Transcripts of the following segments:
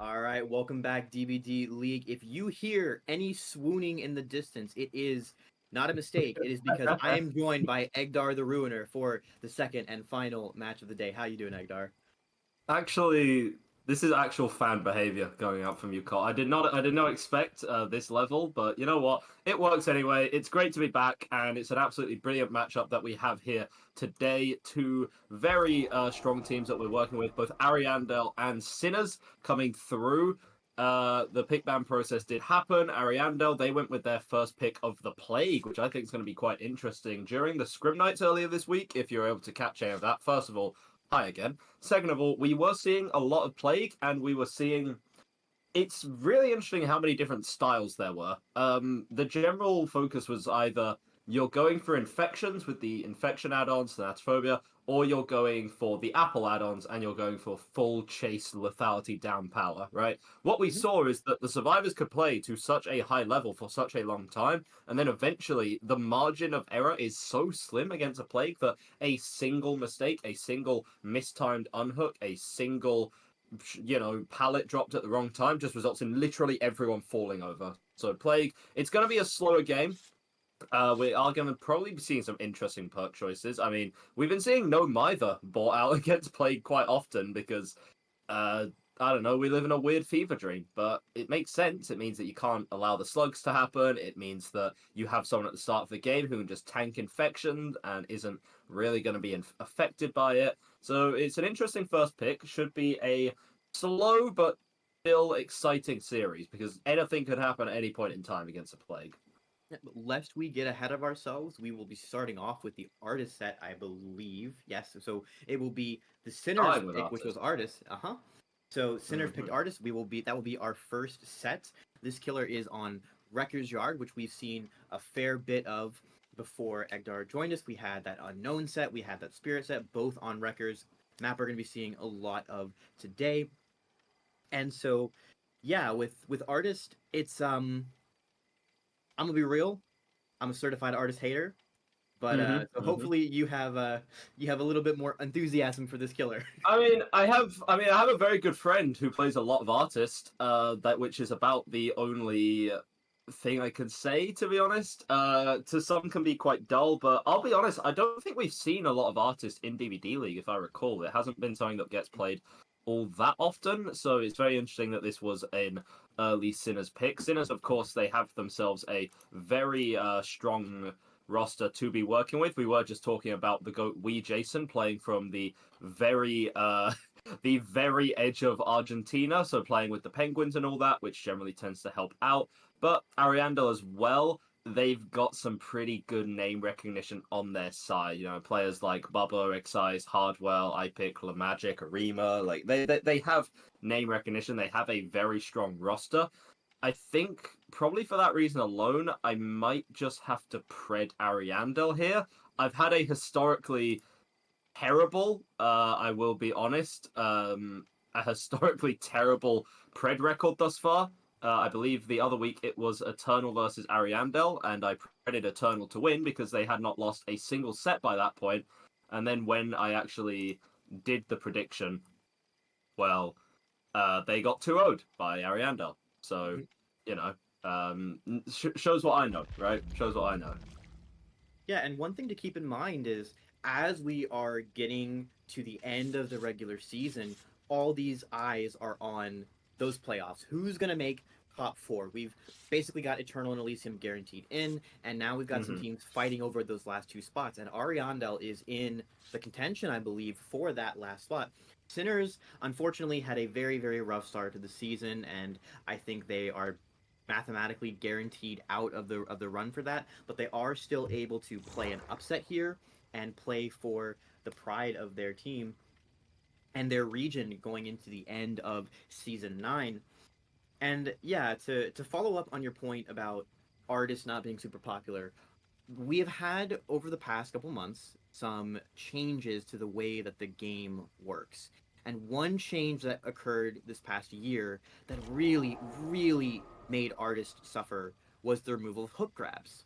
All right, welcome back, DBDLeague. If you hear any swooning in the distance, it is not a mistake. It is because I am joined by EgdarTheRuiner for the second and final match of the day. How you doing, Egdar? Actually, this is actual fan behavior going out from you, Cole. I did not expect this level, but you know what? It works anyway. It's great to be back, and it's an absolutely brilliant matchup that we have here today. Two very strong teams that we're working with, both Ariandel and Sinners coming through. The pick ban process did happen. Ariandel, they went with their first pick of the Plague, which I think is going to be quite interesting. During the Scrim Nights earlier this week, if you're able to catch any of that, first of all, hi again. Second of all, we were seeing a lot of Plague, and we were seeing. It's really interesting how many different styles there were. The general focus was either you're going for infections with the infection add-ons, so that's phobia, or you're going for the apple add-ons and you're going for full chase lethality down power, right? What we saw is that the survivors could play to such a high level for such a long time, and then eventually the margin of error is so slim against a Plague that a single mistake, a single mistimed unhook, a single pallet dropped at the wrong time just results in literally everyone falling over. So Plague, it's going to be a slower game. We are going to probably be seeing some interesting perk choices. I mean, we've been seeing no Mither bought out against Plague quite often because, I don't know, we live in a weird fever dream. But it makes sense. It means that you can't allow the slugs to happen. It means that you have someone at the start of the game who can just tank infections and isn't really going to be affected by it. So it's an interesting first pick. Should be a slow but still exciting series because anything could happen at any point in time against a Plague. Lest we get ahead of ourselves, we will be starting off with the artist set, I believe. Yes, so it will be the Sinners pick, which was artist. So Sinners picked artist. That will be our first set. This killer is on Wrecker's Yard, which we've seen a fair bit of before Egdar joined us. We had that Unknown set, we had that Spirit set, both on Wrecker's map. We're going to be seeing a lot of today. And so, yeah, with artist, it's I'm gonna be real. I'm a certified artist hater, but so hopefully you have a little bit more enthusiasm for this killer. I have a very good friend who plays a lot of artist. Which is about the only thing I can say, to be honest. To some can be quite dull, but I'll be honest. I don't think we've seen a lot of artists in DBDLeague, if I recall. It hasn't been something that gets played all that often, so it's very interesting that this was an early Sinners pick. Sinners, of course, they have themselves a very strong roster to be working with. We were just talking about the GOAT Jason playing from the very the very edge of Argentina, so playing with the Penguins and all that, which generally tends to help out. But Ariandel as well, they've got some pretty good name recognition on their side. You know, players like Bubba, Excise, Hardwell, iPick, Lamagic, Arima, like they have name recognition. They have a very strong roster. I think probably for that reason alone, I might just have to pred Ariandel here. I've had a historically terrible, I will be honest, a historically terrible pred record thus far. I believe the other week it was Eternal versus Ariandel, and I predicted Eternal to win because they had not lost a single set by that point. And then when I actually did the prediction, well, they got 2-0'd by Ariandel. So, you know, shows what I know, right? Shows what I know. Yeah, and one thing to keep in mind is as we are getting to the end of the regular season, all these eyes are on those playoffs. Who's going to make top four? We've basically got Eternal and Elysium guaranteed in, and now we've got some teams fighting over those last two spots, and Ariandel is in the contention, I believe, for that last spot. Sinners, unfortunately, had a very, very rough start to the season, and I think they are mathematically guaranteed out of the run for that, but they are still able to play an upset here and play for the pride of their team and their region going into the end of season 9. And yeah, to follow up on your point about artists not being super popular, we have had over the past couple months some changes to the way that the game works. And one change that occurred this past year that really, really made artists suffer was the removal of hook grabs.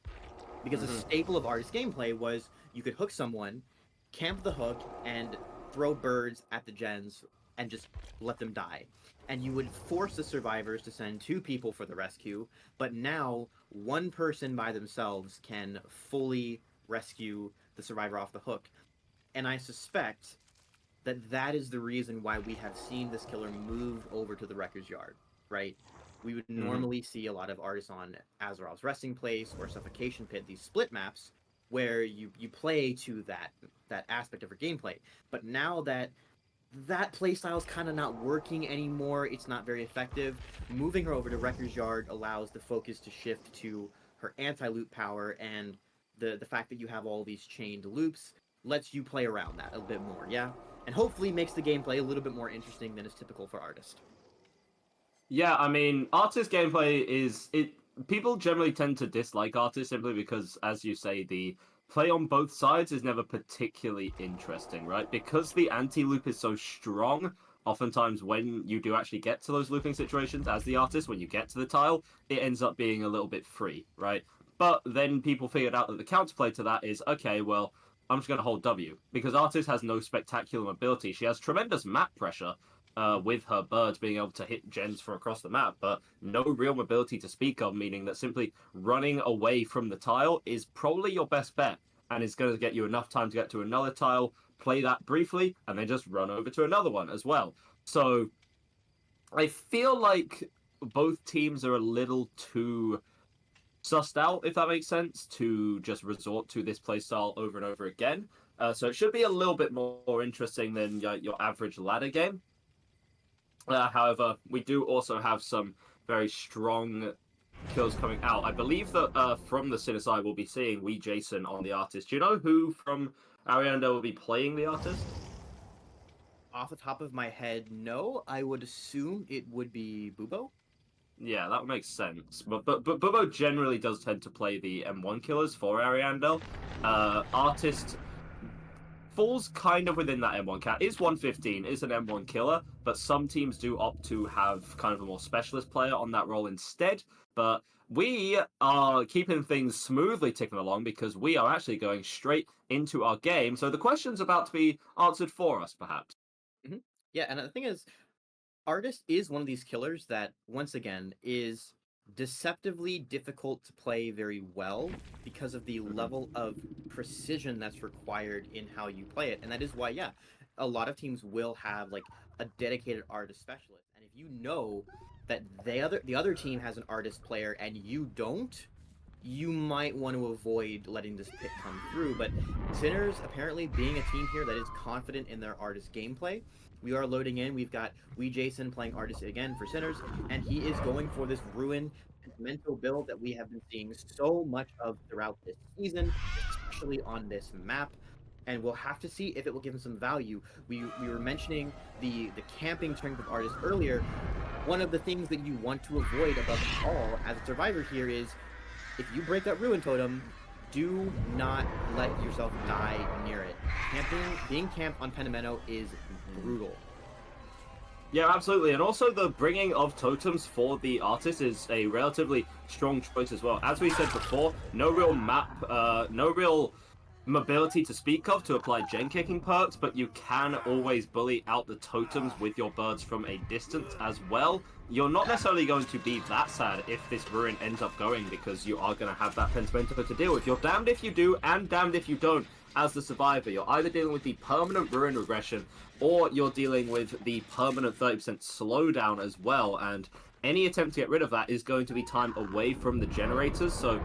Because a staple of artist gameplay was you could hook someone, camp the hook, and throw birds at the gens and just let them die. And you would force the survivors to send 2 people for the rescue, but now 1 person by themselves can fully rescue the survivor off the hook. And I suspect that is the reason why we have seen this killer move over to the Wrecker's Yard, right? We would normally see a lot of artists on Azeroth's Resting Place or Suffocation Pit, these split maps, where you play to that aspect of her gameplay. But now that playstyle is kind of not working anymore, it's not very effective, moving her over to Wrecker's Yard allows the focus to shift to her anti-loop power, and the fact that you have all these chained loops lets you play around that a bit more, yeah? And hopefully makes the gameplay a little bit more interesting than is typical for Artist. Yeah, I mean, Artist gameplay is... People generally tend to dislike Artist simply because, as you say, the play on both sides is never particularly interesting, right? Because the anti-loop is so strong, oftentimes when you do actually get to those looping situations as the artist, when you get to the tile, it ends up being a little bit free, right? But then people figured out that the counterplay to that is, okay, well, I'm just going to hold W, because Artist has no spectacular mobility. She has tremendous map pressure, with her birds being able to hit gens from across the map, but no real mobility to speak of, meaning that simply running away from the tile is probably your best bet, and is going to get you enough time to get to another tile, play that briefly, and then just run over to another one as well. So I feel like both teams are a little too sussed out, if that makes sense, to just resort to this playstyle over and over again. So it should be a little bit more interesting than your average ladder game. However, we do also have some very strong kills coming out. I believe that from the Sinner side, we'll be seeing Wee Jason on the Artist. Do you know who from Ariandel will be playing the Artist? Off the top of my head, no. I would assume it would be Bubo. Yeah, that makes sense. But Bubo generally does tend to play the M1 killers for Ariandel. Artist falls kind of within that M1 cat. Is 115, is an M1 killer, but some teams do opt to have kind of a more specialist player on that role instead. But we are keeping things smoothly ticking along because we are actually going straight into our game. So the question's about to be answered for us, perhaps. Mm-hmm. Yeah, and the thing is, Artist is one of these killers that, once again, is deceptively difficult to play very well because of the level of precision that's required in how you play it. And that is why, yeah, a lot of teams will have like a dedicated artist specialist. And if you know that the other team has an artist player and you don't, you might want to avoid letting this pick come through. But Sinners, apparently being a team here that is confident in their artist gameplay, we are loading in. We've got Wee Jason playing Artist again for Sinners, and he is going for this Ruin mental build that we have been seeing so much of throughout this season, especially on this map. And we'll have to see if it will give him some value. We were mentioning the camping strength of Artist earlier. One of the things that you want to avoid above all as a survivor here is, if you break that Ruin Totem, do not let yourself die near it. Being camped on Pentimento is brutal. Yeah, absolutely. And also the bringing of totems for the Artist is a relatively strong choice as well. As we said before, no real map, no real mobility to speak of to apply gen kicking perks, but you can always bully out the totems with your birds from a distance as well. You're not necessarily going to be that sad if this Ruin ends up going, because you are going to have that Pentimento to deal with. You're damned if you do and damned if you don't as the survivor. You're either dealing with the permanent Ruin regression or you're dealing with the permanent 30% slowdown as well, and any attempt to get rid of that is going to be time away from the generators. So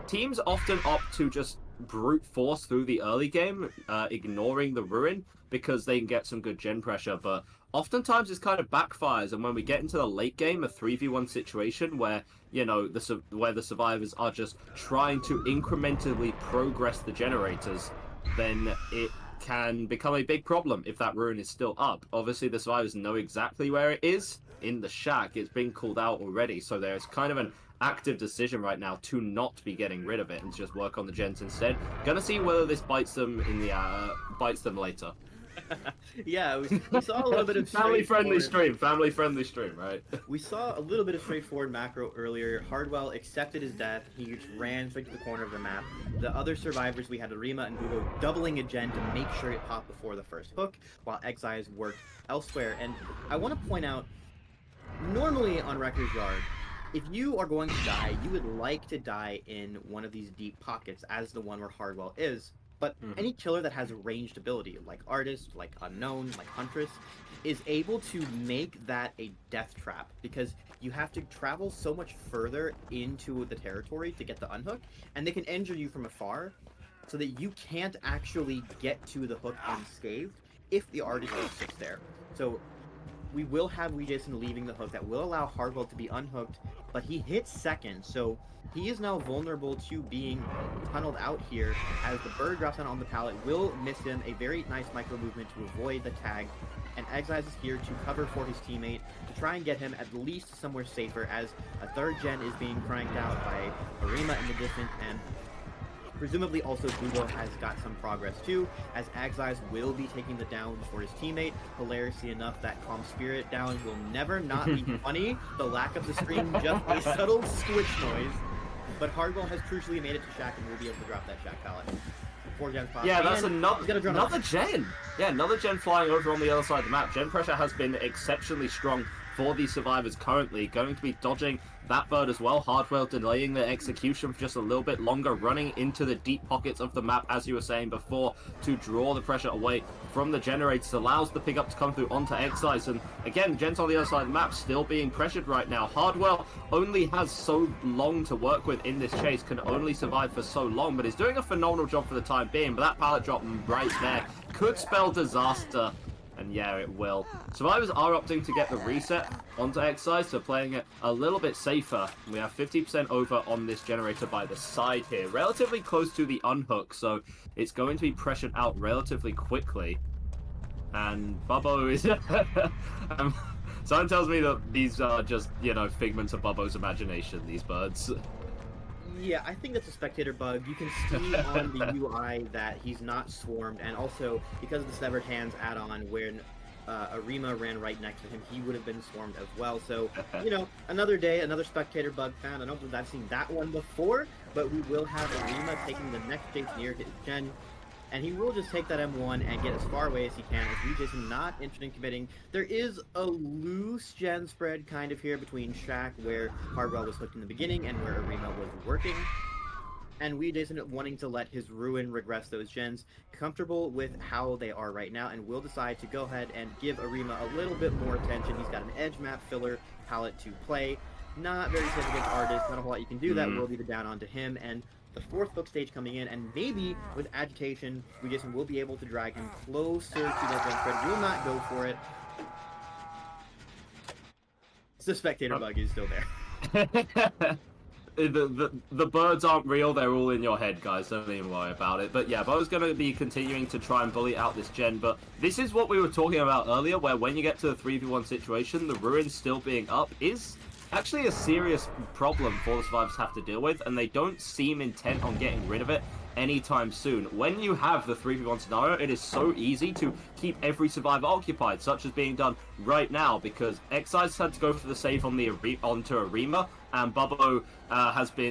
teams often opt to just brute force through the early game, ignoring the Ruin, because they can get some good gen pressure, but oftentimes this kind of backfires, and when we get into the late game, a 3v1 situation where, you know, where the survivors are just trying to incrementally progress the generators, then it can become a big problem if that Ruin is still up. Obviously, the survivors know exactly where it is in the shack. It's been called out already, so there's kind of an active decision right now to not be getting rid of it and to just work on the gens instead. Gonna see whether this bites them in the bites them later. Yeah, we saw a little bit of family friendly stream, right? We saw a little bit of straightforward macro earlier. Hardwell accepted his death. He just ran straight to the corner of the map. The other survivors, we had Arima and Bugo doubling a gen to make sure it popped before the first hook, while Exize worked elsewhere. And I want to point out, normally on Wrecker's Yard, if you are going to die, you would like to die in one of these deep pockets, as the one where Hardwell is. But any killer that has a ranged ability, like Artist, like Unknown, like Huntress, is able to make that a death trap, because you have to travel so much further into the territory to get the unhook, and they can injure you from afar, so that you can't actually get to the hook unscathed if the Artist just sits there. So we will have Jason leaving the hook that will allow Hardwell to be unhooked, but he hits second, so he is now vulnerable to being tunneled out here, as the bird drops down on the pallet, will miss him. A very nice micro movement to avoid the tag, and Exize is here to cover for his teammate, to try and get him at least somewhere safer, as a third gen is being cranked out by Arima in the distance, and presumably also Bugo has got some progress too, as Exize will be taking the down for his teammate. Hilariously enough, that Calm Spirit down will never not be funny. The lack of the scream, just a subtle switch noise. But Hardwell has crucially made it to Shaq and will be able to drop that Shaq pallet. 4 gen pop. Yeah, that's another gen. Yeah, another gen flying over on the other side of the map. Gen pressure has been exceptionally strong for these survivors currently. Going to be dodging that bird as well. Hardwell delaying the execution for just a little bit longer, running into the deep pockets of the map, as you were saying before, to draw the pressure away from the generators. Allows the pickup to come through onto Exize. And again, the gens on the other side of the map still being pressured right now. Hardwell only has so long to work with in this chase, can only survive for so long, but is doing a phenomenal job for the time being. But that pallet drop right there could spell disaster. And yeah, it will. Survivors are opting to get the reset onto Exize, so playing it a little bit safer. We have 50% over on this generator by the side here. Relatively close to the unhook, so it's going to be pressured out relatively quickly. And Bubbo is... Someone tells me that these are just, you know, figments of Bubbo's imagination, these birds. Yeah, I think that's a spectator bug. You can see on the UI that he's not swarmed, and also because of the Severed Hands add-on, when Arima ran right next to him, he would have been swarmed as well. So, you know, another day, another spectator bug found. I don't think I've seen that one before, but we will have Arima taking the next Jason near his gen, and he will just take that M1 and get as far away as he can, as Jason not interested in committing. There is a loose gen spread kind of here between Shaq, where Hardwell was hooked in the beginning, and where Arima was working. And Jason wanting to let his Ruin regress those gens, comfortable with how they are right now, and will decide to go ahead and give Arima a little bit more attention. He's got an edge map filler palette to play. Not very safe against Artist, not a whole lot you can do. That will be the down onto him, and the 4th hook stage coming in, and maybe with agitation, Jason will be able to drag him closer to that gen spread. Will not go for it. The spectator bug is still there. The birds aren't real, they're all in your head, guys, don't even worry about it. But yeah, Bo's going to be continuing to try and bully out this gen, but this is what we were talking about earlier, where when you get to the 3v1 situation, the Ruin still being up is actually a serious problem for the survivors have to deal with, and they don't seem intent on getting rid of it anytime soon. When you have the 3v1 scenario, it is so easy to keep every survivor occupied, such as being done right now, because Exize had to go for the save on the onto Arima, and Bubbo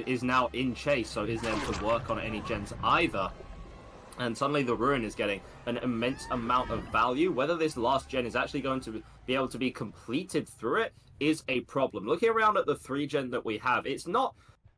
is now in chase, so isn't able to work on any gens either. And suddenly the Ruin is getting an immense amount of value. Whether this last gen is actually going to be able to be completed through it is a problem. Looking around at the 3 gen that we have, it's not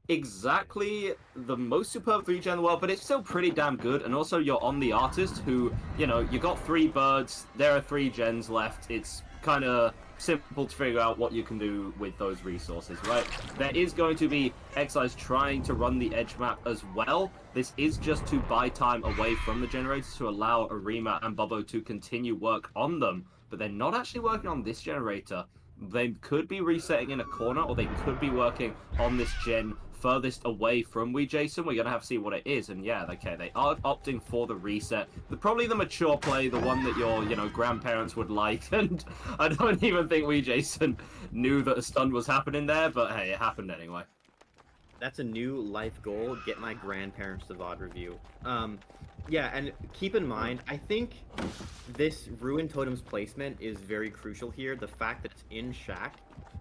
exactly the most superb 3 gen in the world, but it's still pretty damn good. And also you're on the Artist, who, you know, you got 3 birds, there are 3 gens left. It's kind of simple to figure out what you can do with those resources, right? There is going to be Exize trying to run the edge map as well. This is just to buy time away from the generators to allow Arima and Bubbo to continue work on them, but they're not actually working on this generator. They could be resetting in a corner, or they could be working on this gen furthest away from Jason. We're going to have to see what it is. And yeah, okay, they are opting for the reset. Probably the mature play, the one that your, you know, grandparents would like. And I don't even think Jason knew that a stun was happening there, but hey, it happened anyway. That's a new life goal. Get my grandparents to VOD review. Yeah, and keep in mind, I think this Ruin Totem's placement is very crucial here. The fact that it's in Shack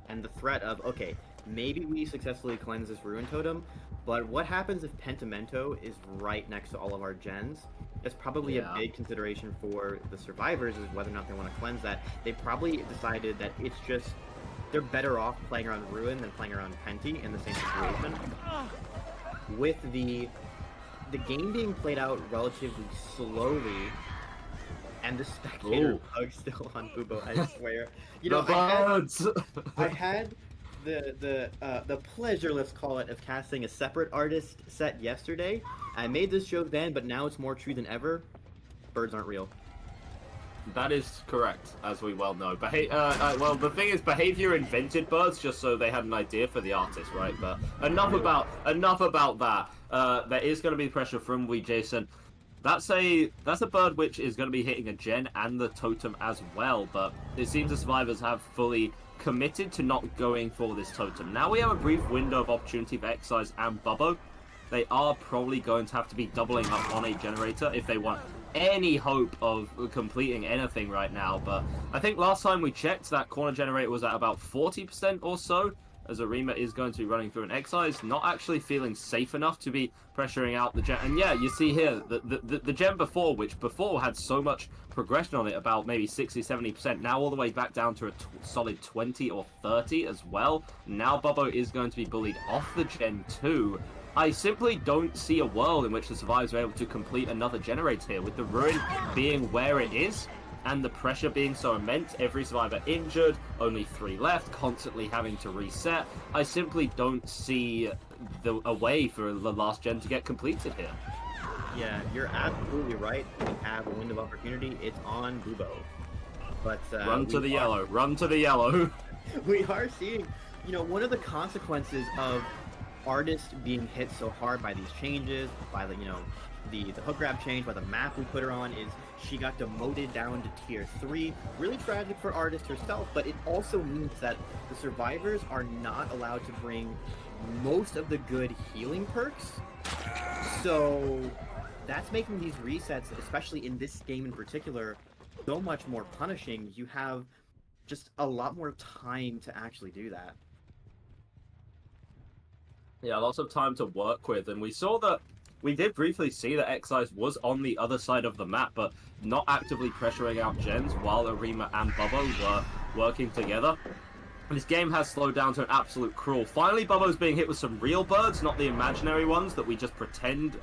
and the threat of, okay, maybe we successfully cleanse this Ruin Totem, but what happens if Pentimento is right next to all of our gens? That's probably a Yeah. big consideration for the survivors, is whether or not they want to cleanse that. They probably decided that it's just, they're better off playing around Ruin than playing around Penti in the same situation. With the game being played out relatively slowly, and the spectator Ooh. bug still on Bubo, I swear. You The know, birds! I had the pleasure, let's call it, of casting a separate artist set yesterday. I made this joke then, but now it's more true than ever. Birds aren't real. That is correct, as we well know. Well, the thing is, Behavior invented birds just so they had an idea for the artist, right? But enough about that. There is going to be pressure from Jason. That's a bird which is going to be hitting a gen and the totem as well. But it seems the survivors have fully committed to not going for this totem. Now we have a brief window of opportunity for Excise and Bubbo. They are probably going to have to be doubling up on a generator if they want any hope of completing anything right now. But I think last time we checked, that corner generator was at about 40% or so, as Arima is going to be running through an Excise, not actually feeling safe enough to be pressuring out the gen. And yeah, you see here, the gen before, which before had so much progression on it, about maybe 60-70%, now all the way back down to a solid 20 or 30 as well. Now Bubbo is going to be bullied off the gen too. I simply don't see a world in which the survivors are able to complete another generator here, with the Ruin being where it is, and the pressure being so immense, every survivor injured, only 3 left, constantly having to reset. I simply don't see a way for the last gen to get completed here. Yeah, you're absolutely right. We have a window of opportunity. It's on Bubo. But run to the yellow. Run to the yellow. We are seeing, you know, one of the consequences of Artist being hit so hard by these changes, by the, you know, the hook grab change, by the map we put her on, is she got demoted down to tier 3. Really tragic for Artist herself, but it also means that the survivors are not allowed to bring most of the good healing perks. So that's making these resets, especially in this game in particular, so much more punishing. You have just a lot more time to actually do that. Yeah, lots of time to work with, and we saw that. We did briefly see that Excise was on the other side of the map, but not actively pressuring out gens while Arima and Bubbo were working together. This game has slowed down to an absolute crawl. Finally, Bubbo's being hit with some real birds, not the imaginary ones that we just pretend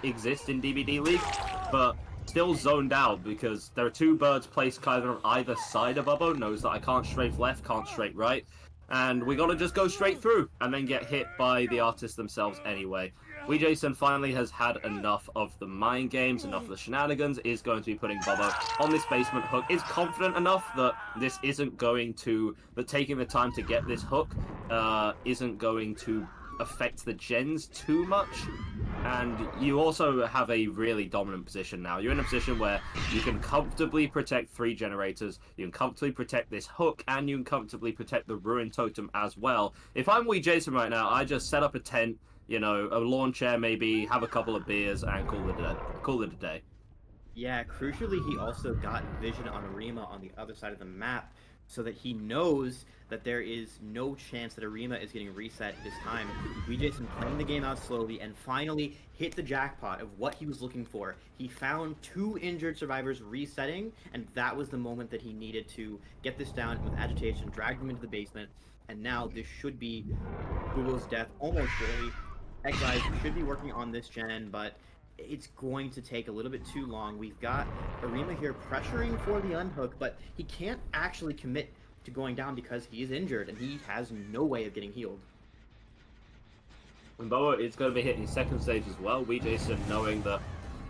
exist in DBDLeague, but still zoned out because there are 2 birds placed kind of on either side of Bubbo. Knows that I can't strafe left, can't straight right. And we gotta just go straight through and then get hit by the artists themselves anyway. Jason finally has had enough of the mind games, enough of the shenanigans, is going to be putting Bubbo on this basement hook, is confident enough that this isn't going to, that taking the time to get this hook isn't going to affect the gens too much. And you also have a really dominant position now. You're in a position where you can comfortably protect 3 generators, you can comfortably protect this hook, and you can comfortably protect the Ruin Totem as well. If I'm Jason right now, I just set up a tent, you know, a lawn chair maybe, have a couple of beers, and call it a day. Yeah, crucially, he also got vision on Arima on the other side of the map, so that he knows that there is no chance that Arima is getting reset this time. Jason playing the game out slowly and finally hit the jackpot of what he was looking for. He found 2 injured survivors resetting, and that was the moment that he needed to get this down with agitation, drag them into the basement, and now this should be Google's death almost surely. Guys, we should be working on this gen, but it's going to take a little bit too long. We've got Arima here pressuring for the unhook, but he can't actually commit to going down because he is injured and he has no way of getting healed. And Boa is going to be hitting second stage as well. Jason knowing that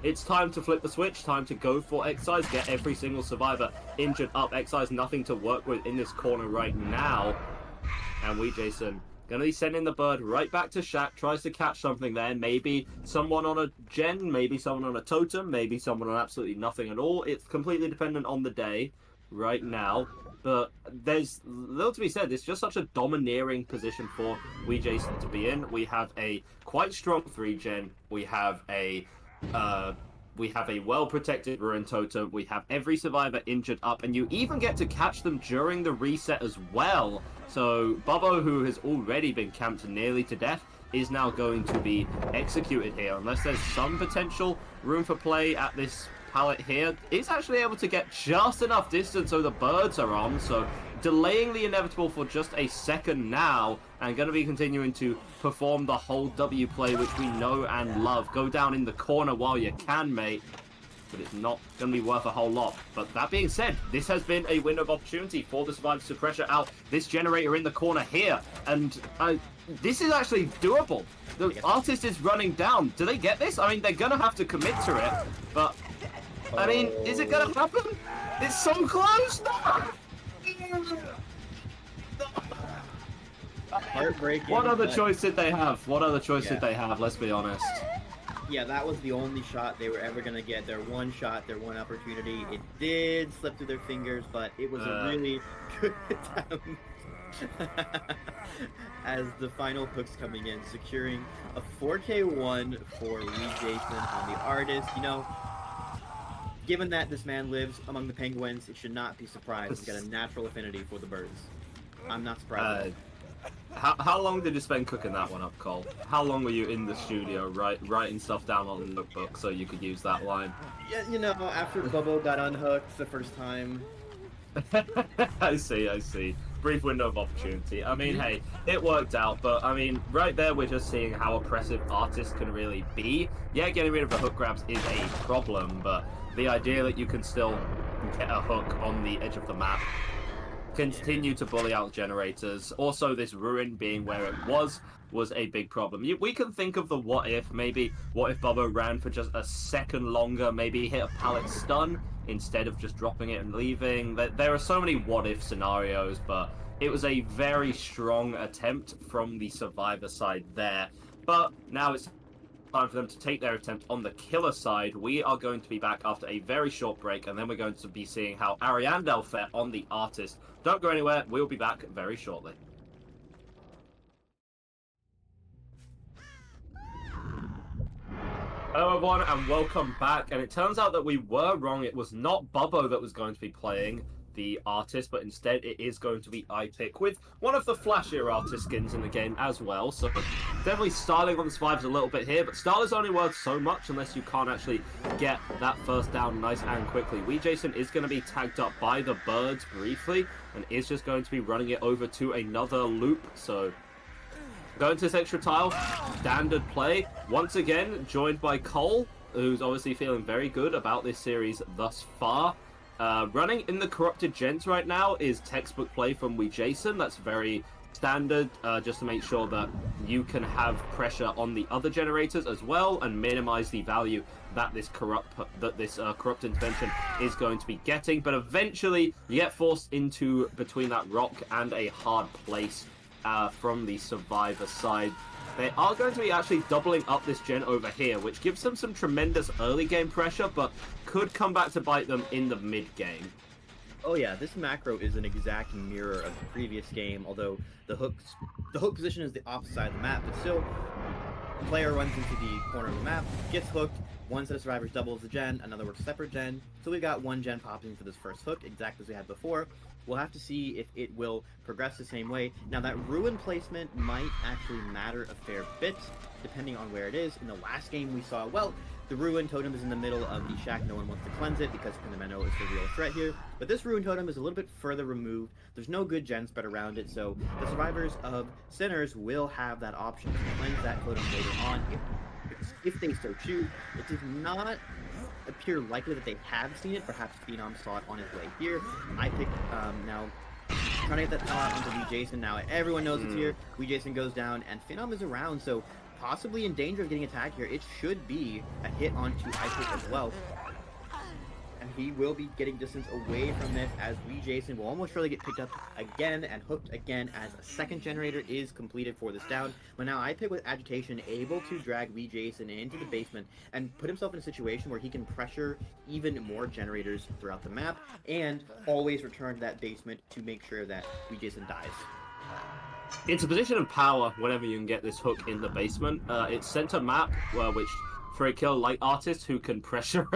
it's time to flip the switch, time to go for Excise, get every single survivor injured up. Excise nothing to work with in this corner right now. And Jason going to be sending the bird right back to Shack, tries to catch something there. Maybe someone on a gen, maybe someone on a totem, maybe someone on absolutely nothing at all. It's completely dependent on the day right now. But there's little to be said. It's just such a domineering position for Jason to be in. We have a quite strong 3 gen. We have a We have a well-protected Ruin Totem. We have every survivor injured up, and you even get to catch them during the reset as well. So Bubbo, who has already been camped nearly to death, is now going to be executed here. Unless there's some potential room for play at this pallet here, is actually able to get just enough distance so the birds are on. So delaying the inevitable for just a second now, and going to be continuing to perform the whole W play, which we know and love. Go down in the corner while you can, mate. But it's not going to be worth a whole lot. But that being said, this has been a window of opportunity for the survivors to pressure out this generator in the corner here. And this is actually doable. The artist is running down. Do they get this? I mean, they're going to have to commit to it. But, I mean, is it going to happen? It's so close! Heartbreaking. What other choice did they have? What other choice did they have? Let's be honest. Yeah, that was the only shot they were ever going to get. Their one shot, their one opportunity. It did slip through their fingers, but it was a really good attempt. As the final hooks coming in, securing a 4K1 for Jason on the artist. You know, given that this man lives among the penguins, it should not be surprised he's got a natural affinity for the birds. I'm not surprised. How long did you spend cooking that one up, Cole? How long were you in the studio writing stuff down on the notebook so you could use that line? Yeah, you know, after Bubbo got unhooked the first time. I see. Brief window of opportunity. I mean, hey, it worked out, but I mean, right there we're just seeing how oppressive artists can really be. Yeah, getting rid of the hook grabs is a problem, but the idea that you can still get a hook on the edge of the map, continue to bully out generators. Also, this ruin being where it was a big problem. We can think of the what if. Maybe what if Bubba ran for just a second longer, maybe hit a pallet stun instead of just dropping it and leaving. There are so many what if scenarios, but it was a very strong attempt from the survivor side there. But now it's time for them to take their attempt on the killer side. We are going to be back after a very short break, and then we're going to be seeing how Ariandel fared on the artist. Don't go anywhere. We'll be back very shortly. Hello everyone and welcome back. And it turns out that we were wrong. It was not Bubbo that was going to be playing the artist, but instead it is going to be iPick with one of the flashier artist skins in the game as well. So definitely styling on the survivors a little bit here, but style is only worth so much unless you can't actually get that first down nice and quickly. Jason is going to be tagged up by the birds briefly and is just going to be running it over to another loop. So going to this extra tile, standard play, once again joined by Cole, who's obviously feeling very good about this series thus far. Running in the corrupted gens right now is textbook play from Jason. That's very standard, just to make sure that you can have pressure on the other generators as well and minimize the value that this corrupt intervention is going to be getting. But eventually you get forced into between that rock and a hard place from the survivor side. They are going to be actually doubling up this gen over here, which gives them some tremendous early game pressure, but could come back to bite them in the mid game. Oh yeah, this macro is an exact mirror of the previous game, although the hook position is the opposite side of the map, but still, the player runs into the corner of the map, gets hooked, one set of survivors doubles the gen, another works separate gen, so we've got one gen popping for this first hook, exactly as we had before. We'll have to see if it will progress the same way. Now, that ruin placement might actually matter a fair bit, depending on where it is. In the last game we saw, well, the ruin totem is in the middle of the shack. No one wants to cleanse it because Pinameno is the real threat here. But this ruin totem is a little bit further removed. There's no good gen spread around it, so the survivors of Sinners will have that option to cleanse that totem later on if they so choose. It does not appear likely that they have seen it. Perhaps Phenom saw it on his way here. I pick now trying to get that shot onto Jason. Now everyone knows it's here. Jason goes down and Phenom is around, so possibly in danger of getting attacked here. It should be a hit onto iPick as well. And he will be getting distance away from this as Jason will almost surely get picked up again and hooked again as a second generator is completed for this down. But now iPick with agitation able to drag Jason into the basement and put himself in a situation where he can pressure even more generators throughout the map and always return to that basement to make sure that Jason dies. It's a position of power whenever you can get this hook in the basement. It's center map, which for a killer like Artist who can pressure.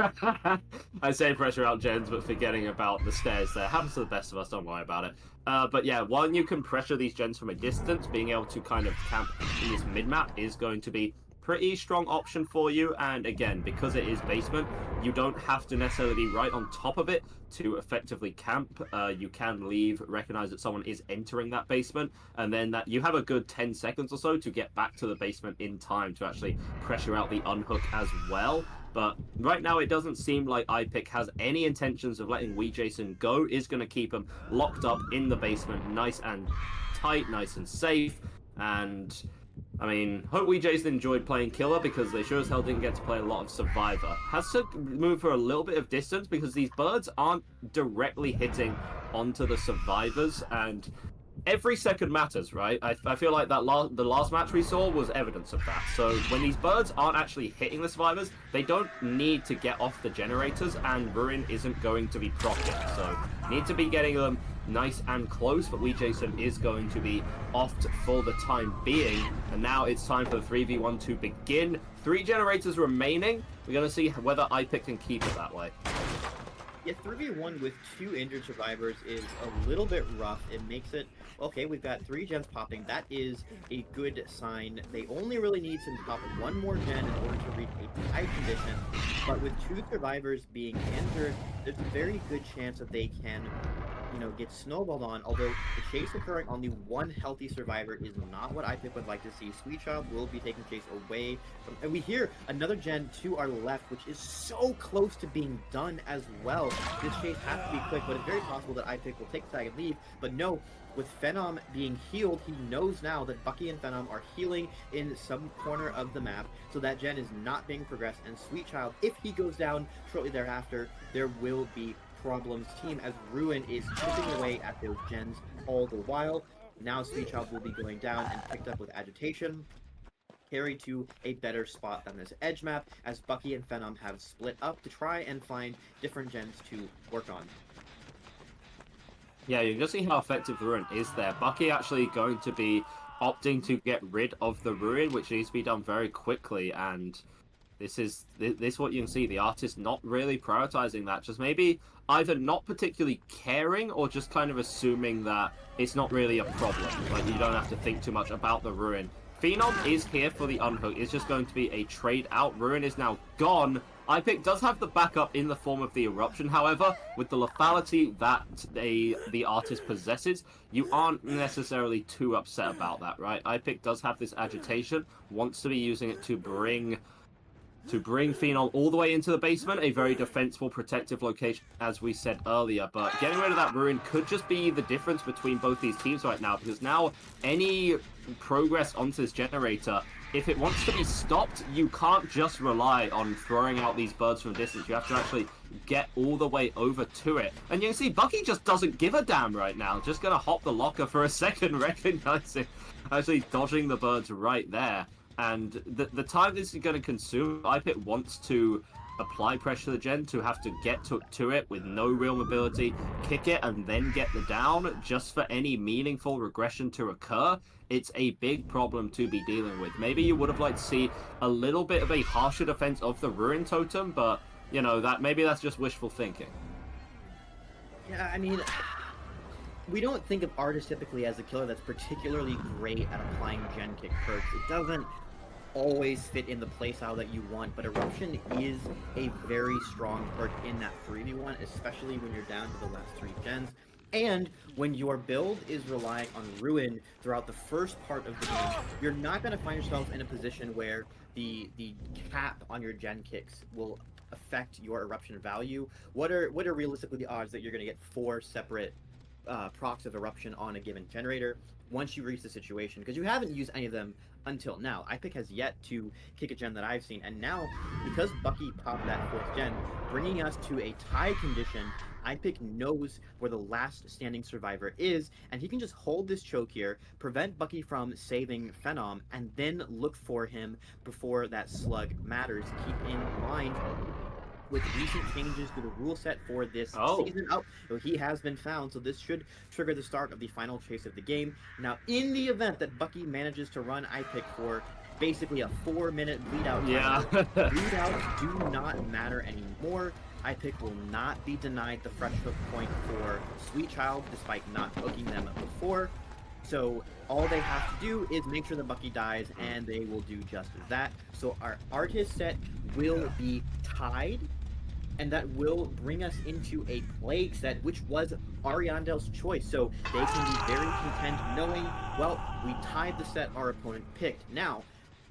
I say pressure out gens, but forgetting about the stairs there. Happens to the best of us, don't worry about it. But yeah, while you can pressure these gens from a distance, being able to kind of camp in this mid-map is going to be pretty strong option for you. And again, because it is basement, you don't have to necessarily be right on top of it to effectively camp. You can leave, recognize that someone is entering that basement, and then that you have a good 10 seconds or so to get back to the basement in time to actually pressure out the unhook as well. But right now, it doesn't seem like iPick has any intentions of letting Wee Jason go. Is going to keep him locked up in the basement, nice and tight, nice and safe. And I mean, hope Wee Jason enjoyed playing Killer, because they sure as hell didn't get to play a lot of Survivor. Has to move for a little bit of distance because these birds aren't directly hitting onto the survivors, and every second matters, right? I feel like the last match we saw was evidence of that. So when these birds aren't actually hitting the survivors, they don't need to get off the generators, and Ruin isn't going to be proccing. So need to be getting them nice and close, but Wee Jason is going to be offed for the time being. And now it's time for the 3v1 to begin. 3 generators remaining. We're going to see whether iPick can keep it that way. Yeah, 3v1 with 2 injured survivors is a little bit rough. It makes it, okay, we've got 3 gens popping. That is a good sign. They only really need to pop 1 more gen in order to reach a tie condition. But with 2 survivors being injured, there's a very good chance that they can, you know, get snowballed on. Although the chase occurring on the 1 healthy survivor is not what iPick would like to see. Sweet Child will be taking chase away from, and we hear another gen to our left, which is so close to being done as well. This chase has to be quick, but it's very possible that iPick will take the tag and leave. But no, with Phenom being healed, he knows now that Bucky and Phenom are healing in some corner of the map, so that gen is not being progressed. And Sweet Child, if he goes down shortly thereafter, there will be problems. Team as Ruin is chipping away at those gens all the while. Now Sweet Child will be going down and picked up with agitation, carried to a better spot than this edge map, as Bucky and Phenom have split up to try and find different gens to work on. Yeah, you can see how effective the Ruin is there. Bucky actually going to be opting to get rid of the Ruin, which needs to be done very quickly, and this is what you can see. The Artist not really prioritizing that, just maybe either not particularly caring or just kind of assuming that it's not really a problem. Like, you don't have to think too much about the Ruin. Phenom is here for the unhook. It's just going to be a trade out. Ruin is now gone. iPick does have the backup in the form of the Eruption, however, with the lethality that the Artist possesses, you aren't necessarily too upset about that, right? iPick does have this agitation, wants to be using it to bring Phenom all the way into the basement, a very defensible, protective location, as we said earlier. But getting rid of that Ruin could just be the difference between both these teams right now, because now any progress onto this generator, if it wants to be stopped, you can't just rely on throwing out these birds from a distance. You have to actually get all the way over to it. And you can see Bucky just doesn't give a damn right now. Just going to hop the locker for a second, recognizing, actually dodging the birds right there. And the time this is going to consume, iPick wants to apply pressure to the gen to have to get to it with no real mobility, kick it, and then get the down just for any meaningful regression to occur. It's a big problem to be dealing with. Maybe you would have liked to see a little bit of a harsher defense of the Ruin Totem, but, you know, maybe that's just wishful thinking. Yeah, I mean, we don't think of Artist typically as a killer that's particularly great at applying gen kick perks. It doesn't always fit in the playstyle that you want, but Eruption is a very strong perk in that 3v1, especially when you're down to the last 3 gens. And when your build is relying on Ruin throughout the first part of the game, you're not going to find yourself in a position where the cap on your gen kicks will affect your Eruption value. What are realistically the odds that you're going to get 4 separate procs of Eruption on a given generator once you reach the situation? Because you haven't used any of them until now. iPick has yet to kick a gen that I've seen, and now, because Bucky popped that 4th gen, bringing us to a tie condition, iPick knows where the last standing survivor is, and he can just hold this choke here, prevent Bucky from saving Phenom, and then look for him before that slug matters. Keep in mind, with recent changes to the rule set for this season, he has been found, so this should trigger the start of the final chase of the game. Now, in the event that Bucky manages to run iPick for basically a 4-minute bleed out timer. Yeah. Bleedouts do not matter anymore. iPick will not be denied the fresh hook point for Sweet Child, despite not hooking them before. So all they have to do is make sure the Bucky dies, and they will do just that. So our artist set will be tied, and that will bring us into a Plague set, which was Ariandel's choice. So they can be very content knowing, well, we tied the set our opponent picked. Now,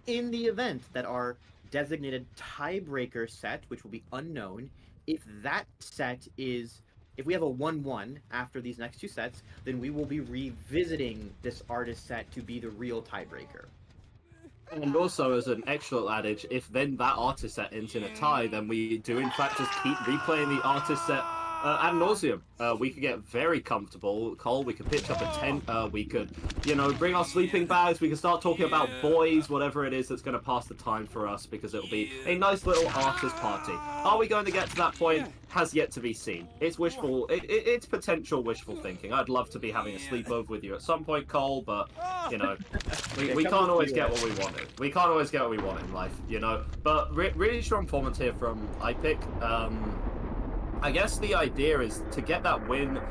in the event that our designated tiebreaker set, which will be unknown, if that set is, if we have a 1-1 after these next two sets, then we will be revisiting this artist set to be the real tiebreaker. And also, as an extra adage, if then that artist set ends in a tie, then we do in fact just keep replaying the artist set ad nauseum. We could get very comfortable, Cole. We could pitch up a tent. We could, you know, bring our sleeping bags. We can start talking about boys, whatever it is that's going to pass the time for us, because it'll be a nice little artist party. Are we going to get to that point? Has yet to be seen. It's wishful. It's potential wishful thinking. I'd love to be having a sleepover with you at some point, Cole, but you know, we can't always get what we wanted. We can't always get what we want in life, you know. But really strong performance here from iPick. I guess the idea is to get that win,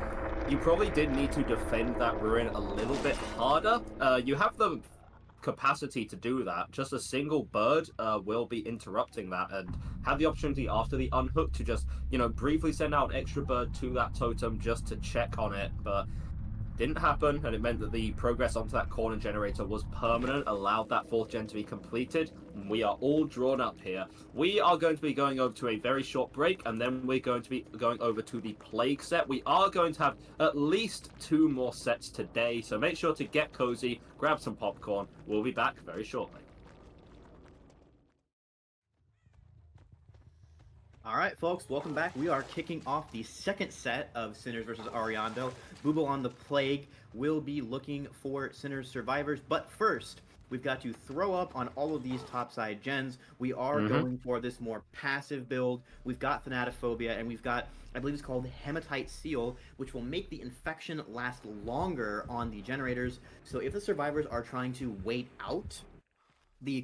you probably did need to defend that ruin a little bit harder. You have the capacity to do that. Just a single bird will be interrupting that, and have the opportunity after the unhook to just, you know, briefly send out an extra bird to that totem just to check on it, but didn't happen, and it meant that the progress onto that corner generator was permanent, allowed that 4th gen to be completed. And we are all drawn up here. We are going to be going over to a very short break, and then we're going to be going over to the Plague set. We are going to have at least 2 more sets today, so make sure to get cozy, grab some popcorn. We'll be back very shortly. All right, folks, welcome back. We are kicking off the second set of Sinners versus Ariandel. Bubo on the Plague will be looking for Sinners survivors, but first, we've got to throw up on all of these topside gens. We are going for this more passive build. We've got Thanatophobia, and we've got, I believe it's called Hematite Seal, which will make the infection last longer on the generators. So if the survivors are trying to wait out the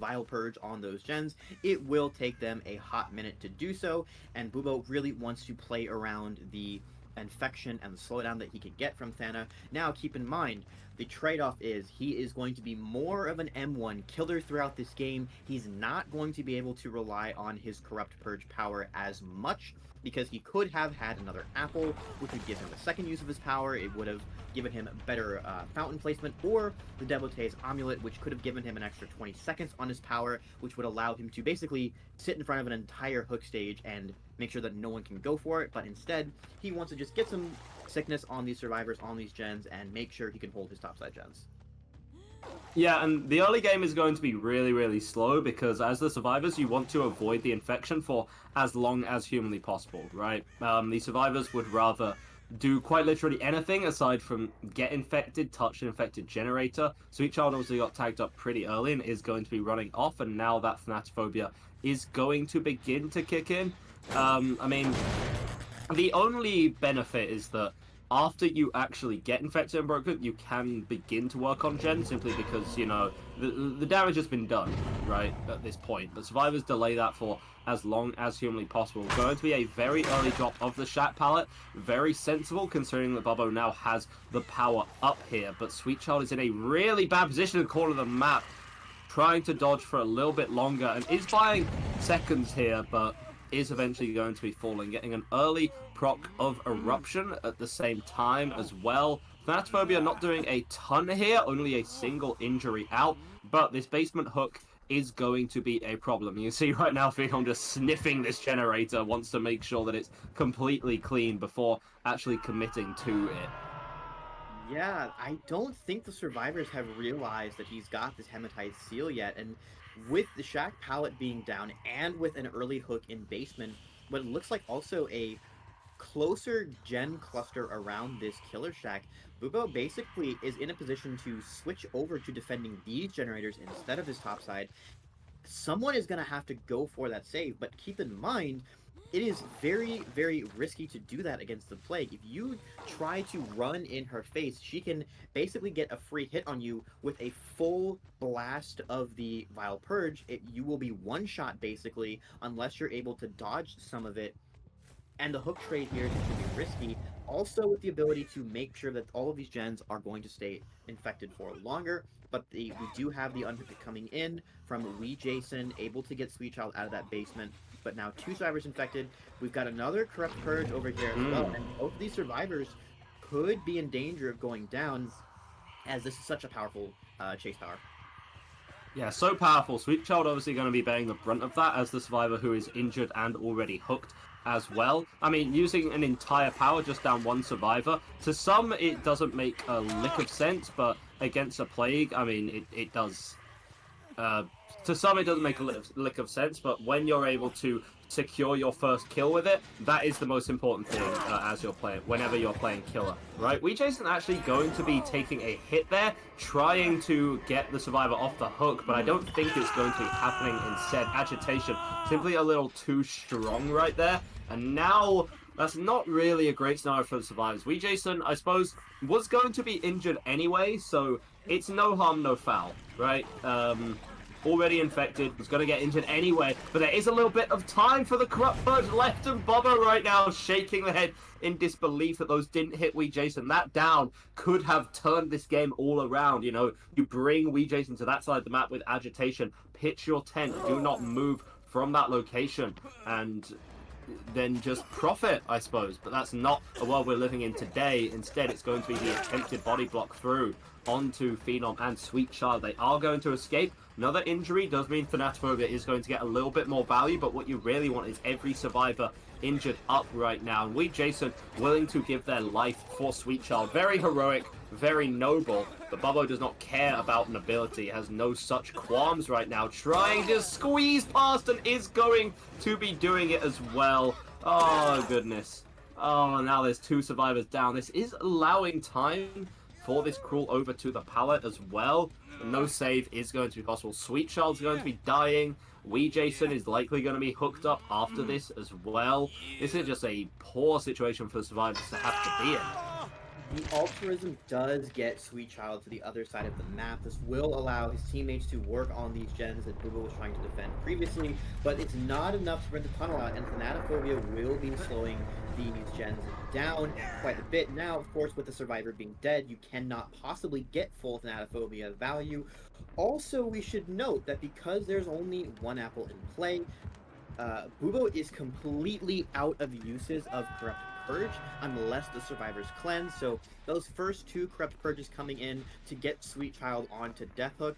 Vile Purge on those gens, it will take them a hot minute to do so, and Bubo really wants to play around the infection and the slowdown that he can get from Thana. Now, keep in mind, the trade-off is he is going to be more of an M1 killer throughout this game. He's not going to be able to rely on his Corrupt Purge power as much, because he could have had another apple, which would give him a second use of his power. It would have given him better fountain placement, or the Devotee's Amulet, which could have given him an extra 20 seconds on his power, which would allow him to basically sit in front of an entire hook stage and make sure that no one can go for it. But instead, he wants to just get some sickness on these survivors, on these gens, and make sure he can hold his topside gens. Yeah, and the early game is going to be really, really slow, because as the survivors, you want to avoid the infection for as long as humanly possible, right? The survivors would rather do quite literally anything aside from get infected, touch an infected generator. Sweet Child obviously got tagged up pretty early and is going to be running off, and now that Thanatophobia is going to begin to kick in. I mean, the only benefit is that after you actually get infected and broken, you can begin to work on gen, simply because, you know, the damage has been done, right, at this point. The survivors delay that for as long as humanly possible. It's going to be a very early drop of the Shat palette. Very sensible, considering that Bubbo now has the power up here. But Sweet Child is in a really bad position in the corner of the map, trying to dodge for a little bit longer, and is buying seconds here, but is eventually going to be falling, getting an early proc of Eruption at the same time as well. Thanatophobia not doing a ton here, only a single injury out, but this basement hook is going to be a problem. You see right now, Ficon just sniffing this generator, wants to make sure that it's completely clean before actually committing to it. Yeah, I don't think the survivors have realized that he's got this Hematite Seal yet, and with the Shack palette being down and with an early hook in basement, but it looks like also a closer gen cluster around this Killer Shack, Bubo basically is in a position to switch over to defending these generators instead of his topside. Someone is going to have to go for that save, but keep in mind, it is very, very risky to do that against the Plague. If you try to run in her face, she can basically get a free hit on you with a full blast of the Vile Purge. You will be one shot basically, unless you're able to dodge some of it. And the hook trade here is going to be risky. Also, with the ability to make sure that all of these gens are going to stay infected for longer. But we do have the unhook coming in from Wee Jason, able to get Sweet Child out of that basement. But now 2 survivors infected. We've got another Corrupt Purge over here as well. And both of these survivors could be in danger of going down, as this is such a powerful chase power. Yeah, so powerful. Sweet Child obviously going to be bearing the brunt of that as the survivor who is injured and already hooked as well. I mean, using an entire power just down one survivor, to some it doesn't make a lick of sense, but against a Plague, I mean, it does. To some it doesn't make a lick of sense, but when you're able to secure your first kill with it, that is the most important thing as you're playing, whenever you're playing killer, right? Wee Jason actually going to be taking a hit there, trying to get the survivor off the hook, but I don't think it's going to be happening instead. Agitation, simply a little too strong right there, and now that's not really a great scenario for the survivors. Wee Jason, I suppose, was going to be injured anyway, so it's no harm, no foul, right? Already infected, was going to get injured anyway, but there is a little bit of time for the Corrupt Purge left, and Bobo right now shaking the head in disbelief that those didn't hit Wee Jason. That down could have turned this game all around. You know, you bring Wee Jason to that side of the map with agitation, pitch your tent, do not move from that location, and then just profit, I suppose. But that's not a world we're living in today. Instead, it's going to be the attempted body block through onto Phenom and Sweet Child. They are going to escape. Another injury does mean Thanatophobia is going to get a little bit more value, but what you really want is every survivor injured up right now. And Wee Jason willing to give their life for Sweet Child. Very heroic, very noble, but Bubbo does not care about nobility, has no such qualms right now, trying to squeeze past and is going to be doing it as well. Oh, goodness. Oh, now there's 2 survivors down. This is allowing time for this crawl over to the pallet as well. No save is going to be possible. Sweet Child's going to be dying. Wee Jason is likely going to be hooked up after this as well. This is just a poor situation for the survivors to have to be in. The altruism does get Sweet Child to the other side of the map. This will allow his teammates to work on these gens that Google was trying to defend previously, but it's not enough to bring the tunnel out, and Thanatophobia will be slowing these gens down quite a bit. Now, of course, with the survivor being dead, you cannot possibly get full Thanatophobia value. Also, we should note that because there's only one apple in play, Bubo is completely out of uses of Corrupt Purge unless the survivors cleanse. So those first 2 Corrupt Purges coming in to get Sweet Child onto Death Hook,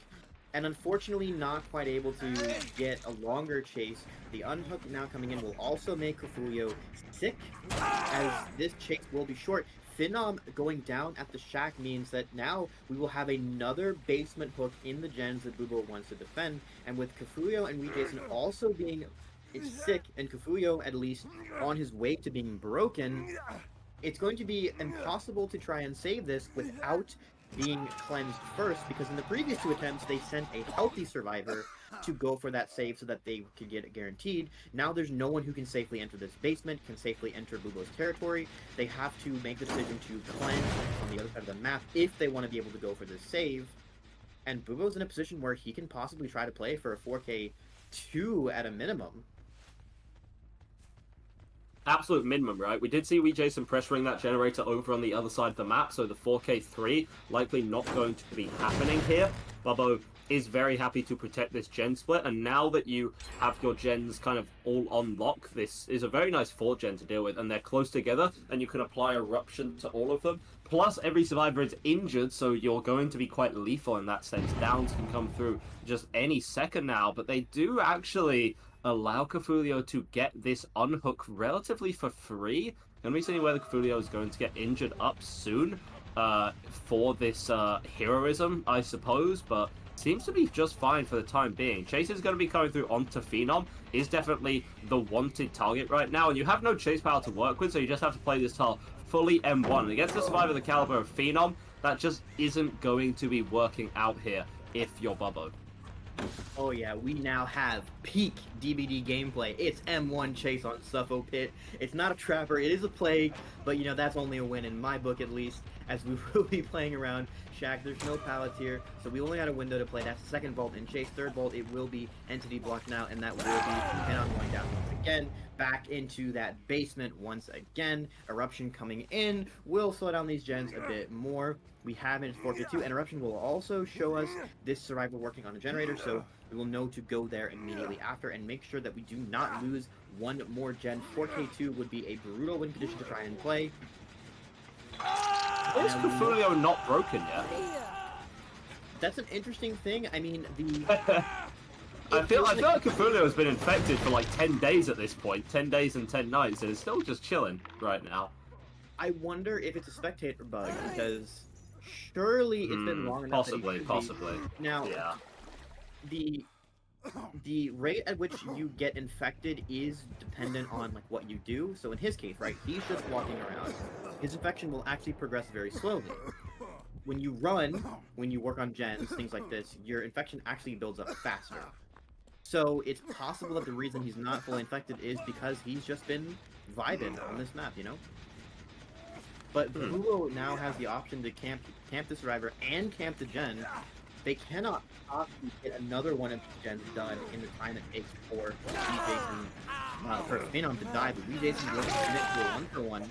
and unfortunately not quite able to get a longer chase. The unhook now coming in will also make Kafulio sick, as this chase will be short. Phenom going down at the shack means that now we will have another basement hook in the gens that Bubo wants to defend, and with Kafulio and Wee Jason also being sick, and Kafulio at least on his way to being broken, it's going to be impossible to try and save this without being cleansed first, because in the previous 2 attempts they sent a healthy survivor to go for that save so that they could get it guaranteed. Now there's no one who can safely enter this basement, can safely enter Bubo's territory. They have to make the decision to cleanse on the other side of the map if they want to be able to go for this save. And Bubo's in a position where he can possibly try to play for a 4K2 at a minimum. Absolute minimum, right? We did see Wee Jason pressuring that generator over on the other side of the map, so the 4K3 likely not going to be happening here. Bubbo is very happy to protect this gen split, and now that you have your gens kind of all on lock, this is a very nice 4 gen to deal with, and they're close together, and you can apply Eruption to all of them. Plus, every survivor is injured, so you're going to be quite lethal in that sense. Downs can come through just any second now, but they do actually allow Kafulio to get this unhook relatively for free. Can we see where the Kafulio is going to get injured up soon for this heroism, I suppose, but seems to be just fine for the time being. Chase is going to be coming through onto Phenom, is definitely the wanted target right now, and you have no chase power to work with, so you just have to play this tile fully M1. And against the survivor the caliber of Phenom, that just isn't going to be working out here if you're Bubbo. Oh yeah, we now have peak DBD gameplay. It's M1 chase on Suffo Pit. It's not a trapper, it is a plague, but you know, that's only a win in my book at least, as we will be playing around Shack. There's no Palantir, so we only got a window to play. That's the second vault in chase. Third vault, it will be entity block now, and that will be Head on going down once again. Back into that basement once again. Eruption coming in will slow down these gens a bit more. We have it at 4K2, and Eruption will also show us this survivor working on a generator, so we will know to go there immediately after and make sure that we do not lose one more gen. 4K2 would be a brutal win condition to try and play. Is Cthulhu not broken yet? That's an interesting thing. I mean, I feel like Cthulhu has been infected for like 10 days at this point. 10 days and 10 nights, and it's still just chilling right now. I wonder if it's a spectator bug, because surely it's been long enough. Possibly. Now, yeah. The rate at which you get infected is dependent on like what you do. So in his case, right, he's just walking around. His infection will actually progress very slowly. When you run, when you work on gens, things like this, your infection actually builds up faster. So it's possible that the reason he's not fully infected is because he's just been vibing on this map, you know? But Blue now has the option to camp the survivor and camp the gen. They cannot possibly get another one of the gens done in the time it takes for Jason, for Phenom to die, but Jason will commit to a 1-for-1.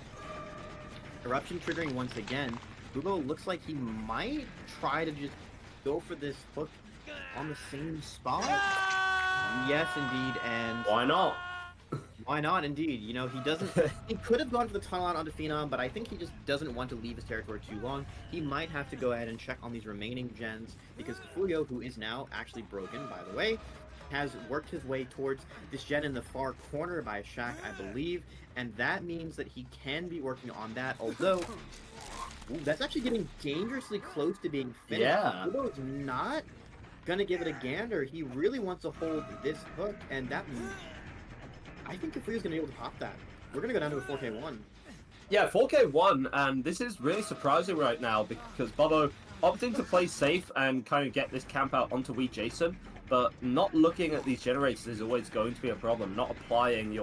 Eruption triggering once again. Bubo looks like he might try to just go for this hook on the same spot. Yes, indeed, and why not? Why not, indeed? You know, he doesn't. He could have gone for the tunnel out onto Phenom, but I think he just doesn't want to leave his territory too long. He might have to go ahead and check on these remaining gens, because Cthulhu, who is now actually broken, by the way, has worked his way towards this gen in the far corner by Shack, I believe, and that means that he can be working on that, although that's actually getting dangerously close to being finished. Yeah. Cthulhu's not gonna give it a gander. He really wants to hold this hook, and that I think Cthulhu's gonna be able to pop that. We're gonna go down to a 4K1. Yeah, 4K1, and this is really surprising right now because Bobo opting to play safe and kind of get this camp out onto Wee Jason, but not looking at these generators is always going to be a problem. Not applying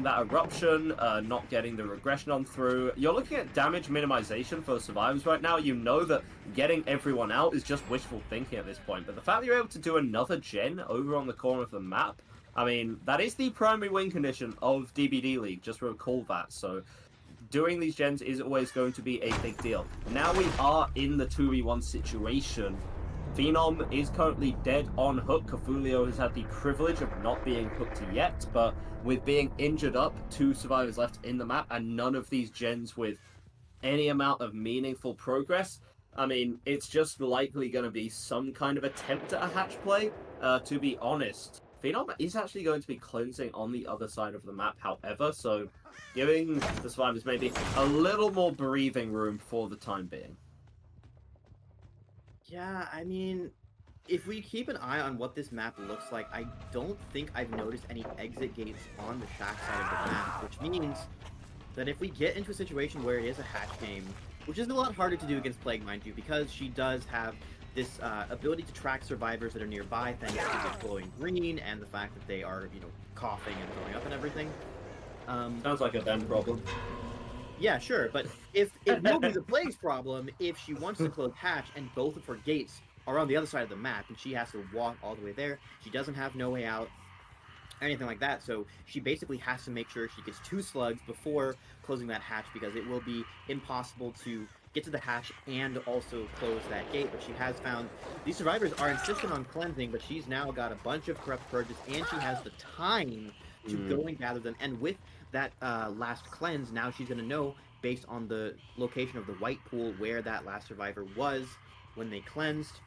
that eruption, not getting the regression on through. You're looking at damage minimization for the survivors right now. You know that getting everyone out is just wishful thinking at this point, but the fact that you're able to do another gen over on the corner of the map, I mean, that is the primary win condition of DBDLeague, just recall that. So doing these gens is always going to be a big deal. Now we are in the 2v1 situation. Phenom is currently dead on hook. Cthulhu has had the privilege of not being hooked yet, but with being injured up, 2 survivors left in the map, and none of these gens with any amount of meaningful progress, I mean, it's just likely going to be some kind of attempt at a hatch play, to be honest. Phenom is actually going to be cleansing on the other side of the map, however, so giving the survivors maybe a little more breathing room for the time being. Yeah, I mean, if we keep an eye on what this map looks like, I don't think I've noticed any exit gates on the Shack side of the map, which means that if we get into a situation where it is a hatch game, which is a lot harder to do against Plague, mind you, because she does have this ability to track survivors that are nearby, thanks to the glowing green and the fact that they are, you know, coughing and throwing up and everything. Sounds like a them problem. Yeah, sure, but it will be the Plague's problem if she wants to close hatch and both of her gates are on the other side of the map and she has to walk all the way there. She doesn't have no way out, anything like that, so she basically has to make sure she gets 2 slugs before closing that hatch, because it will be impossible to get to the hatch and also close that gate. But she has found these survivors are insistent on cleansing, but she's now got a bunch of corrupt purges and she has the time to go and gather them. And with that last cleanse, now she's going to know, based on the location of the white pool, where that last survivor was when they cleansed.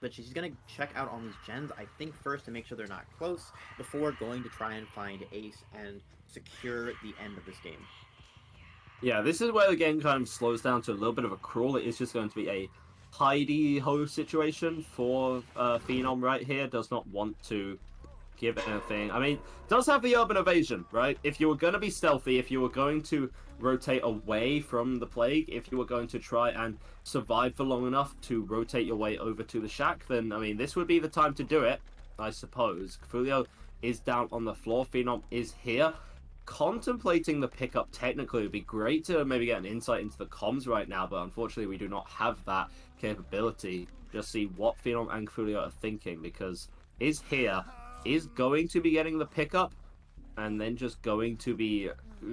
But she's going to check out on these gens, I think, first to make sure they're not close before going to try and find Ace and secure the end of this game. Yeah, this is where the game kind of slows down to a little bit of a crawl. It is just going to be a hidey-ho situation for Phenom right here. Does not want to give anything. I mean, it does have the urban evasion, right? If you were going to be stealthy, if you were going to rotate away from the Plague, if you were going to try and survive for long enough to rotate your way over to the shack, then, I mean, this would be the time to do it, I suppose. Cthulhu is down on the floor. Phenom is here. Contemplating the pickup technically would be great to maybe get an insight into the comms right now, but unfortunately we do not have that capability. Just see what Phenom and Cthulhu are thinking, because is here, is going to be getting the pickup, and then just going to be,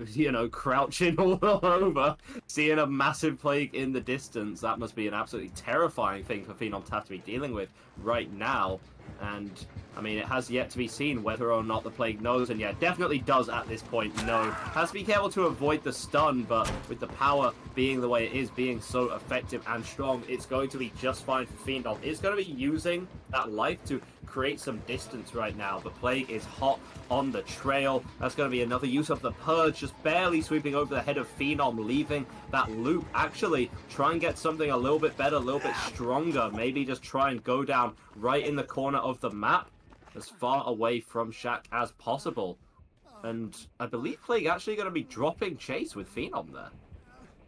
you know, crouching all over, seeing a massive Plague in the distance. That must be an absolutely terrifying thing for Phenom to have to be dealing with right now. And, I mean, it has yet to be seen whether or not the Plague knows, and yeah, definitely does at this point know. Has to be careful to avoid the stun, but with the power being the way it is, being so effective and strong, it's going to be just fine for Phenom. It's going to be using that life to create some distance right now. The Plague is hot on the trail. That's going to be another use of the Purge, just barely sweeping over the head of Phenom, leaving that loop. Actually, try and get something a little bit better, a little bit stronger. Maybe just try and go down right in the corner of the map, as far away from Shack as possible. And I believe Plague actually going to be dropping chase with Phenom there.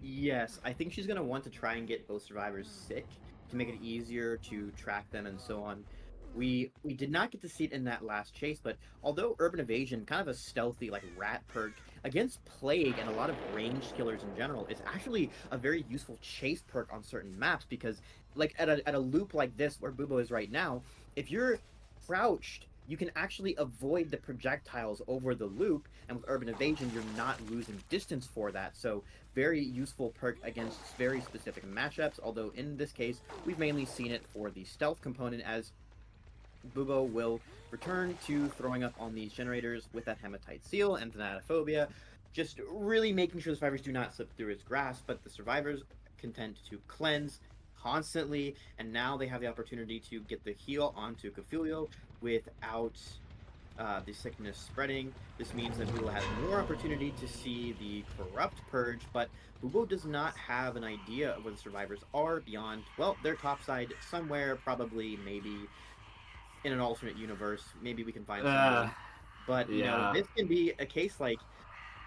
Yes, I think she's going to want to try and get both survivors sick to make it easier to track them and so on. We did not get to see it in that last chase, but although Urban Evasion, kind of a stealthy, like, rat perk, against Plague and a lot of ranged killers in general, is actually a very useful chase perk on certain maps, because, like, at a loop like this, where Bubo is right now, if you're crouched, you can actually avoid the projectiles over the loop, and with Urban Evasion, you're not losing distance for that, so very useful perk against very specific matchups, although in this case, we've mainly seen it for the stealth component, as Bubo will return to throwing up on these generators with that Hematite Seal and Thanatophobia, just really making sure the survivors do not slip through his grasp, but the survivors content to cleanse constantly, and now they have the opportunity to get the heal onto Cthulhu without the sickness spreading. This means that Bubo has more opportunity to see the Corrupt Purge, but Bubo does not have an idea of where the survivors are beyond, well, they're topside somewhere, probably, maybe in an alternate universe. Maybe we can find something. But, you know, this can be a case like,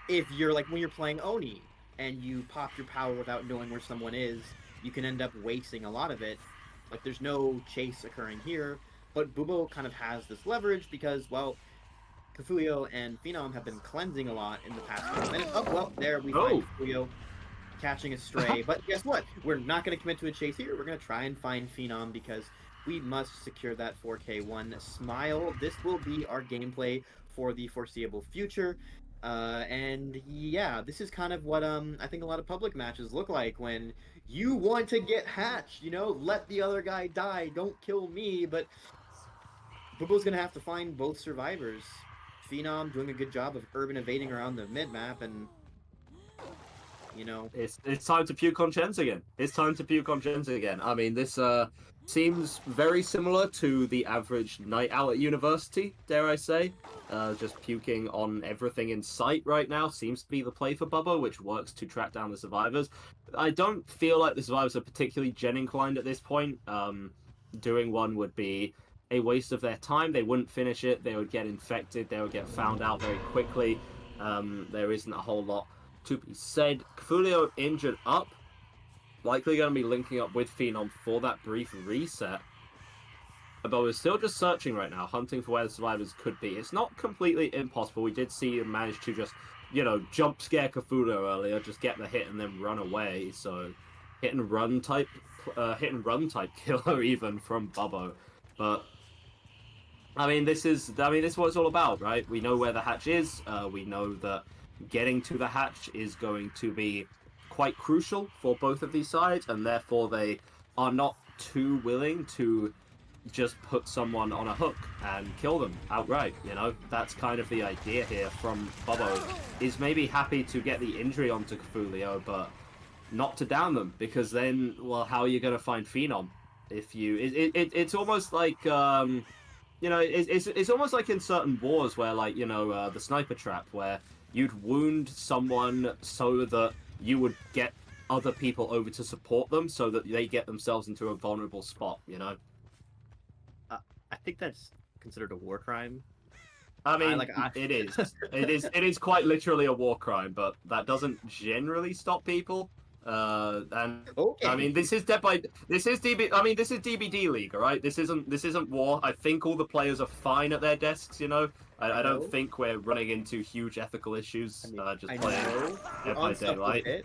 if you're, like, when you're playing Oni, and you pop your power without knowing where someone is, you can end up wasting a lot of it. Like, there's no chase occurring here, but Bubo kind of has this leverage because, well, Cthulhu and Phenom have been cleansing a lot in the past couple minutes. Oh, well, there we find Cthulhu catching a stray. But guess what? We're not going to commit to a chase here. We're going to try and find Phenom because we must secure that 4K1 smile. This will be our gameplay for the foreseeable future. And yeah, this is kind of what I think a lot of public matches look like when you want to get hatched, you know, let the other guy die, don't kill me, but Bubo's gonna have to find both survivors. Phenom doing a good job of urban evading around the mid-map, and you know, it's time to puke on gens again. It's time to puke on gens again. I mean, this seems very similar to the average night owl at university, dare I say. Just puking on everything in sight right now seems to be the play for Bubba, which works to track down the survivors. I don't feel like the survivors are particularly gen inclined at this point. Doing one would be a waste of their time. They wouldn't finish it. They would get infected. They would get found out very quickly. There isn't a whole lot to be said. Cthulhu injured up. Likely going to be linking up with Phenom for that brief reset. But we're still just searching right now, hunting for where the survivors could be. It's not completely impossible. We did see him manage to just, you know, jump scare Cthulhu earlier, just get the hit and then run away. So hit and run type killer even from Bubbo. But I mean, this is what it's all about, right? We know where the hatch is. We know that getting to the hatch is going to be quite crucial for both of these sides, and therefore they are not too willing to just put someone on a hook and kill them outright. You know, that's kind of the idea here from Bubbo, is maybe happy to get the injury onto Cthulhu, but not to down them, because then, well, how are you going to find Phenom? If you, it's almost like, you know, it's almost like in certain wars where, like, you know, the sniper trap, where you'd wound someone so that you would get other people over to support them so that they get themselves into a vulnerable spot, you know? I think that's considered a war crime. I mean, it is quite literally a war crime, but that doesn't generally stop people. And Okay. I mean, this is DBDLeague, all right? This isn't war. I think all the players are fine at their desks, you know. I don't think we're running into huge ethical issues. Just playing Dead by Daylight.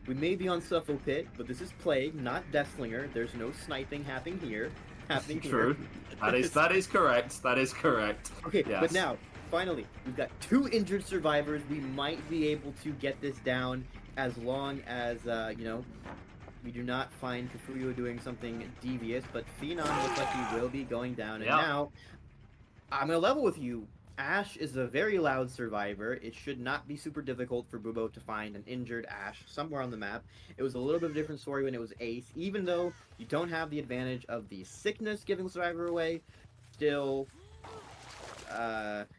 We may be on Suffle Pit, but this is Plague, not Deathslinger. There's no sniping happening here. True. That is correct. That is correct. Okay, yes. But now, finally, we've got 2 injured survivors. We might be able to get this down as long as, you know, we do not find Kafuyo doing something devious, but Phenom looks like he will be going down. And now, I'm going to level with you. Ash is a very loud survivor. It should not be super difficult for Bubo to find an injured Ash somewhere on the map. It was a little bit of a different story when it was Ace. Even though you don't have the advantage of the sickness giving the survivor away, still,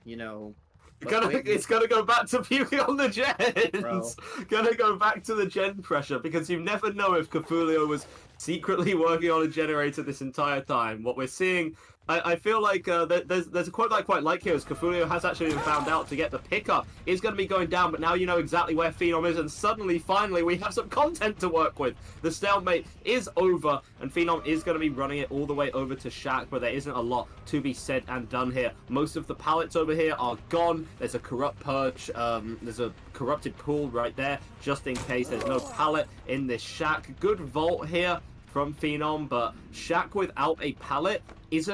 you know... It's gonna go back to puking on the gens. Gonna go back to the gen pressure, because you never know if Cafulio was secretly working on a generator this entire time. What we're seeing, I feel like there's a quote that I quite like here, is Cafulio has actually been found out to get the pickup is going to be going down, but now you know exactly where Phenom is, and suddenly, finally, we have some content to work with. The stalemate is over, and Phenom is going to be running it all the way over to Shaq, but there isn't a lot to be said and done here. Most of the pallets over here are gone. There's a corrupt purge, there's a corrupted pool right there, just in case there's no pallet in this Shaq. Good vault here from Phenom, but Shaq without a pallet it's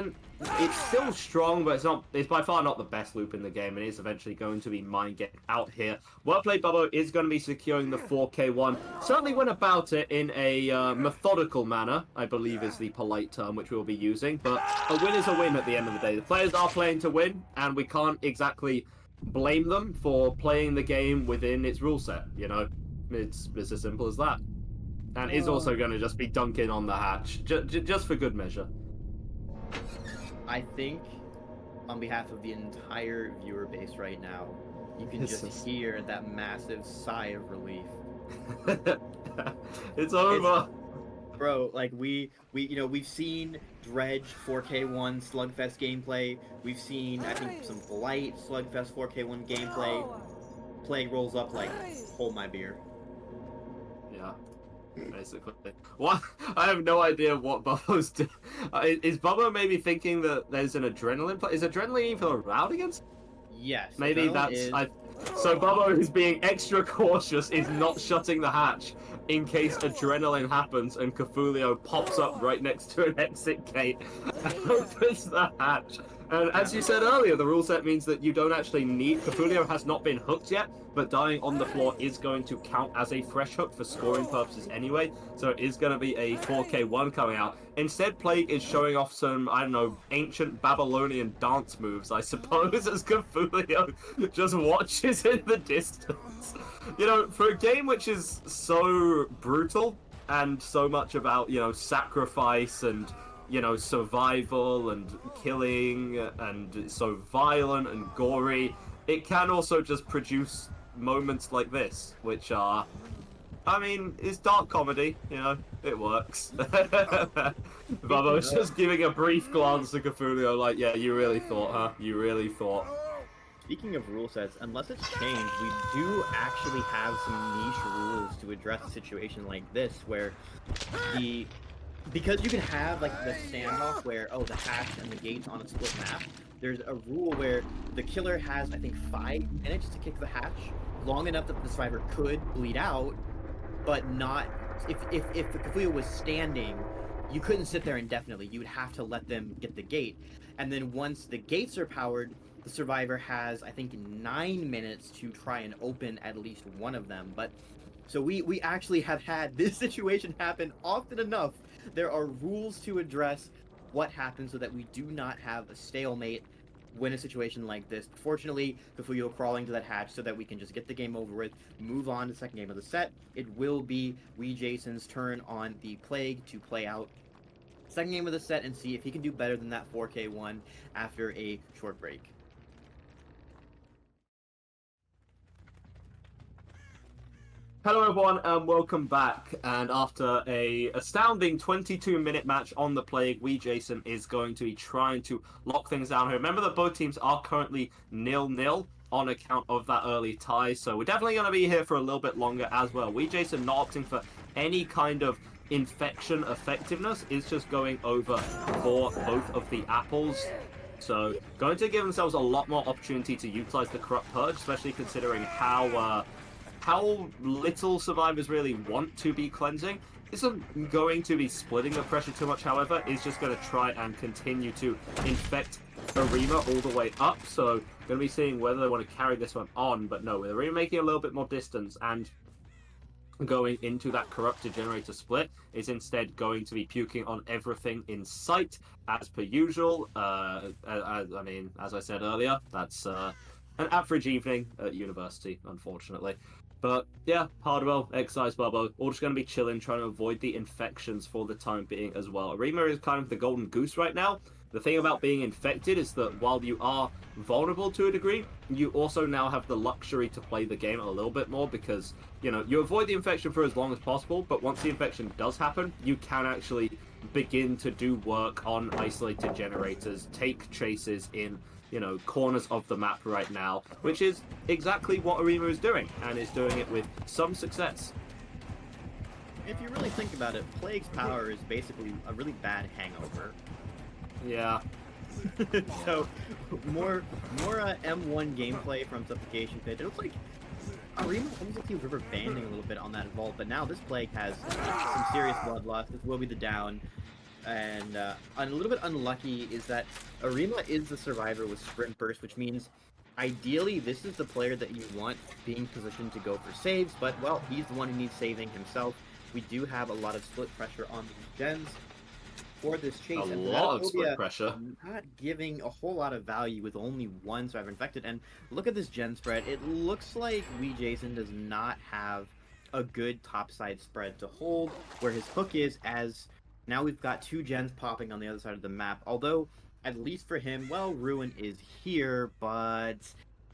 still strong, but it's by far not the best loop in the game, and it's eventually going to be mine getting out here. Well played, Bubbo is going to be securing the 4K1. Certainly went about it in a methodical manner, I believe is the polite term which we'll be using, but a win is a win at the end of the day. The players are playing to win, and we can't exactly blame them for playing the game within its rule set, you know? It's as simple as that. And is also going to just be dunking on the hatch, just for good measure. I think, on behalf of the entire viewer base right now, you can just hear that massive sigh of relief. It's over. Bro, like we've seen Dredge 4K1 Slugfest gameplay. We've seen, I think, some Blight Slugfest 4K1 gameplay. Plague rolls up like, hold my beer. Yeah. Basically. What? I have no idea what Bubbo's doing. Is Bubbo maybe thinking that there's an adrenaline play? Is adrenaline even allowed against? Yes. Maybe that's... So Bubbo is being extra cautious, is not shutting the hatch in case adrenaline happens and Cafulio pops up right next to an exit gate and opens the hatch. And as you said earlier, the rule set means that you don't actually need... Cafulio has not been hooked yet, but dying on the floor is going to count as a fresh hook for scoring purposes anyway, so it is going to be a 4K1 coming out. Instead, Plague is showing off some, I don't know, ancient Babylonian dance moves, I suppose, as Cafulio just watches in the distance. You know, for a game which is so brutal and so much about, you know, sacrifice and... you know, survival and killing and so violent and gory, it can also just produce moments like this, which are, I mean, it's dark comedy, you know, it works. Bubbo's just giving a brief glance to Cafulio like, yeah, you really thought, huh? You really thought. Speaking of rule sets, unless it's changed, we do actually have some niche rules to address a situation like this, where because you can have, like, the standoff where, oh, the hatch and the gate's on a split map, there's a rule where the killer has, I think, 5 minutes to kick the hatch, long enough that the survivor could bleed out, but not... If the Cafulio was standing, you couldn't sit there indefinitely. You would have to let them get the gate. And then once the gates are powered, the survivor has, I think, 9 minutes to try and open at least one of them. But so we actually have had this situation happen often enough. There are rules to address what happens so that we do not have a stalemate when a situation like this. Fortunately, Cafulio crawling to that hatch so that we can just get the game over with, move on to the second game of the set. It will be Jason's turn on the Plague to play out second game of the set and see if he can do better than that 4K1 after a short break. Hello everyone and welcome back. And after a astounding 22-minute match on the Plague, Jason is going to be trying to lock things down here. Remember that both teams are currently 0-0 on account of that early tie, so we're definitely going to be here for a little bit longer as well. Jason not opting for any kind of infection effectiveness, is just going over for both of the apples. So going to give themselves a lot more opportunity to utilize the Corrupt Purge, especially considering how little survivors really want to be cleansing. Isn't going to be splitting the pressure too much, however, is just going to try and continue to infect Arima all the way up. So going to be seeing whether they want to carry this one on, but no, with Arima making a little bit more distance and going into that corrupted generator split, is instead going to be puking on everything in sight as per usual. I mean, as I said earlier, that's an average evening at university, unfortunately. But yeah, Hardwell, Excise, Bubbo, all just going to be chilling, trying to avoid the infections for the time being as well. Arima is kind of the golden goose right now. The thing about being infected is that while you are vulnerable to a degree, you also now have the luxury to play the game a little bit more because, you know, you avoid the infection for as long as possible, but once the infection does happen, you can actually begin to do work on isolated generators, take chases in, you know, corners of the map right now, which is exactly what Arima is doing, and is doing it with some success. If you really think about it, Plague's power is basically a really bad hangover. Yeah. So, more M1 gameplay from Suffocation Pit. It looks like Arima almost like he was rubber banding a little bit on that vault, but now this Plague has some serious blood loss. This will be the down. And a little bit unlucky is that Arima is the survivor with Sprint Burst, which means ideally this is the player that you want being positioned to go for saves, but well, he's the one who needs saving himself. We do have a lot of split pressure on these gens for this chase. A lot of split pressure. Not giving a whole lot of value with only one survivor infected. And look at this gen spread. It looks like Jason does not have a good topside spread to hold where his hook is, as now we've got two gens popping on the other side of the map. Although, at least for him, well, Ruin is here, but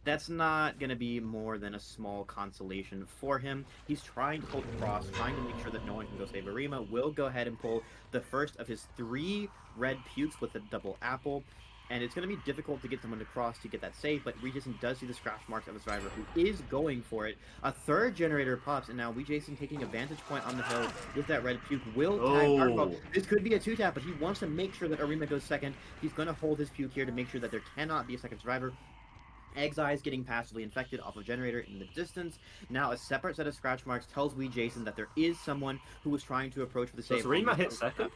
that's not going to be more than a small consolation for him. He's trying to hold cross, trying to make sure that no one can go save Arima. Will go ahead and pull the first of his 3 red pukes with a double apple. And it's going to be difficult to get someone to cross to get that save, but Jason does see the scratch marks of a survivor who is going for it. A third generator pops, and now Jason taking a vantage point on the hill with that red puke will tag Hardwell. This could be a 2-tap, but he wants to make sure that Arima goes second. He's going to hold his puke here to make sure that there cannot be a second survivor. Egg's getting passively infected off of generator in the distance. Now a separate set of scratch marks tells Jason that there is someone who was trying to approach for the save. Does Arima hit second?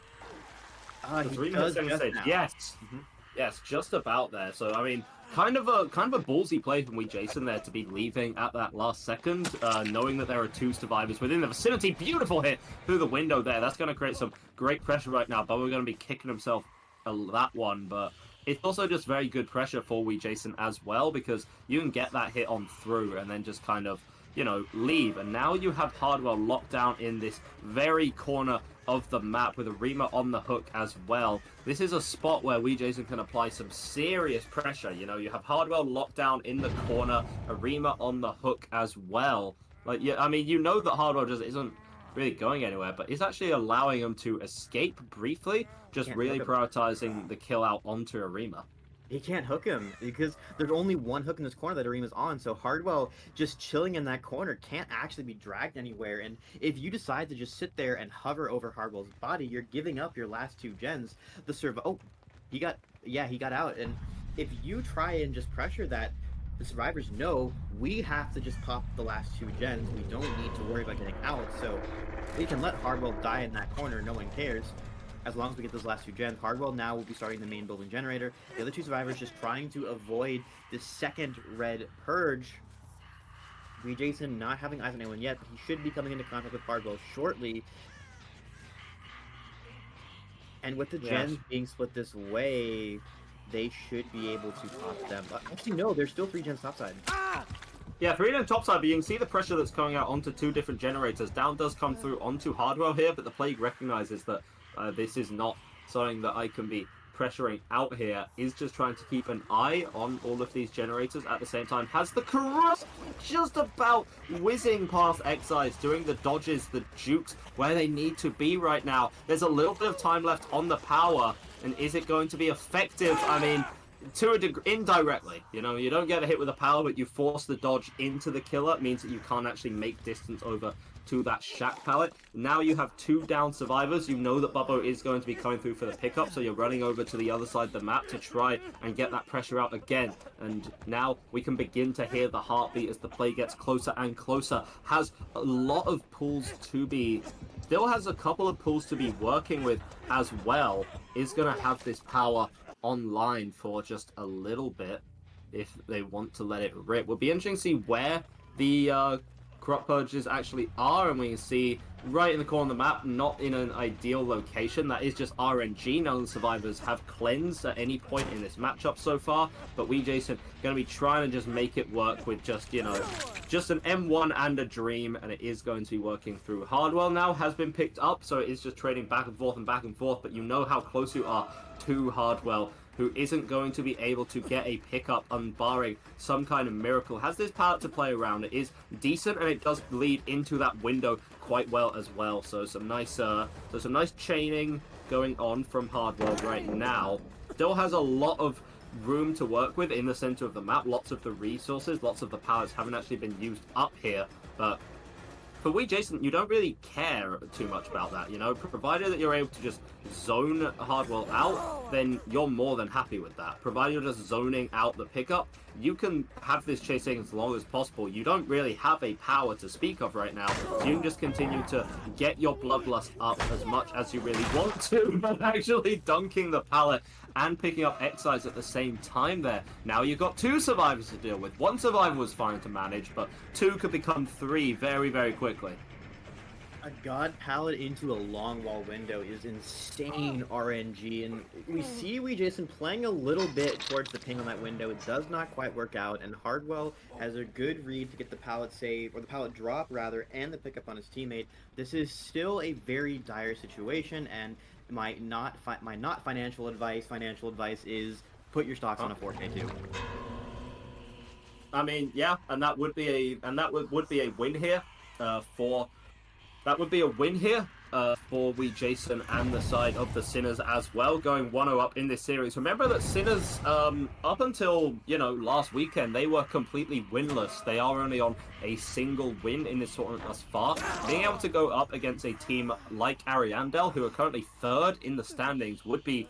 He does just now. Yes. Mm-hmm. Yes, just about there. So I mean, kind of a ballsy play from Jason there to be leaving at that last second, knowing that there are 2 survivors within the vicinity. Beautiful hit through the window there. That's going to create some great pressure right now. But we're going to be kicking himself that one, but it's also just very good pressure for Jason as well, because you can get that hit on through and then just kind of, you know, leave. And now you have Hardwell locked down in this very corner of the map with Arima on the hook as well. This is a spot where Jason can apply some serious pressure. You know, you have Hardwell locked down in the corner, Arima on the hook as well. Like, yeah, I mean, you know that Hardwell just isn't really going anywhere, but it's actually allowing him to escape briefly, just really prioritizing the kill out onto Arima. He can't hook him because there's only one hook in this corner that Arima's on, so Hardwell just chilling in that corner can't actually be dragged anywhere. And if you decide to just sit there and hover over Hardwell's body, you're giving up your last 2 gens. He got out. And if you try and just pressure that, the survivors know we have to just pop the last 2 gens. We don't need to worry about getting out, so we can let Hardwell die in that corner. No one cares. As long as we get those last 2 gens, Hardwell now will be starting the main building generator. The other 2 survivors just trying to avoid the second red purge. Jason not having eyes on anyone yet, but he should be coming into contact with Hardwell shortly. And with the gens being split this way, they should be able to pop them. Actually, no, there's still 3 gens topside. Yeah, 3 gens topside, but you can see the pressure that's coming out onto 2 different generators. Down does come through onto Hardwell here, but the Plague recognizes that this is not something that I can be pressuring out here is just trying to keep an eye on all of these generators at the same time. Has the corrupt just about whizzing past Excise, doing the dodges, the jukes, where they need to be right now. There's a little bit of time left on the power, and is it going to be effective? I mean, to a degree, indirectly, you know, you don't get a hit with a power, but you force the dodge into the killer. It means that you can't actually make distance over to that shack pallet. Now you have 2 down survivors. You know that Bubbo is going to be coming through for the pickup, so you're running over to the other side of the map to try and get that pressure out again. And now we can begin to hear the heartbeat as the play gets closer and closer. Has a lot of pools to be... Still has a couple of pools to be working with as well. Is going to have this power online for just a little bit if they want to let it rip. Will be interesting to see where the corrupt purges actually are, and we can see right in the corner of the map, not in an ideal location. That is just RNG. None of the survivors have cleansed at any point in this matchup so far, but we, Jason, going to be trying to just make it work with just, you know, just an M1 and a dream, and it is going to be working through. Hardwell now has been picked up, so it is just trading back and forth, but you know how close you are to Hardwell, who isn't going to be able to get a pickup unbarring some kind of miracle. Has this pallet to play around. It is decent, and it does lead into that window quite well as well. So some nice chaining going on from Hardwell right now. Still has a lot of room to work with in the center of the map. Lots of the resources, lots of the pallets haven't actually been used up here, but for we, Jason, you don't really care too much about that, you know? Provided that you're able to just zone Hardwell out, then you're more than happy with that. Provided you're just zoning out the pickup, you can have this chase taking as long as possible. You don't really have a power to speak of right now, so you can just continue to get your bloodlust up as much as you really want to, but actually dunking the pallet and picking up Excise at the same time there. Now you've got 2 survivors to deal with. 1 survivor was fine to manage, but 2 could become 3 very, very quickly. A god pallet into a long wall window is insane RNG, and we see Jason playing a little bit towards the ping on that window. It does not quite work out, and Hardwell has a good read to get the pallet save, or the pallet drop rather, and the pickup on his teammate. This is still a very dire situation, and my not financial advice is put your stocks on a 4K2. I mean, yeah, and that would be a win here for. That would be a win here for we, Jason, and the side of the Sinners as well, going 1-0 up in this series. Remember that Sinners, up until, you know, last weekend, they were completely winless. They are only on a single win in this tournament thus far. Being able to go up against a team like Ariandel, who are currently 3rd in the standings, would be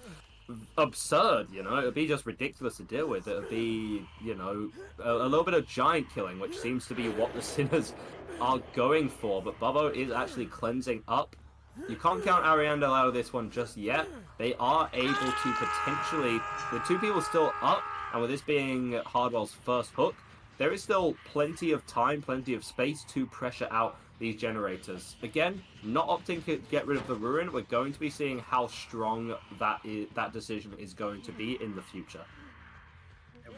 absurd, you know? It would be just ridiculous to deal with. It would be, you know, a little bit of giant killing, which seems to be what the Sinners are going for, but Bubbo is actually cleansing up. You can't count Ariandel out of this one just yet. They are able to potentially, with 2 people still up, and with this being Hardwell's first hook, there is still plenty of time, plenty of space to pressure out these generators. Again, not opting to get rid of the Ruin. We're going to be seeing how strong that decision is going to be in the future.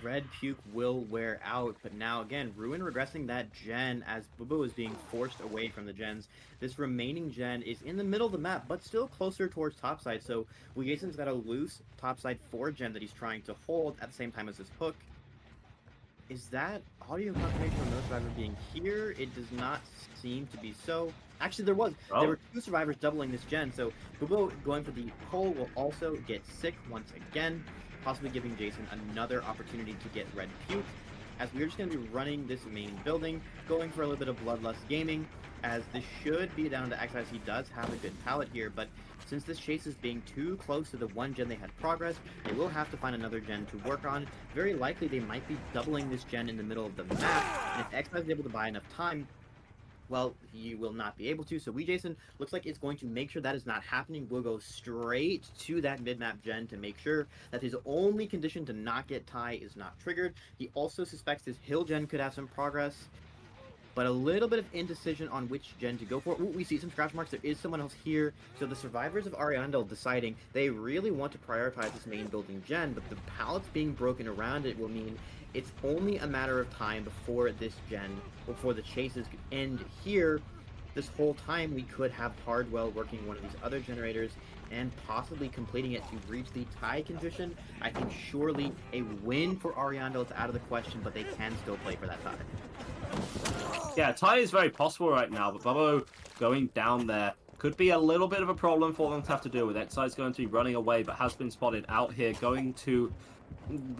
Red Puke will wear out, but now again, Ruin regressing that gen as Bubbo is being forced away from the gens. This remaining gen is in the middle of the map, but still closer towards topside, so Jason's got a loose topside 4 gen that he's trying to hold at the same time as his hook. Is that audio confirmation on no survivor being here? It does not seem to be so. Actually, there was. Oh. There were 2 survivors doubling this gen, so Bubbo going for the pull will also get sick once again, possibly giving Jason another opportunity to get Red Puke, as we're just going to be running this main building, going for a little bit of Bloodlust gaming, as this should be down to Excise. He does have a good pallet here, but since this chase is being too close to the 1 gen they had progress, they will have to find another gen to work on. Very likely they might be doubling this gen in the middle of the map, and if Excise is able to buy enough time, well, he will not be able to. So Jason looks like it's going to make sure that is not happening. We'll go straight to that mid-map gen to make sure that his only condition to not get tie is not triggered. He also suspects his hill gen could have some progress, but a little bit of indecision on which gen to go for. Ooh, we see some scratch marks. There is someone else here. So the survivors of Ariandel deciding they really want to prioritize this main building gen, but the pallets being broken around it will mean it's only a matter of time before this gen, before the chases end here. This whole time we could have Hardwell working one of these other generators and possibly completing it to reach the tie condition. I think surely a win for Ariandel is out of the question, but they can still play for that tie. Yeah, tie is very possible right now, but Bubbo going down there could be a little bit of a problem for them to have to deal with. Exi's going to be running away, but has been spotted out here,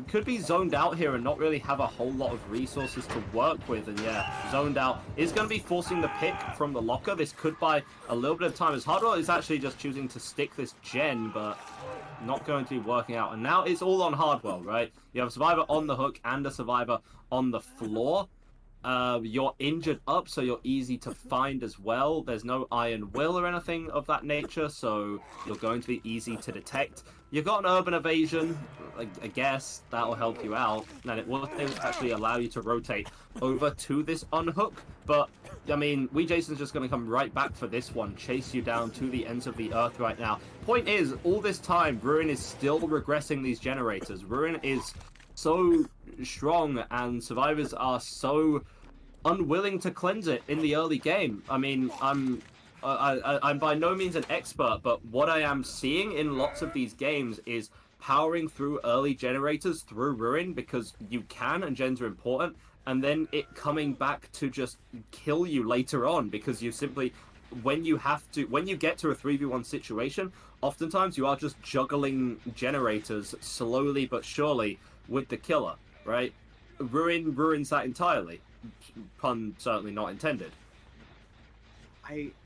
could be zoned out here and not really have a whole lot of resources to work with. And yeah, zoned out is going to be forcing the pick from the locker. This could buy a little bit of time, as Hardwell is actually just choosing to stick this gen, but not going to be working out. And now it's all on Hardwell, right? You have a survivor on the hook and a survivor on the floor. You're injured up, so you're easy to find as well. There's no Iron Will or anything of that nature, so you're going to be easy to detect. You've got an Urban Evasion, I guess that'll help you out, and it will actually allow you to rotate over to this unhook. But, I mean, Jason's just going to come right back for this one, chase you down to the ends of the earth right now. Point is, all this time, Ruin is still regressing these generators. Ruin is so strong, and survivors are so unwilling to cleanse it in the early game. I mean, I'm by no means an expert, but what I am seeing in lots of these games is powering through early generators through Ruin because you can, and gens are important, and then it coming back to just kill you later on because you simply, when you get to a 3v1 situation, oftentimes you are just juggling generators slowly but surely with the killer, right? Ruin ruins that entirely. Pun certainly not intended.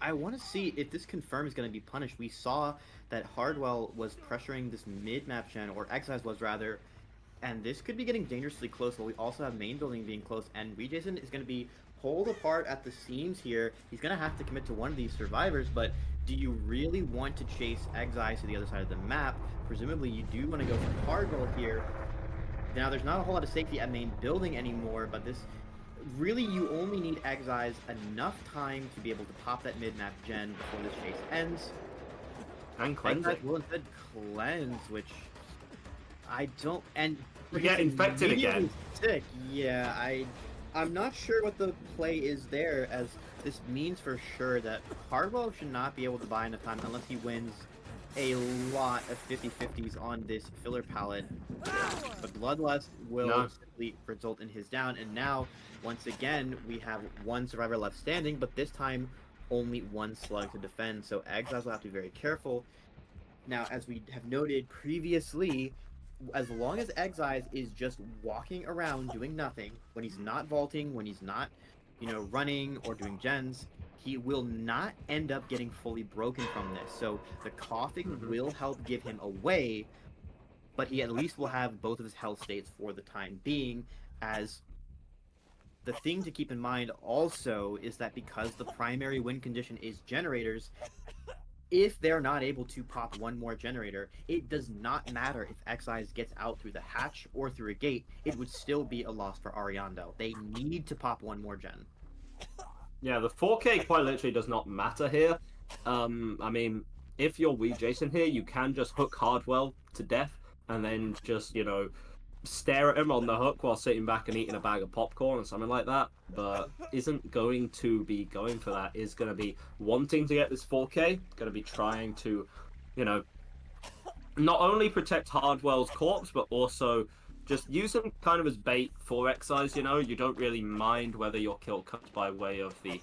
I want to see if this confirm is going to be punished. We saw that Hardwell was pressuring this mid-map gen, or Exise was rather, and this could be getting dangerously close, but we also have main building being close, and Jason is going to be pulled apart at the seams here. He's going to have to commit to one of these survivors, but do you really want to chase Exise to the other side of the map? Presumably you do want to go for Hardwell here. Now, there's not a whole lot of safety at main building anymore, but this... Really, you only need Exise enough time to be able to pop that mid-map gen before this chase ends. And cleanse it. Will instead cleanse, which... I don't... And... We get infected again. Sick. Yeah, I'm not sure what the play is there, as this means for sure that Hardwell should not be able to buy enough time unless he wins a lot of 50-50s on this filler palette. But Bloodlust will simply result in his down, and now, once again, we have one survivor left standing, but this time only one slug to defend, so Exile will have to be very careful. Now, as we have noted previously, as long as Exile is just walking around doing nothing, when he's not vaulting, when he's not, running or doing gens, he will not end up getting fully broken from this. So the coughing will help give him away, but he at least will have both of his health states for the time being. As the thing to keep in mind also is that because the primary win condition is generators, if they're not able to pop one more generator, it does not matter if Exise gets out through the hatch or through a gate, it would still be a loss for Ariandel. They need to pop one more gen. Yeah, the 4K quite literally does not matter here. I mean, if you're Jason here, you can just hook Hardwell to death and then just, stare at him on the hook while sitting back and eating a bag of popcorn or something like that. But isn't going to be going for that. Is going to be wanting to get this 4K, going to be trying to, not only protect Hardwell's corpse, but also just use him kind of as bait for Exise, you don't really mind whether your kill comes by way of the,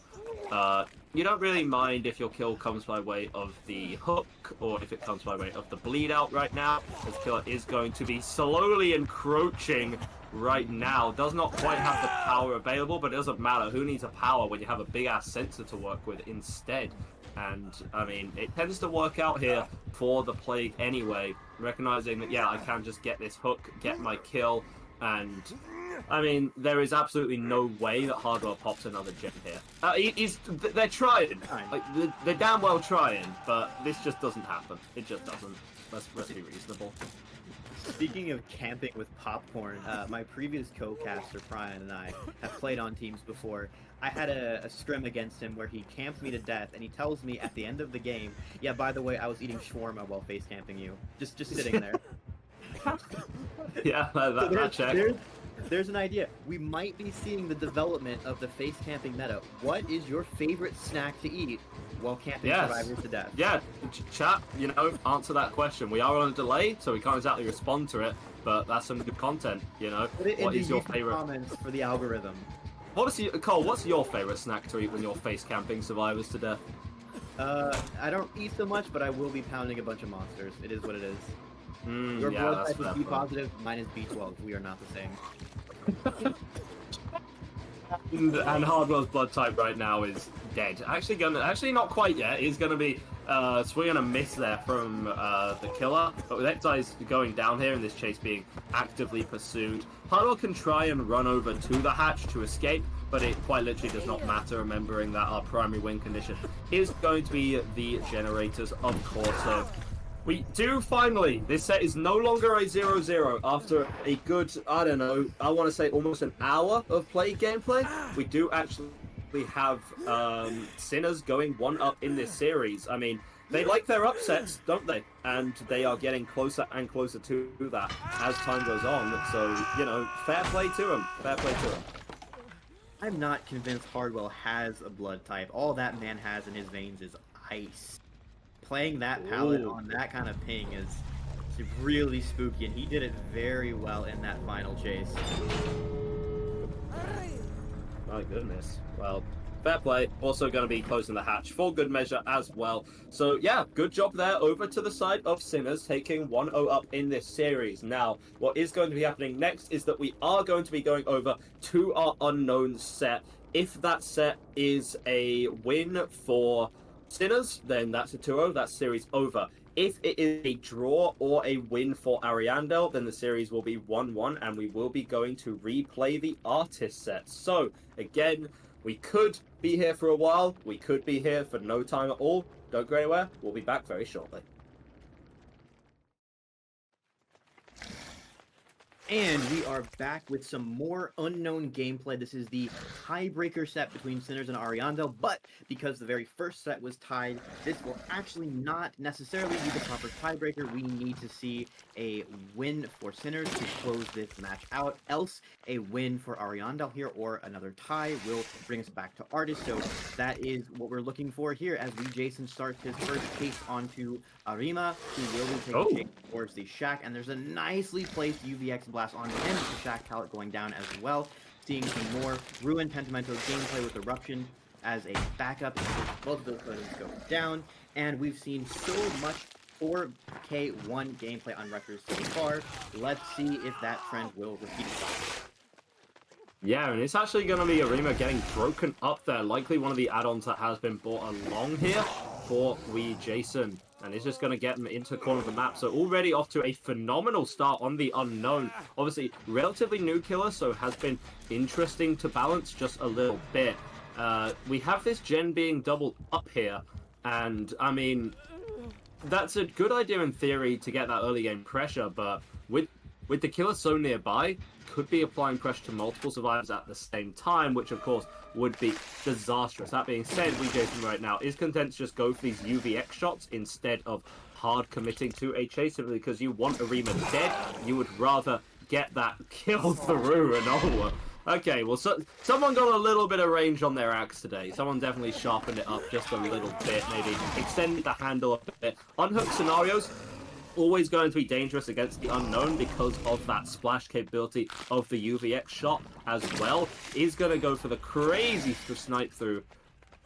you don't really mind if your kill comes by way of the hook, or if it comes by way of the bleed out right now. This killer is going to be slowly encroaching right now. Does not quite have the power available, but it doesn't matter. Who needs a power when you have a big-ass sensor to work with instead? And, I mean, it tends to work out here for the Plague anyway, recognizing that, yeah, I can just get this hook, get my kill, and, I mean, there is absolutely no way that Hardwell pops another gen here. They're trying. Like, they're damn well trying, but this just doesn't happen. It just doesn't. Let's be reasonable. Speaking of camping with popcorn, my previous co-caster, Brian, and I have played on teams before. I had a scrim against him where he camped me to death, and he tells me at the end of the game, yeah, by the way, I was eating shawarma while face camping you. Just sitting there. Yeah, that check. There's an idea. We might be seeing the development of the face camping meta. What is your favorite snack to eat while camping Yes. survivors to death? Yeah, chat, you know, answer that question. We are on a delay, so we can't exactly respond to it, but that's some good content, you know. Put it What in is the your YouTube favorite? comments for the algorithm. Cole, what's your favorite snack to eat when you're face camping survivors to death? I don't eat so much, but I will be pounding a bunch of monsters. It is what it is. Your Yeah, blood that's type is fair B play. positive, mine is B12. We are not the same. And Hardwell's blood type right now is dead. Actually not quite yet. He's gonna be swinging a miss there from the killer, but with Exi's going down here and this chase being actively pursued, Hardwell can try and run over to the hatch to escape, but it quite literally does not matter, remembering that our primary win condition is going to be the generators, of course. So we do finally, this set is no longer a 0-0 after a good, I don't know, I want to say almost an hour of Plague gameplay. We do actually have Sinners going 1-up in this series. I mean, they like their upsets, don't they? And they are getting closer and closer to that as time goes on. So, you know, fair play to them. Fair play to them. I'm not convinced Hardwell has a blood type. All that man has in his veins is ice. Playing that palette on that kind of ping is really spooky, and he did it very well in that final chase. My goodness. Well, fair play. Also going to be closing the hatch for good measure as well. So, yeah, good job there over to the side of Sinners, taking 1-0 up in this series. Now, what is going to be happening next is that we are going to be going over to our Unknown set. If that set is a win for Sinners, then that's a 2-0, that's series over. If it is a draw or a win for Ariandel, then the series will be 1-1, and we will be going to replay the Artist set. So, again, we could be here for a while, we could be here for no time at all. Don't go anywhere, we'll be back very shortly. And we are back with some more Unknown gameplay. This is the tiebreaker set between Sinners and Ariandel, but because the very first set was tied, this will actually not necessarily be the proper tiebreaker. We need to see a win for Sinners to close this match out. Else, a win for Ariandel here or another tie will bring us back to Artist. So that is what we're looking for here as Jason starts his first chase onto Arima, who will be taking chase towards the shack. And there's a nicely placed UVX blast onto him, the shack pallet going down as well. Seeing some more Ruin Pentimento gameplay with Eruption as a backup. Both of those buttons go down. And we've seen so much 4K1 gameplay on Rutgers so far. Let's see if that trend will repeat itself. Yeah, and it's actually going to be Arima getting broken up there. Likely one of the add-ons that has been brought along here for Jason. And it's just going to get him into the corner of the map. So already off to a phenomenal start on the Unknown. Obviously, relatively new killer, so has been interesting to balance just a little bit. We have this gen being doubled up here. And, I mean, that's a good idea in theory to get that early game pressure. But with the killer so nearby, could be applying pressure to multiple survivors at the same time, which of course would be disastrous. That being said, Jason right now is content to just go for these UVX shots instead of hard committing to a chase, simply because you want Arima dead. You would rather get that kill through and over. Okay, well, someone got a little bit of range on their axe today. Someone definitely sharpened it up just a little bit, maybe extended the handle a bit. Unhooked scenarios, always going to be dangerous against the Unknown because of that splash capability of the UVX shot as well. Is going to go for the crazy snipe through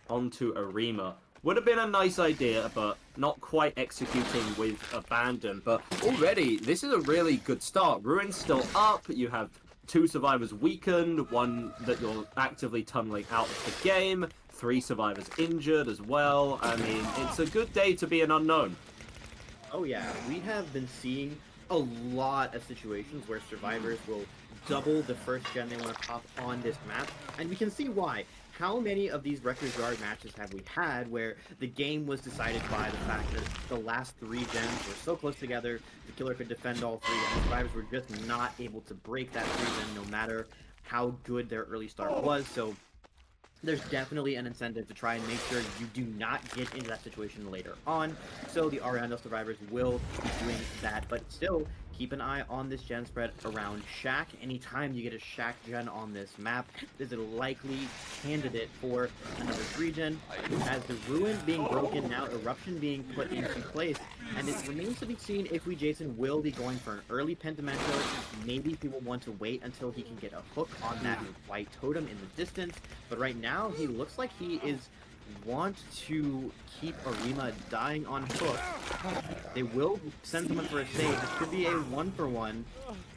onto Arima. Would have been a nice idea, but not quite executing with abandon. But already, this is a really good start. Ruin's still up. You have 2 survivors weakened, 1 that you're actively tunneling out of the game, 3 survivors injured as well. I mean, it's a good day to be an Unknown. Oh yeah, we have been seeing a lot of situations where survivors will double the first gen they want to pop on this map, and we can see why. How many of these Record Guard matches have we had where the game was decided by the fact that the last 3 gens were so close together, the killer could defend all 3, and the survivors were just not able to break that 3 gen no matter how good their early start was. So there's definitely an incentive to try and make sure you do not get into that situation later on. So the Ariandel survivors will be doing that, but still, keep an eye on this gen spread around Shack. Anytime you get a Shack gen on this map, there's a likely candidate for another 3-gen. As the Ruin being broken, now Eruption being put into place, and it remains to be seen if Jason will be going for an early Pentimento. Maybe he will want to wait until he can get a hook on that white totem in the distance, but right now he looks like he is want to keep Arima dying on hook. They will send someone for a save. This could be a 1-for-1.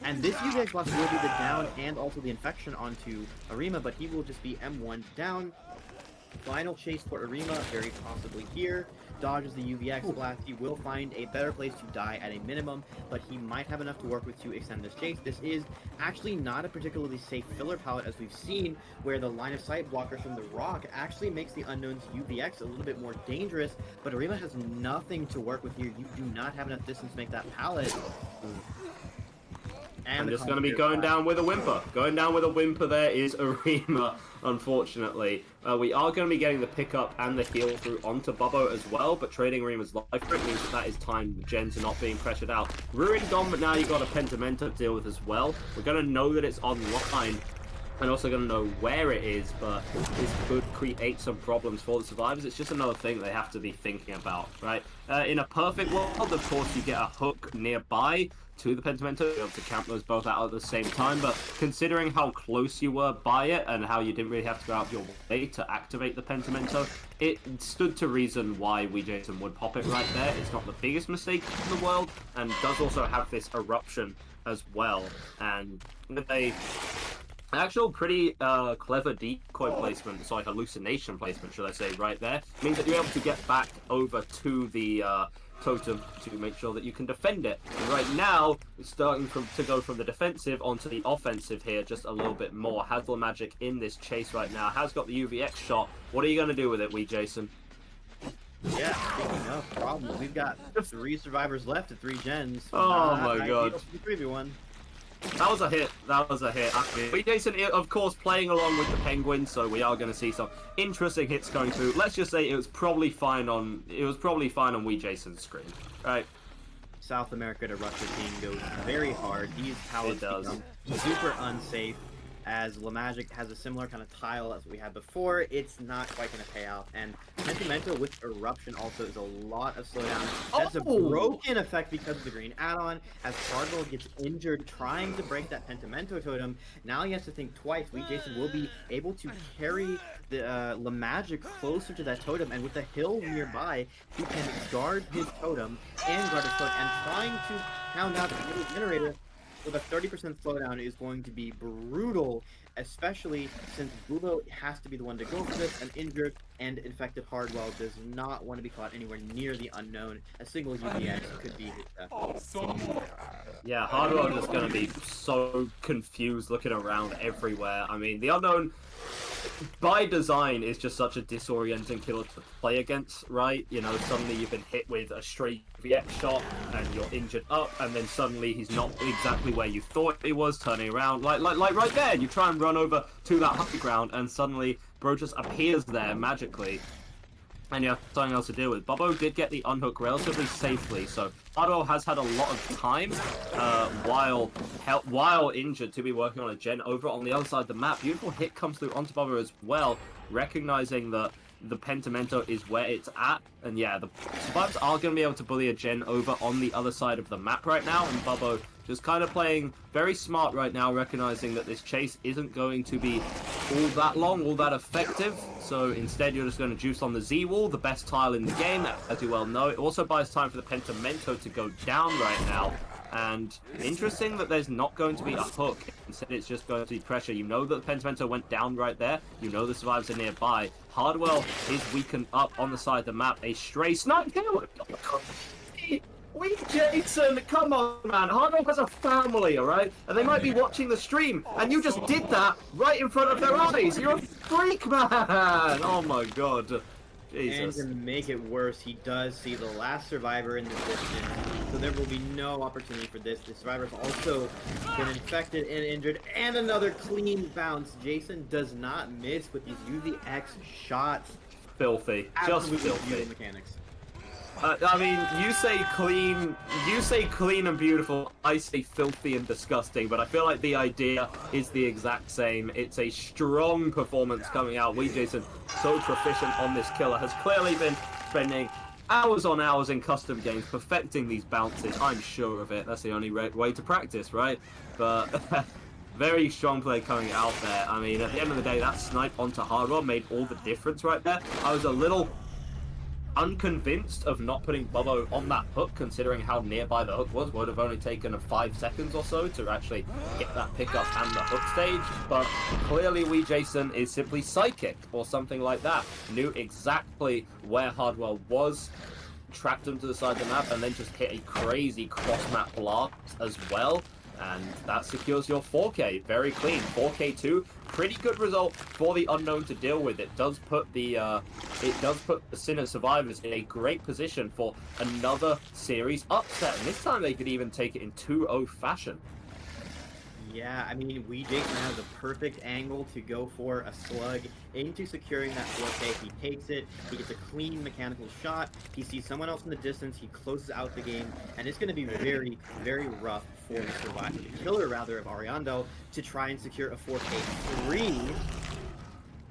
And this UVX blast will be the down and also the infection onto Arima, but he will just be M1 down. Final chase for Arima, very possibly here. Dodges the UVX blast. He will find a better place to die at a minimum, but he might have enough to work with to extend this chase. This is actually not a particularly safe filler palette, as we've seen, where the line of sight blockers from the rock actually makes the Unknown's UVX a little bit more dangerous, but Arima has nothing to work with here. You do not have enough distance to make that palette. And I'm just going to be going down with a whimper. Going down with a whimper there is Arima, unfortunately. We are going to be getting the pickup and the heal through onto Bubbo as well, but trading Arima's life for it means that is time the gens are not being pressured out. Ruin gone, but now you've got a Pentimento to deal with as well. We're going to know that it's online, and also going to know where it is, but this could create some problems for the survivors. It's just another thing they have to be thinking about, right? In a perfect world, of course, you get a hook nearby to the Pentimento, you're able to camp those both out at the same time, but considering how close you were by it and how you didn't really have to go out of your way to activate the Pentimento, it stood to reason why Jason would pop it right there. It's not the biggest mistake in the world, and does also have this eruption as well, and with a actual pretty clever decoy placement, so like hallucination placement, should I say, right there, means that you're able to get back over to the totem to make sure that you can defend it. And right now, it's starting to go from the defensive onto the offensive here just a little bit more. Has the magic in this chase right now, has got the UVX shot. What are you going to do with it, Jason? Yeah, speaking of problems, we've got 3 survivors left at 3 gens. Oh my god. 3v1. That was a hit. That was a hit. Jason, of course, playing along with the Penguins, so we are going to see some interesting hits going through. Let's just say it was probably fine on Jason's screen, right? South America to Russia team goes very hard. These pallets become super unsafe. As Lamagic has a similar kind of tile as we had before, it's not quite going to pay out. And Pentimento with Eruption also is a lot of slowdown. That's a broken effect because of the green add-on. As Cardinal gets injured trying to break that Pentimento totem, now he has to think twice. Jason will be able to carry the Lamagic closer to that totem, and with the hill nearby, he can guard his totem and guard his hook, and trying to pound out the little generator with a 30% slowdown is going to be brutal, especially since Bulo has to be the one to go for this, and injured and infected Hardwell does not want to be caught anywhere near the Unknown. A single UVX could be his death. Yeah, Hardwell just going to be so confused looking around everywhere. I mean, the Unknown, by design, is just such a disorienting killer to play against, right? You know, suddenly you've been hit with a straight VX shot and you're injured up, and then suddenly he's not exactly where you thought he was, turning around, like right there. You try and run over to that high ground, and suddenly bro just appears there magically, and you have something else to deal with. Bubbo did get the unhook relatively safely, so Hardwell has had a lot of time while injured to be working on a gen over on the other side of the map. Beautiful hit comes through onto Bubbo as well, recognizing that the Pentimento is where it's at, and yeah, the survivors are going to be able to bully a gen over on the other side of the map right now, and Bubbo just kind of playing very smart right now, recognizing that this chase isn't going to be all that long, all that effective, so instead you're just going to juice on the Z-Wall, the best tile in the game, as you well know. It also buys time for the Pentimento to go down right now, and interesting that there's not going to be a hook. Instead, it's just going to be pressure. You know that the Pentimento went down right there. You know the survivors are nearby. Hardwell is weakened up on the side of the map. A stray snipe kill. Jason, come on, man. Hardwell has a family, all right? And they might be watching the stream, and you just did that right in front of their eyes. You're a freak, man. Oh, my God. Jesus. And to make it worse, he does see the last survivor in the distance, so there will be no opportunity for this. The survivor's also been infected and injured, and another clean bounce. Jason does not miss with these UVX shots. Filthy. Just Absolutely filthy. mechanics. I mean, you say clean and beautiful. I say filthy and disgusting. But I feel like the idea is the exact same. It's a strong performance coming out. Jason, so proficient on this killer, has clearly been spending hours on hours in custom games perfecting these bounces. I'm sure of it. That's the only way to practice, right? But very strong play coming out there. I mean, at the end of the day, that snipe onto Hardwell made all the difference right there. I was a little unconvinced of not putting Bobo on that hook, considering how nearby the hook was. Would have only taken 5 seconds or so to actually get that pickup and the hook stage, but clearly Jason is simply psychic or something like that. Knew exactly where Hardwell was, tracked him to the side of the map, and then just hit a crazy cross-map blast as well. And that secures your 4K. Very clean. 4K2, pretty good result for the Unknown to deal with. It does put the Sinner Survivors in a great position for another series upset. And this time they could even take it in 2-0 fashion. Yeah, I mean, Jason has a perfect angle to go for a slug into securing that 4K. He takes it, he gets a clean mechanical shot, he sees someone else in the distance, he closes out the game, and it's going to be very, very rough for the killer, rather, of Ariandel to try and secure a 4K3.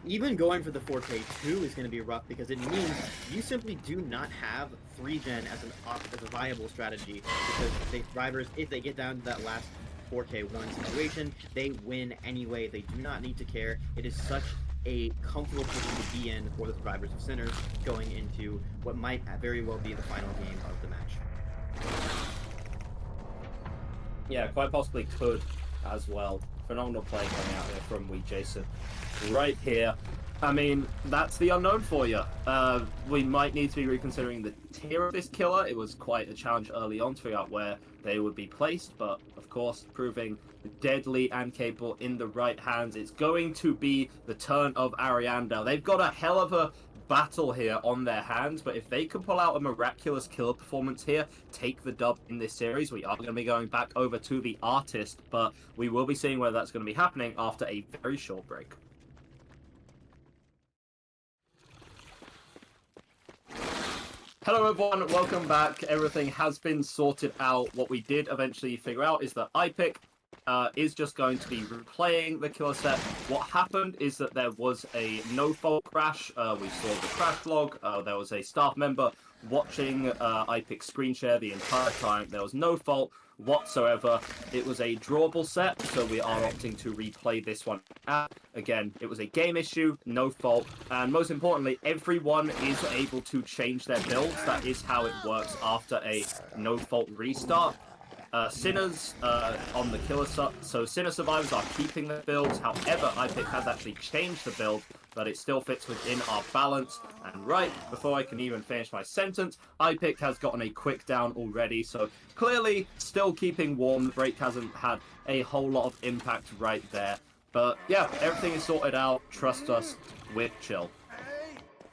Even going for the 4K2 is going to be rough because it means you simply do not have 3-gen as a viable strategy, because the survivors, if they get down to that last 4K1 situation, they win anyway. They do not need to care. It is such a comfortable position to be in for the survivors of Sinners going into what might very well be the final game of the match. Yeah, quite possibly could as well. Phenomenal play coming out here from Jason right here. I mean, that's the Unknown for you. We might need to be reconsidering the tier of this killer. It was quite a challenge early on to figure out where they would be placed, but of course, proving deadly and capable in the right hands. It's going to be the turn of Ariandel. They've got a hell of a battle here on their hands, but if they can pull out a miraculous killer performance here, take the dub in this series, we are going to be going back over to the Artist, but we will be seeing whether that's going to be happening after a very short break. Hello everyone, welcome back. Everything has been sorted out. What we did eventually figure out is that iPick is just going to be replaying the killer set. What happened is that there was a no-fault crash. We saw the crash log. There was a staff member watching iPick screen share the entire time. There was no fault whatsoever. It was a drawable set, so we are opting to replay this one. Again, it was a game issue, no fault, and most importantly, everyone is able to change their builds. That is how it works after a no fault restart. Sinners on the killer sub, so Sinner Survivors are keeping their builds. However, iPick has actually changed the build, but it still fits within our balance. And right before I can even finish my sentence, iPick has gotten a quick down already, so clearly still keeping warm. The break hasn't had a whole lot of impact right there. But yeah, everything is sorted out. Trust us, we're chill.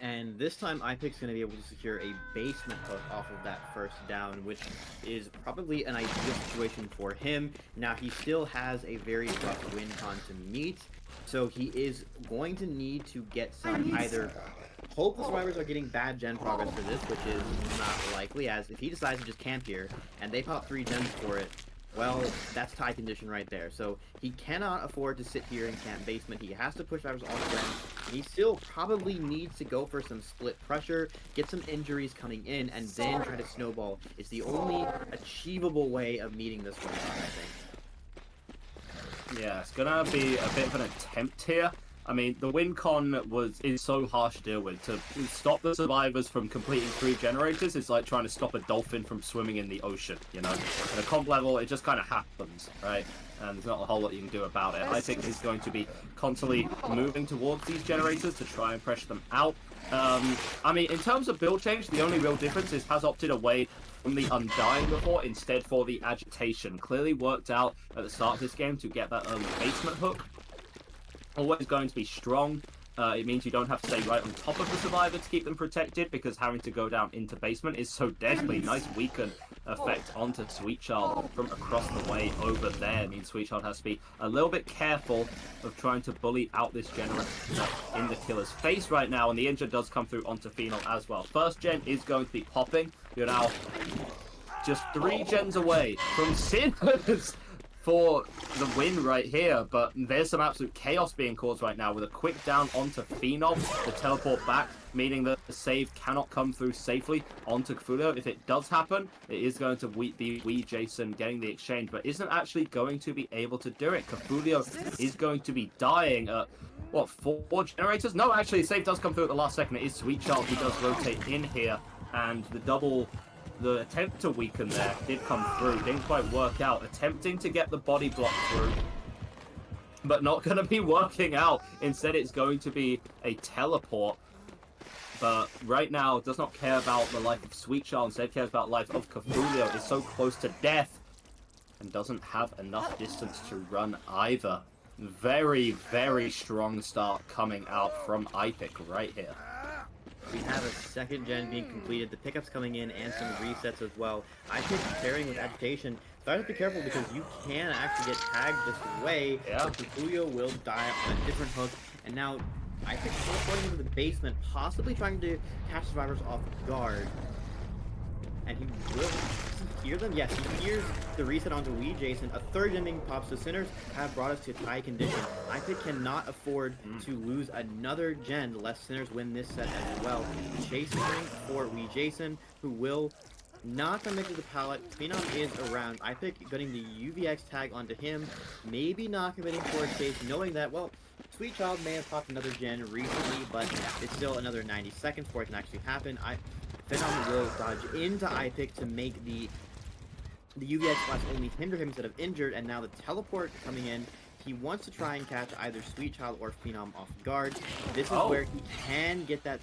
And this time, iPick's going to be able to secure a basement hook off of that first down, which is probably an ideal situation for him. Now, he still has a very rough win con to meet, so he is going to need to get some either... Hope the survivors are getting bad gen progress for this, which is not likely, as if he decides to just camp here, and they pop 3 gens for it, well, that's tie condition right there. So he cannot afford to sit here and camp basement. He has to push survivors off again. He still probably needs to go for some split pressure, get some injuries coming in, and then try to snowball. It's the only achievable way of meeting this one, I think. Yeah, it's gonna be a bit of an attempt here. I mean, the win con is so harsh to deal with. To stop the survivors from completing 3 generators is like trying to stop a dolphin from swimming in the ocean, you know? At a comp level, it just kind of happens, right? And there's not a whole lot you can do about it. I think he's going to be constantly moving towards these generators to try and pressure them out. I mean, in terms of build change, the only real difference is has opted away from the Undying before, instead for the Agitation. Clearly worked out at the start of this game to get that early basement hook. Always going to be strong. It means you don't have to stay right on top of the survivor to keep them protected, because having to go down into basement is so deadly. Nice weaken effect onto Sweetchild from across the way over there. It means Sweetchild has to be a little bit careful of trying to bully out this generator in the killer's face right now, and the injure does come through onto Phenol as well. First gen is going to be popping. You're now just 3 gens away from Sinners for the win right here, but there's some absolute chaos being caused right now with a quick down onto Phenom to teleport back, meaning that the save cannot come through safely onto Cthulhu. If it does happen, it is going to be Wee Jason getting the exchange, but isn't actually going to be able to do it. Cthulhu is going to be dying at, what, 4 generators? No, actually, the save does come through at the last second. It is Sweet Child who does rotate in here, and the attempt to weaken there did come through. Didn't quite work out. Attempting to get the body block through, but not going to be working out. Instead, it's going to be a teleport. But right now, does not care about the life of Sweet Child. Instead, cares about life of Cthulhu. Is so close to death and doesn't have enough distance to run either. Very, very strong start coming out from Ipic right here. We have a second gen being completed, the pickups coming in, and some resets as well. I think pairing with agitation, so I have to be careful because you can actually get tagged this way. Yeah. Cthulhu will die on a different hook, and now I think teleporting into the basement, possibly trying to catch survivors off guard. And he will hear them? Yes, he hears the reset onto Wee Jason. A third gen being popped, so Sinners have brought us to tie condition. IPIC cannot afford to lose another gen lest Sinners win this set as well. Chasing for Wee Jason, who will not come into the pallet. Phenom is around. IPIC getting the UVX tag onto him. Maybe not committing for a chase, knowing that, well, Sweet Child may have popped another gen recently, but it's still another 90 seconds before it can actually happen. Phenom will dodge into IPIC to make the UVX flash only hinder him instead of injured, and now the teleport coming in. He wants to try and catch either Sweet Child or Phenom off guard. This is where he can get that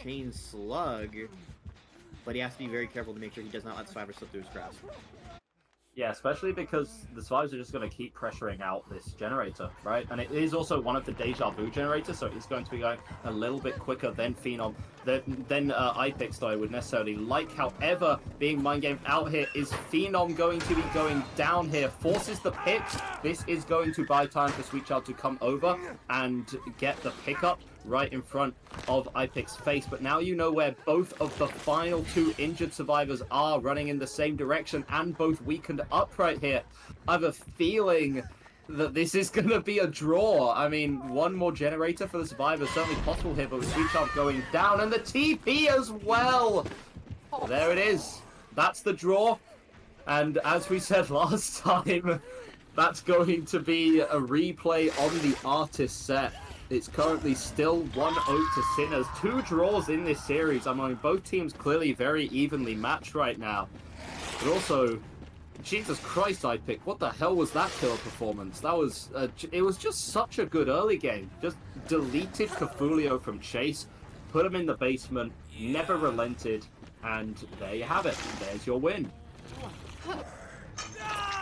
chain slug, but he has to be very careful to make sure he does not let Survivor slip through his grasp. Yeah, especially because the Survivors are just going to keep pressuring out this generator, right? And it is also one of the Deja Vu generators, so it's going to be going a little bit quicker than Phenom, than Ipex, though I would necessarily like. However, being mind gamed out here, is Phenom going to be going down here? Forces the pick. This is going to buy time for Sweet Child to come over and get the pickup right in front of Ipic's face, but now you know where both of the final 2 injured survivors are, running in the same direction and both weakened up right here. I have a feeling that this is going to be a draw. I mean, one more generator for the survivors, certainly possible here, but with Sweet Child going down, and the TP as well! There it is. That's the draw, and as we said last time, that's going to be a replay on the Artist set. It's currently still 1-0 to Sinners. 2 draws in this series. I mean, both teams clearly very evenly matched right now. But also, Jesus Christ, Ipic, what the hell was that killer performance? That was, it was just such a good early game. Just deleted Cthulhu from Chase, put him in the basement, never relented, and there you have it. There's your win.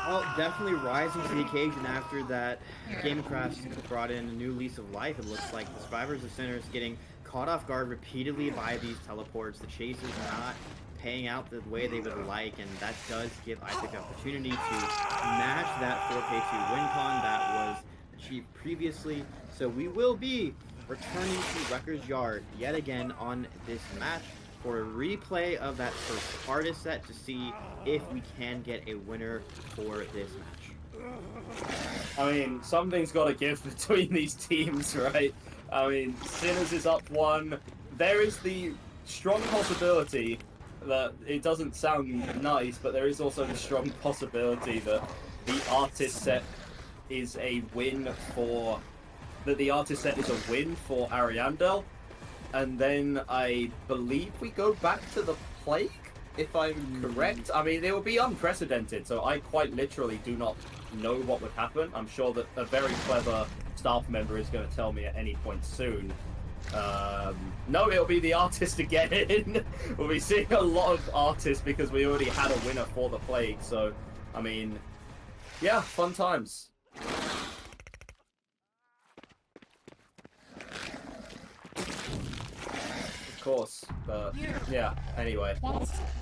Well, definitely rising to the occasion after that game crash brought in a new lease of life. It looks like the survivors of Sinners getting caught off guard repeatedly by these teleports. The chase is not paying out the way they would like, and that does give Isaac the opportunity to match that 4K2 win con that was achieved previously. So we will be returning to Wrecker's Yard yet again on this match for a replay of that first Artist set to see if we can get a winner for this match. I mean, something's got to give between these teams, right? I mean, Sinners is up 1. There is the strong possibility that it doesn't sound nice, but there is also the strong possibility that the Artist set is a win for... that the Artist set is a win for Ariandel. And then I believe we go back to the Plague, if I'm correct. I mean, it will be unprecedented, so I quite literally do not know what would happen. I'm sure that a very clever staff member is going to tell me at any point soon. No, it'll be the Artist again. We'll be seeing a lot of Artists because we already had a winner for the Plague. So, I mean, yeah, fun times. Course, but yeah, anyway,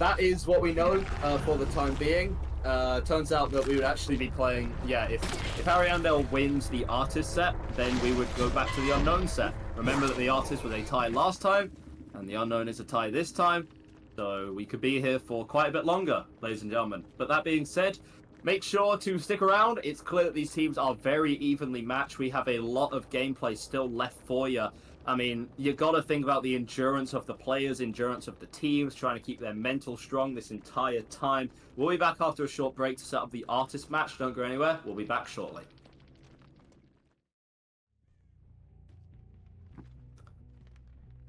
that is what we know for the time being. Turns out that we would actually be playing, yeah, if Ariandel wins the Artist set, then we would go back to the Unknown set. Remember that the Artist was a tie last time, and the Unknown is a tie this time, So we could be here for quite a bit longer, ladies and gentlemen. But that being said, make sure to stick around. It's clear that these teams are very evenly matched. We have a lot of gameplay still left for you. I mean, you got to think about the endurance of the players, endurance of the teams, trying to keep their mental strong this entire time. We'll be back after a short break to set up the artist match. Don't go anywhere. We'll be back shortly.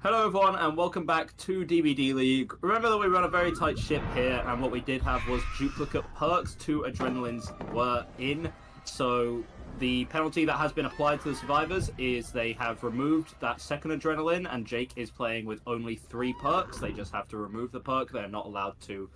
Hello everyone and welcome back to DBDLeague. Remember that we run a very tight ship here, and what we did have was duplicate perks. 2 adrenalines were in, so the penalty that has been applied to the survivors is they have removed that second adrenaline, and Jake is playing with only 3 perks. They just have to remove the perk. They're not allowed to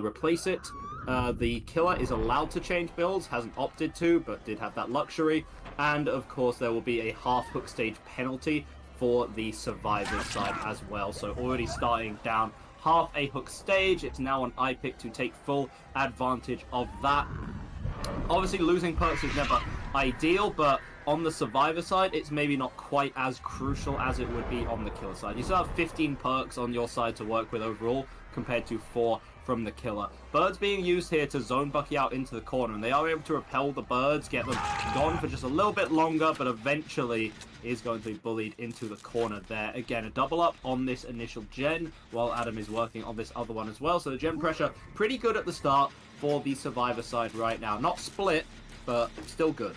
replace it. The killer is allowed to change builds, hasn't opted to, but did have that luxury. And of course there will be a half hook stage penalty for the survivors side as well. So already starting down half a hook stage. It's now on iPick to take full advantage of that. Obviously losing perks is never ideal, but on the survivor side it's maybe not quite as crucial as it would be on the killer side. You still have 15 perks on your side to work with overall compared to 4 from the killer. Birds being used here to zone Bucky out into the corner, and they are able to repel the birds, get them gone for just a little bit longer, but eventually is going to be bullied into the corner there. Again, a double up on this initial gen, while Adam is working on this other one as well. So the gen pressure pretty good at the start for the survivor side right now. Not split, but still good.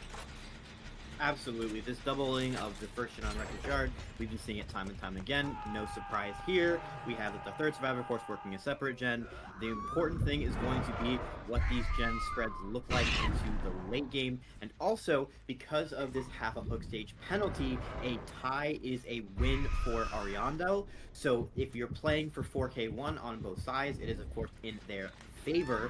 Absolutely. This doubling of the first gen on Record Yard, we've been seeing it time and time again. No surprise here. We have the third survivor, of course, working a separate gen. The important thing is going to be what these gen spreads look like into the late game. And also, because of this half a hook stage penalty, a tie is a win for Ariandel. So if you're playing for 4K1 on both sides, it is, of course, in their favor.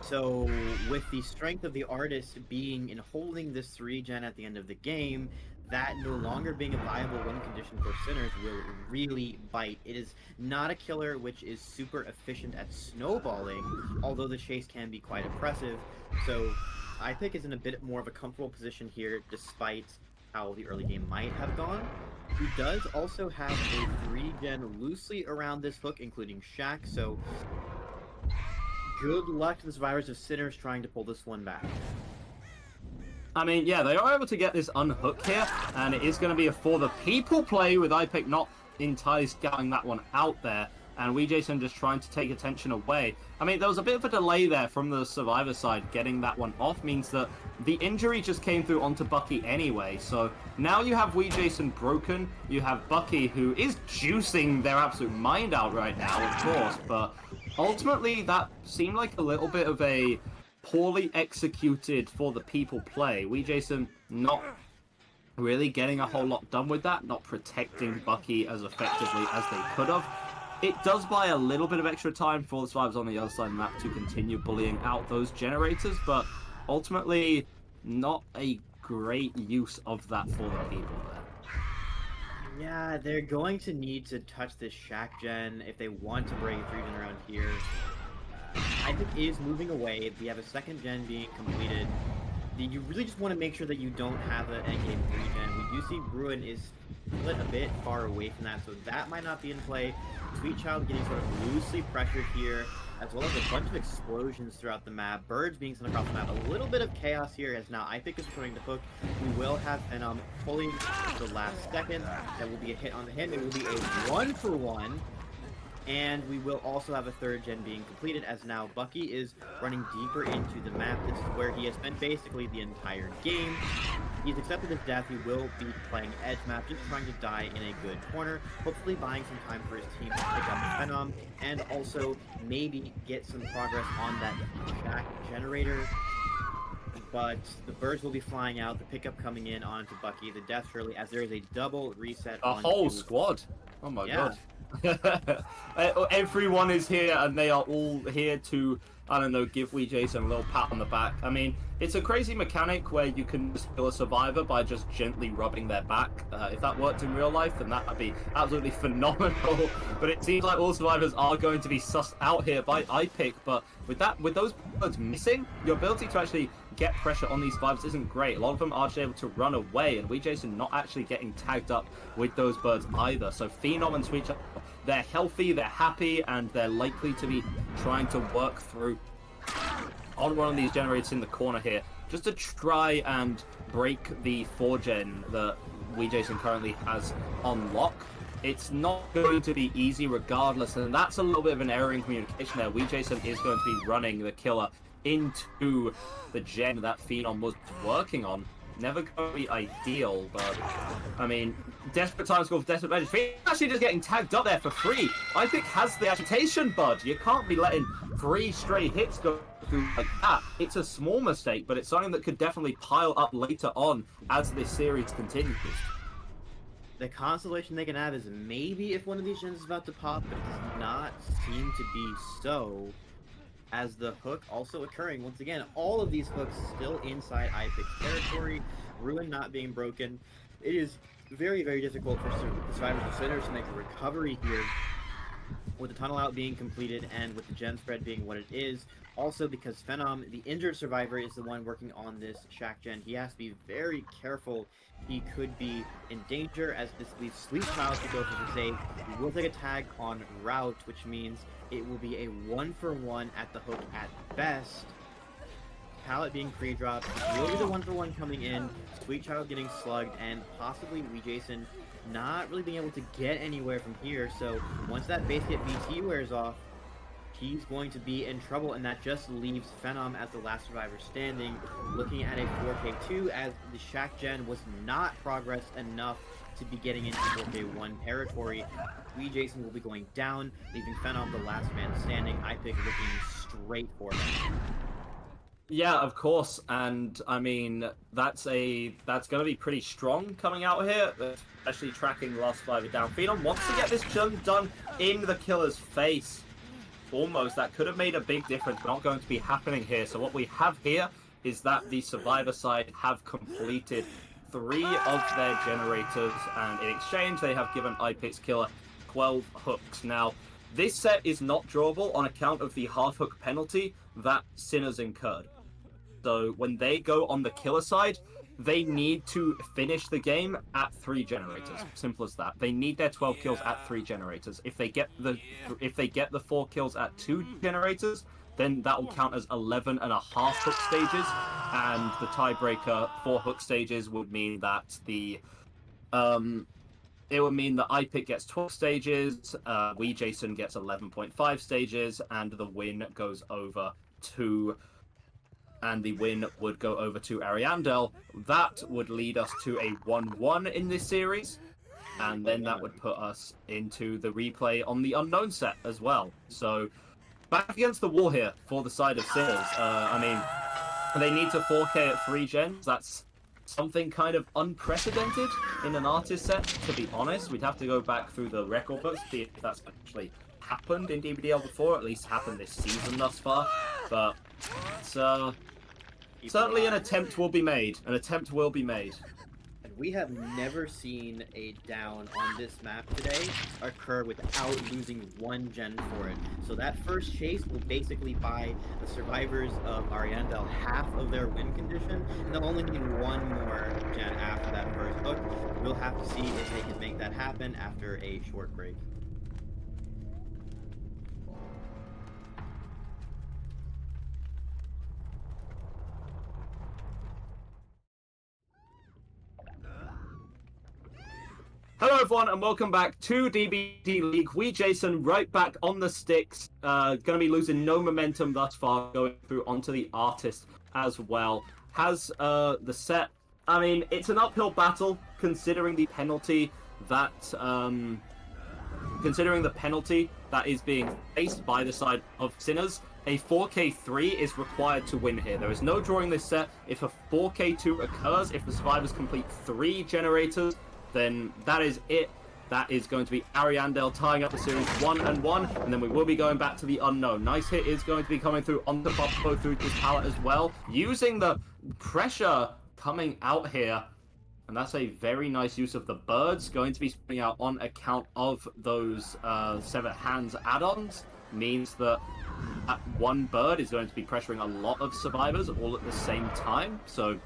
So with the strength of the artist being in holding this 3 gen at the end of the game, that no longer being a viable win condition for Sinners will really bite. It is not a killer which is super efficient at snowballing, although the chase can be quite oppressive. So iPick is in a bit more of a comfortable position here, despite how the early game might have gone. He does also have a 3 gen loosely around this hook, including Shaq, so good luck to the survivors of Sinners trying to pull this one back. I mean, yeah, they are able to get this unhook here, and it is going to be a for the people play with iPick not entirely scouting that one out there, and Jason just trying to take attention away. I mean, there was a bit of a delay there from the survivor side. Getting that one off means that the injury just came through onto Bucky anyway, so now you have Jason broken, you have Bucky who is juicing their absolute mind out right now, of course, but ultimately that seemed like a little bit of a poorly executed for the people play. Jason not really getting a whole lot done with that, not protecting Bucky as effectively as they could have. It does buy a little bit of extra time for the survivors on the other side of the map to continue bullying out those generators, but ultimately not a great use of that for the people there. Yeah, they're going to need to touch this Shaq gen if they want to bring 3 gen around here. iPick is moving away. We have a second gen being completed. You really just want to make sure that you don't have an endgame 3 gen. We do see Bruin is split a bit far away from that, so that might not be in play. Sweet Child getting sort of loosely pressured here, as well as a bunch of explosions throughout the map. Birds being sent across the map. A little bit of chaos here as now iPick is returning the hook. We will have Venom pulling the last second. That will be a hit on him. It will be a 1-for-1. And we will also have a third gen being completed, as now Bucky is running deeper into the map. This is where he has spent basically the entire game. He's accepted his death. He will be playing edge map, just trying to die in a good corner, hopefully buying some time for his team to pick up the Venom, and also maybe get some progress on that Shaq generator. But the birds will be flying out, the pickup coming in onto Bucky, the death surely, as there is a double reset. A whole squad. Oh my god. Everyone is here, and they are all here to, I don't know, give Jason a little pat on the back. I mean, it's a crazy mechanic where you can kill a survivor by just gently rubbing their back. If that worked in real life, then that would be absolutely phenomenal. But it seems like all survivors are going to be sussed out here by iPick. But with those birds missing, your ability to actually get pressure on these survivors isn't great. A lot of them are just able to run away, and Jason not actually getting tagged up with those birds either. So Phenom and Sweet Child they're healthy, they're happy, and they're likely to be trying to work through on one of these generators in the corner here, just to try and break the 4-gen that WeJason currently has on lock. It's not going to be easy regardless, and that's a little bit of an error in communication there. WeJason is going to be running the killer into the gen that Phenom was working on. Never going to be ideal, but I mean, desperate times call for desperate measures. Phenom actually just getting tagged up there for free. I think has the agitation, bud. You can't be letting 3 stray hits go through like that. It's a small mistake, but it's something that could definitely pile up later on as this series continues. The consolation they can have is maybe if one of these gens is about to pop, but it does not seem to be so. As the hook also occurring. Once again, all of these hooks still inside iPick's territory, Ruin not being broken. It is very, very difficult for survivors and sinners to make a recovery here, with the tunnel out being completed and with the gen spread being what it is. Also because Phenom, the injured survivor, is the one working on this Shack gen. He has to be very careful. He could be in danger as this leaves Sweet Child to go for the save. He will take a tag on route, which means it will be a 1-for-1 at the hook at best. Pallet being pre-dropped, will be the 1-for-1 coming in, Sweet Child getting slugged, and possibly WeJason not really being able to get anywhere from here. So once that base hit BT wears off, he's going to be in trouble, and that just leaves Phenom as the last survivor standing, looking at a 4K2 as the Shack gen was not progressed enough to be getting into 4K1 territory. WeJason will be going down, leaving Phenom the last man standing. iPick looking straight for him. Yeah, of course, and I mean that's going to be pretty strong coming out here, especially tracking the last survivor down. Phenom wants to get this jump done in the killer's face. Almost, that could have made a big difference, but not going to be happening here. So what we have here is that the survivor side have completed 3 of their generators, and in exchange they have given iPick's killer 12 hooks. Now, this set is not drawable on account of the half hook penalty that Sinners incurred. So when they go on the killer side, they need to finish the game at 3 generators. Simple as that. They need their 12 kills at 3 generators. If they get the 4 kills at 2 generators, then that will count as 11 and a half hook stages, and the tiebreaker 4 hook stages would mean that it would mean that iPick gets 12 stages, WeJason gets 11.5 stages, and the win goes over to Ariandel. That would lead us to a 1-1 in this series, and then that would put us into the replay on the Unknown set as well. So, back against the wall here for the side of Sinners. I mean, they need to 4K at 3 gens. That's something kind of unprecedented in an artist set, to be honest. We'd have to go back through the record books to see if that's actually happened in DBDL before, at least happened this season thus far. But certainly an attempt will be made. An attempt will be made. And we have never seen a down on this map today occur without losing 1 gen for it. So that first chase will basically buy the survivors of Ariandel half of their win condition, and they'll only need 1 more gen after that first hook. We'll have to see if they can make that happen after a short break. Hello everyone and welcome back to DBDLeague. WeJason right back on the sticks. Gonna be losing no momentum thus far, going through onto the Artist as well. Has the set, I mean, it's an uphill battle considering the penalty that is being faced by the side of Sinners. A 4K3 is required to win here. There is no drawing this set. If a 4K2 occurs, if the survivors complete 3 generators, then that is it. That is going to be Ariandel tying up the series 1-1, and then we will be going back to the Unknown. Nice hit is going to be coming through on the Popo through this pallet as well, using the pressure coming out here, and that's a very nice use of the birds. Going to be spinning out on account of those Sever Hands add-ons, means that that 1 bird is going to be pressuring a lot of survivors all at the same time. So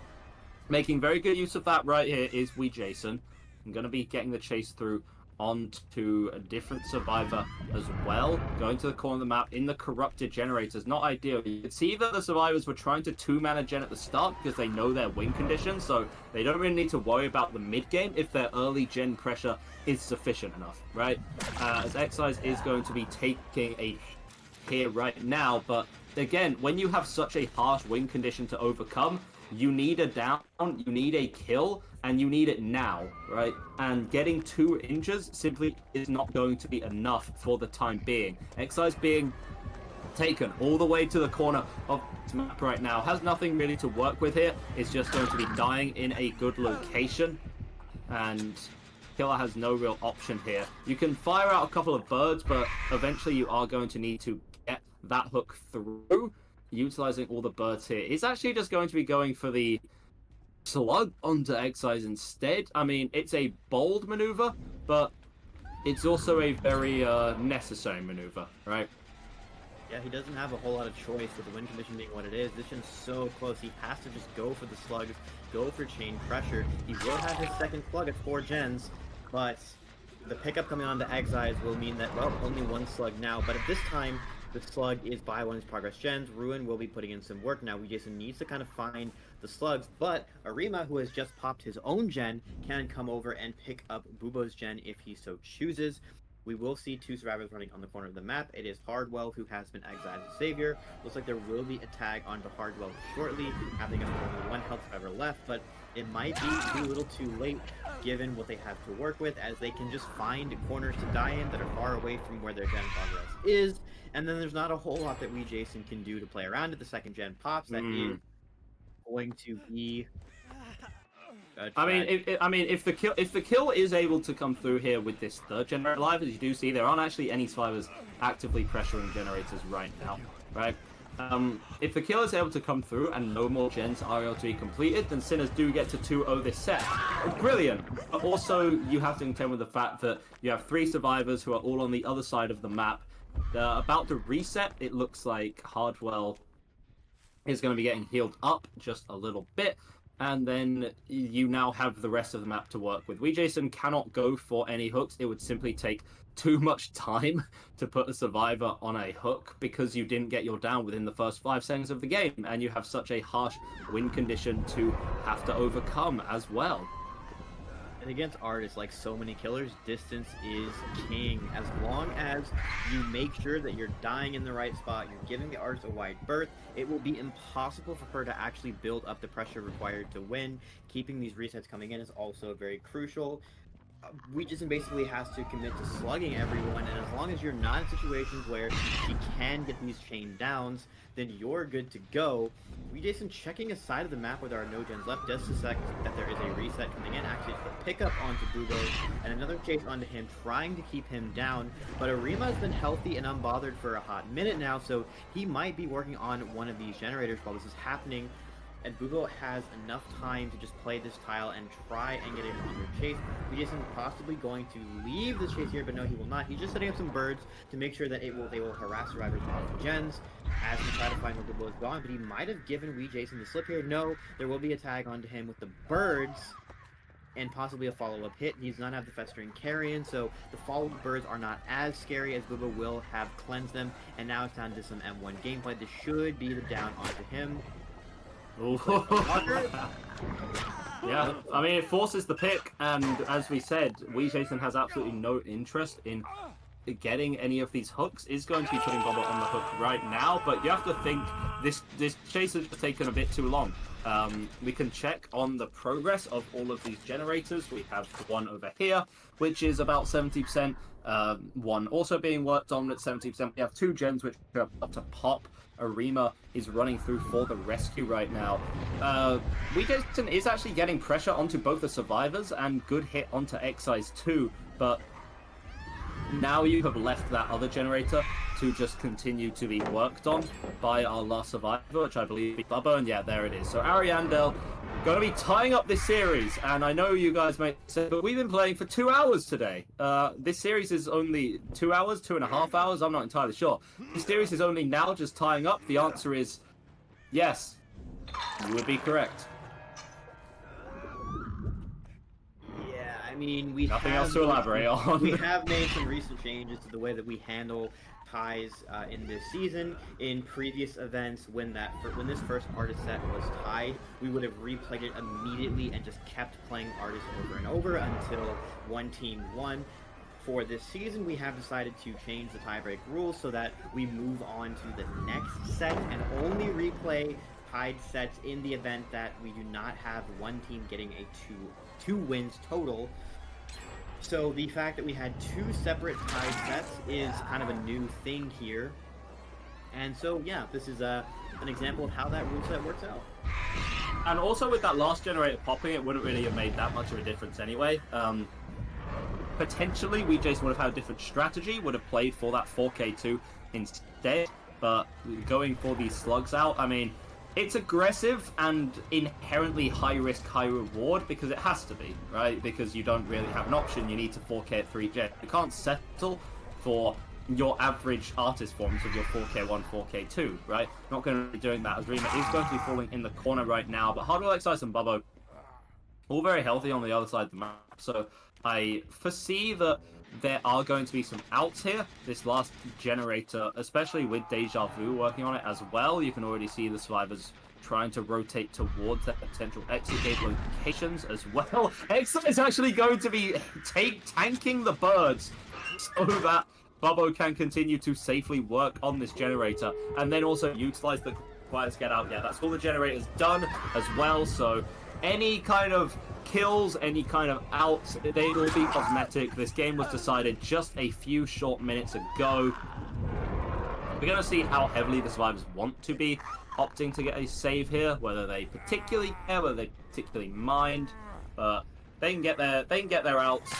making very good use of that right here is WeJason. I'm going to be getting the chase through onto a different survivor as well, going to the corner of the map in the corrupted generators. Not ideal. You could see that the survivors were trying to 2-mana gen at the start because they know their win conditions, so they don't really need to worry about the mid game if their early gen pressure is sufficient enough, right? As Excise is going to be taking a here right now, but again, when you have such a harsh win condition to overcome, you need a down, you need a kill, and you need it now, right? And getting 2 injures simply is not going to be enough for the time being. Excise being taken all the way to the corner of this map right now has nothing really to work with here. It's just going to be dying in a good location, and Killer has no real option here. You can fire out a couple of birds, but eventually you are going to need to get that hook through, utilizing all the birds here. He's actually just going to be going for the slug onto Excise instead. I mean, it's a bold maneuver, but it's also a very necessary maneuver, right? Yeah, he doesn't have a whole lot of choice with the win condition being what it is. This gen's so close. He has to just go for the slugs, go for chain pressure. He will have his second slug at 4 gens, but the pickup coming on to Excise will mean that, well, only 1 slug now. But at this time, the slug is by one of his progress gens. Ruin will be putting in some work now. Jason needs to kind of find the slugs, but Arima, who has just popped his own gen, can come over and pick up Bubo's gen if he so chooses. We will see 2 survivors running on the corner of the map. It is Hardwell, who has been exiled as savior. Looks like there will be a tag onto Hardwell shortly, having only 1 health survivor left, but it might be too little too late given what they have to work with, as they can just find corners to die in that are far away from where their gen progress is, and then there's not a whole lot that Jason can do to play around it. The second gen pops. That is going to be I mean, if the kill is able to come through here with this 3rd generator live, as you do see, there aren't actually any survivors actively pressuring generators right now, right? If the kill is able to come through and no more gens are able to be completed, then Sinners do get to 2-0 this set. Brilliant! But also, you have to contend with the fact that you have 3 survivors who are all on the other side of the map. About to reset, it looks like Hardwell is going to be getting healed up just a little bit, and then you now have the rest of the map to work with. Jason cannot go for any hooks. It would simply take too much time to put a survivor on a hook because you didn't get your down within the first 5 seconds of the game, and you have such a harsh win condition to have to overcome as well. And against artists, like so many killers, distance is king. As long as you make sure that you're dying in the right spot, you're giving the artist a wide berth, it will be impossible for her to actually build up the pressure required to win. Keeping these resets coming in is also very crucial. Jason basically has to commit to slugging everyone, and as long as you're not in situations where she can get these chain downs, then you're good to go. Jason checking a side of the map where there are no gens left does suspect that there is a reset coming in. Actually, it's the pickup onto Bubo and another chase onto him, trying to keep him down. But Arima has been healthy and unbothered for a hot minute now, so he might be working on one of these generators while this is happening. And Bubo has enough time to just play this tile and try and get a longer chase. Jason possibly going to leave the chase here, but no, he will not. He's just setting up some birds to make sure that they will harass survivors off the gens as we try to find where Bubo is gone. But he might have given Jason the slip here. No, there will be a tag onto him with the birds and possibly a follow-up hit. He does not have the festering carrion, so the follow-up birds are not as scary, as Bubo will have cleansed them. And now it's down to some M1 gameplay. This should be the down onto him. Yeah, I mean, it forces the pick, and as we said, Jason has absolutely no interest in getting any of these hooks. Is going to be putting Bobo on the hook right now, but you have to think this chase has taken a bit too long. We can check on the progress of all of these generators. We have one over here, which is about 70%. One also being worked on at 70%. We have 2 gens which are about to pop. Arima is running through for the rescue right now. Jason is actually getting pressure onto both the survivors and good hit onto Excise too, but now you have left that other generator to just continue to be worked on by our last survivor, which I believe is Bubba, and yeah, there it is. So Ariandel going to be tying up this series, and I know you guys may say, but we've been playing for 2 hours today. This series is only 2 hours, 2.5 hours, I'm not entirely sure. This series is only now just tying up. The answer is yes, you would be correct. Yeah, I mean, we Nothing have else to elaborate on. We have made some recent changes to the way that we handle ties in this season. In previous events, when this first artist set was tied, we would have replayed it immediately and just kept playing artists over and over until one team won. For this season, we have decided to change the tiebreak rules so that we move on to the next set and only replay tied sets in the event that we do not have one team getting a two wins total. So the fact that we had two separate tied sets is kind of a new thing here. And so, yeah, this is an example of how that rule set works out. And also with that last generator popping, it wouldn't really have made that much of a difference anyway. Potentially, we just would have had a different strategy, would have played for that 4K2 instead, but going for these slugs out, I mean, it's aggressive and inherently high risk, high reward because it has to be, right? Because you don't really have an option, you need to 4K at 3 gen. You can't settle for your average artist forms of your 4K1, 4K2, right? Not going to be doing that, as Rima is going to be falling in the corner right now, but Hardware Exercise and Bubbo, all very healthy on the other side of the map, so I foresee that there are going to be some outs here. This last generator, especially with Deja Vu working on it as well, you can already see the survivors trying to rotate towards their potential exit gate locations as well. Exa is actually going to be tanking the birds so that Bubbo can continue to safely work on this generator and then also utilize the quiet get out. Yeah, that's all the generators done as well, so any kind of kills, any kind of outs, they'd all be cosmetic. This game was decided just a few short minutes ago. We're going to see how heavily the survivors want to be opting to get a save here, whether they particularly care, whether they particularly mind, but they can get their outs.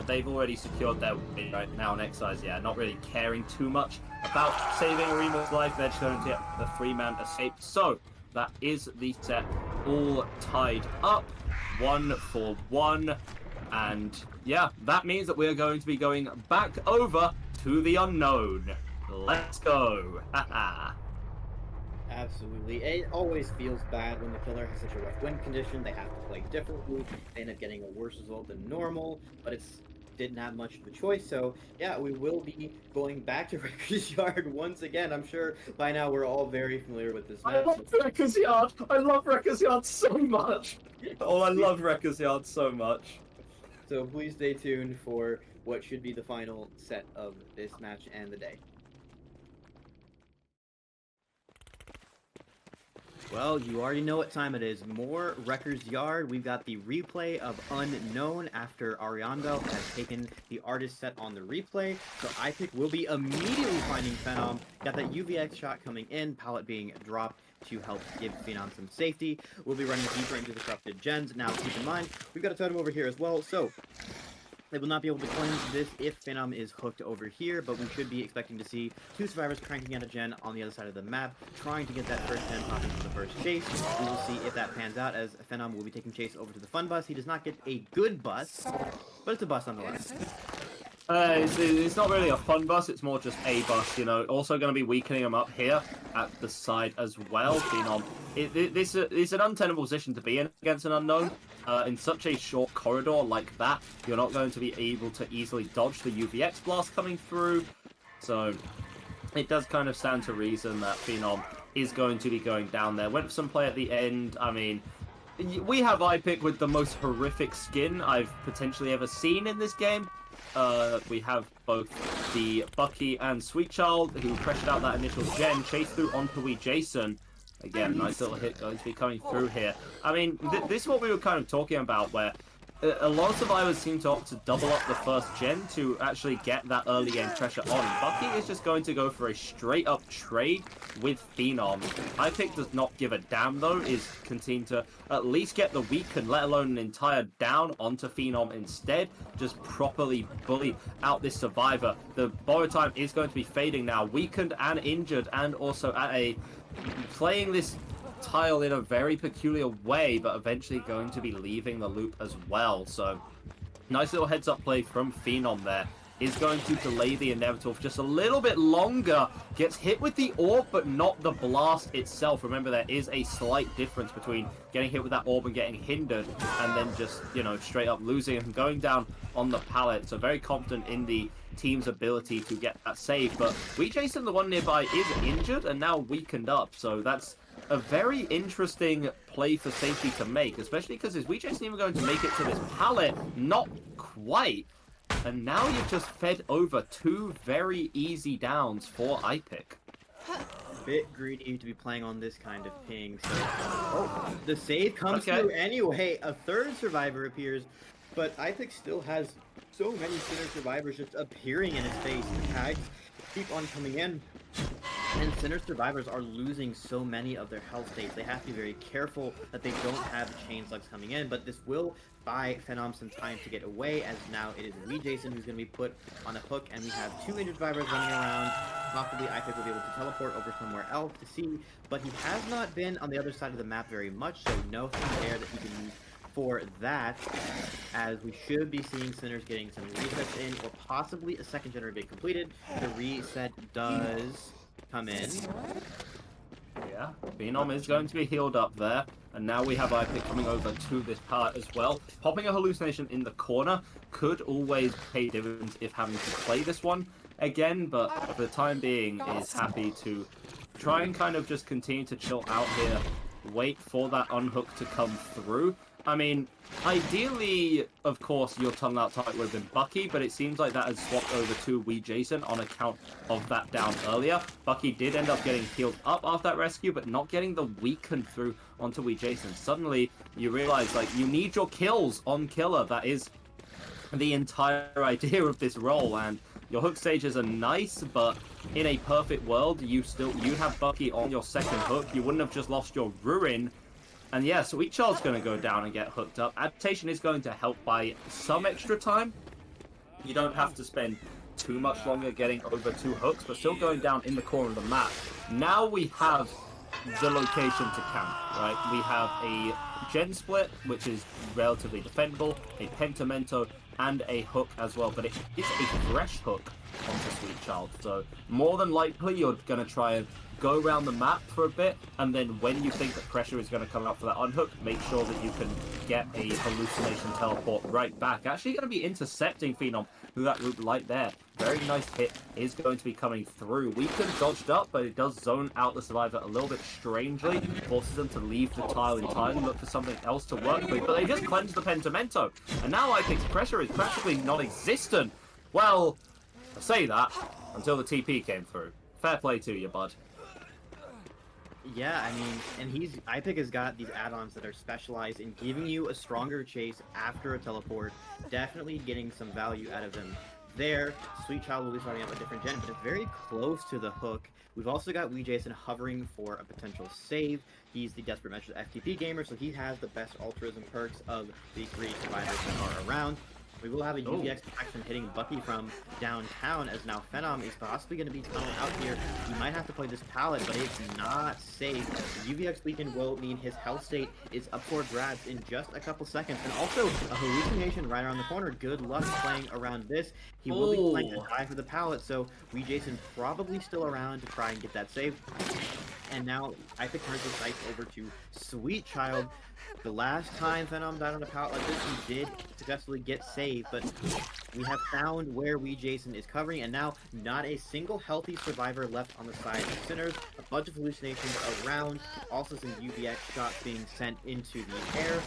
They've already secured their win right now, and Exercise, yeah, not really caring too much about saving Arima's life. They're just going to get the 3-man escape. So that is the set all tied up, 1-1, and yeah, that means that we're going to be going back over to the unknown. Let's go. Haha. Absolutely. It always feels bad when the killer has such a rough win condition. They have to play differently. They end up getting a worse result than normal, but it's didn't have much of a choice. So yeah, we will be going back to Wrecker's Yard once again. I'm sure by now we're all very familiar with this map. I love Wrecker's Yard. I love Wrecker's Yard so much. Oh, I love Wrecker's Yard so much. So please stay tuned for what should be the final set of this match and the day. Well, you already know what time it is. More Wrecker's Yard. We've got the replay of Unknown after Ariandel has taken the artist set on the replay. So iPick will be immediately finding Phenom. Got that UVX shot coming in, pallet being dropped to help give Phenom some safety. We'll be running deeper into the corrupted gens. Now, keep in mind, we've got a totem over here as well. So they will not be able to claim this if Phenom is hooked over here, but we should be expecting to see two survivors cranking out a gen on the other side of the map, trying to get that first gen popping for the first chase. We will see if that pans out, as Phenom will be taking chase over to the fun bus. He does not get a good bus, but it's a bus nonetheless. It's not really a fun bus, it's more just a bus, you know. Also going to be weakening him up here at the side as well. Phenom, this is an untenable position to be in against an unknown. In such a short corridor like that, you're not going to be able to easily dodge the UVX blast coming through. So it does kind of stand to reason that Phenom is going to be going down there. Went for some play at the end. I mean, we have iPick with the most horrific skin I've potentially ever seen in this game. We have both the Bucky and Sweet Child, who pressured out that initial gen, chased through onto Wee Jason. Again, nice little hit going to be coming through here. I mean, this is what we were kind of talking about, where a lot of survivors seem to opt to double up the first gen to actually get that early game pressure on. Bucky is just going to go for a straight up trade with Phenom. iPick does not give a damn though, is continuing to at least get the weakened, let alone an entire down onto Phenom instead. Just properly bully out this survivor. The borrow time is going to be fading now, weakened and injured, and also at a playing this tile in a very peculiar way, but eventually going to be leaving the loop as well. So nice little heads up play from Phenom there. is going to delay the inevitable for just a little bit longer. Gets hit with the orb, but not the blast itself. Remember, there is a slight difference between getting hit with that orb and getting hindered, and then just, you know, straight up losing and going down on the pallet. So very confident in the team's ability to get that save. But Jason, the one nearby, is injured and now weakened up. So that's a very interesting play for safety to make, especially because is Jason even going to make it to this pallet? Not quite. And now you've just fed over 2 very easy downs for iPick. Bit greedy to be playing on this kind of ping. So, the save comes through anyway. A third survivor appears, but iPick still has so many Sinner survivors just appearing in his face. The tags keep on coming in, and Sinner survivors are losing so many of their health states. They have to be very careful that they don't have chain slugs coming in, but this will buy Phenom some time to get away, as now it is Jason who's going to be put on a hook, and we have 2 injured survivors running around. Possibly iPick will be able to teleport over somewhere else to see, but he has not been on the other side of the map very much, so nothing there that he can use for that, as we should be seeing Sinners getting some resets in, or possibly a second generator being completed. The reset does come in. Yeah, Phenom is going to be healed up there, and now we have iPick coming over to this part as well. Popping a hallucination in the corner could always pay dividends if having to play this one again, but for the time being is happy to try and kind of just continue to chill out here, wait for that unhook to come through. I mean, ideally, of course, your tongue out tight would have been Bucky, but it seems like that has swapped over to Jason on account of that down earlier. Bucky did end up getting healed up after that rescue, but not getting the weaken through onto Jason. Suddenly, you realize, like, you need your kills on killer. That is the entire idea of this role, and your hook stages are nice, but in a perfect world, you'd have Bucky on your second hook. You wouldn't have just lost your ruin. And yeah, Sweet Child's going to go down and get hooked up. Adaptation is going to help by some extra time. You don't have to spend too much longer getting over 2 hooks, but still going down in the corner of the map. Now we have the location to camp, right? We have a gen split, which is relatively defendable, a pentamento, and a hook as well, but it is a fresh hook onto Sweet Child. So more than likely, you're going to try and go around the map for a bit, and then when you think that pressure is going to come up for that unhook, make sure that you can get a hallucination teleport right back. Actually going to be intercepting Phenom through that route light there. Very nice hit is going to be coming through. Weaken dodged up, but it does zone out the survivor a little bit strangely. Forces them to leave the tile entirely, look for something else to work with, but they just cleanse the pentamento. And now iPick's pressure is practically non-existent. Well, I say that until the TP came through. Fair play to you, bud. Yeah, I mean, and iPick has got these add-ons that are specialized in giving you a stronger chase after a teleport, definitely getting some value out of them there. Sweet Child will be starting up a different gen, but it's very close to the hook. We've also got Jason hovering for a potential save. He's the Desperate Measures FTP gamer, so he has the best altruism perks of the 3 survivors that are around. We will have a UVX attack from hitting Bucky from downtown, as now Phenom is possibly going to be tunneling out here. He might have to play this pallet, but it's not safe. The UVX weaken will mean his health state is up for grabs in just a couple seconds. And also, a hallucination right around the corner. Good luck playing around this. He will be playing a die for the pallet, so Jason probably still around to try and get that save. And now iPick turns his sights over to Sweet Child. The last time Phenom died on a pallet like this, he did successfully get saved, but we have found where Jason is covering, and now not a single healthy survivor left on the side of Sinners. A bunch of hallucinations around, also some UVX shots being sent into the air.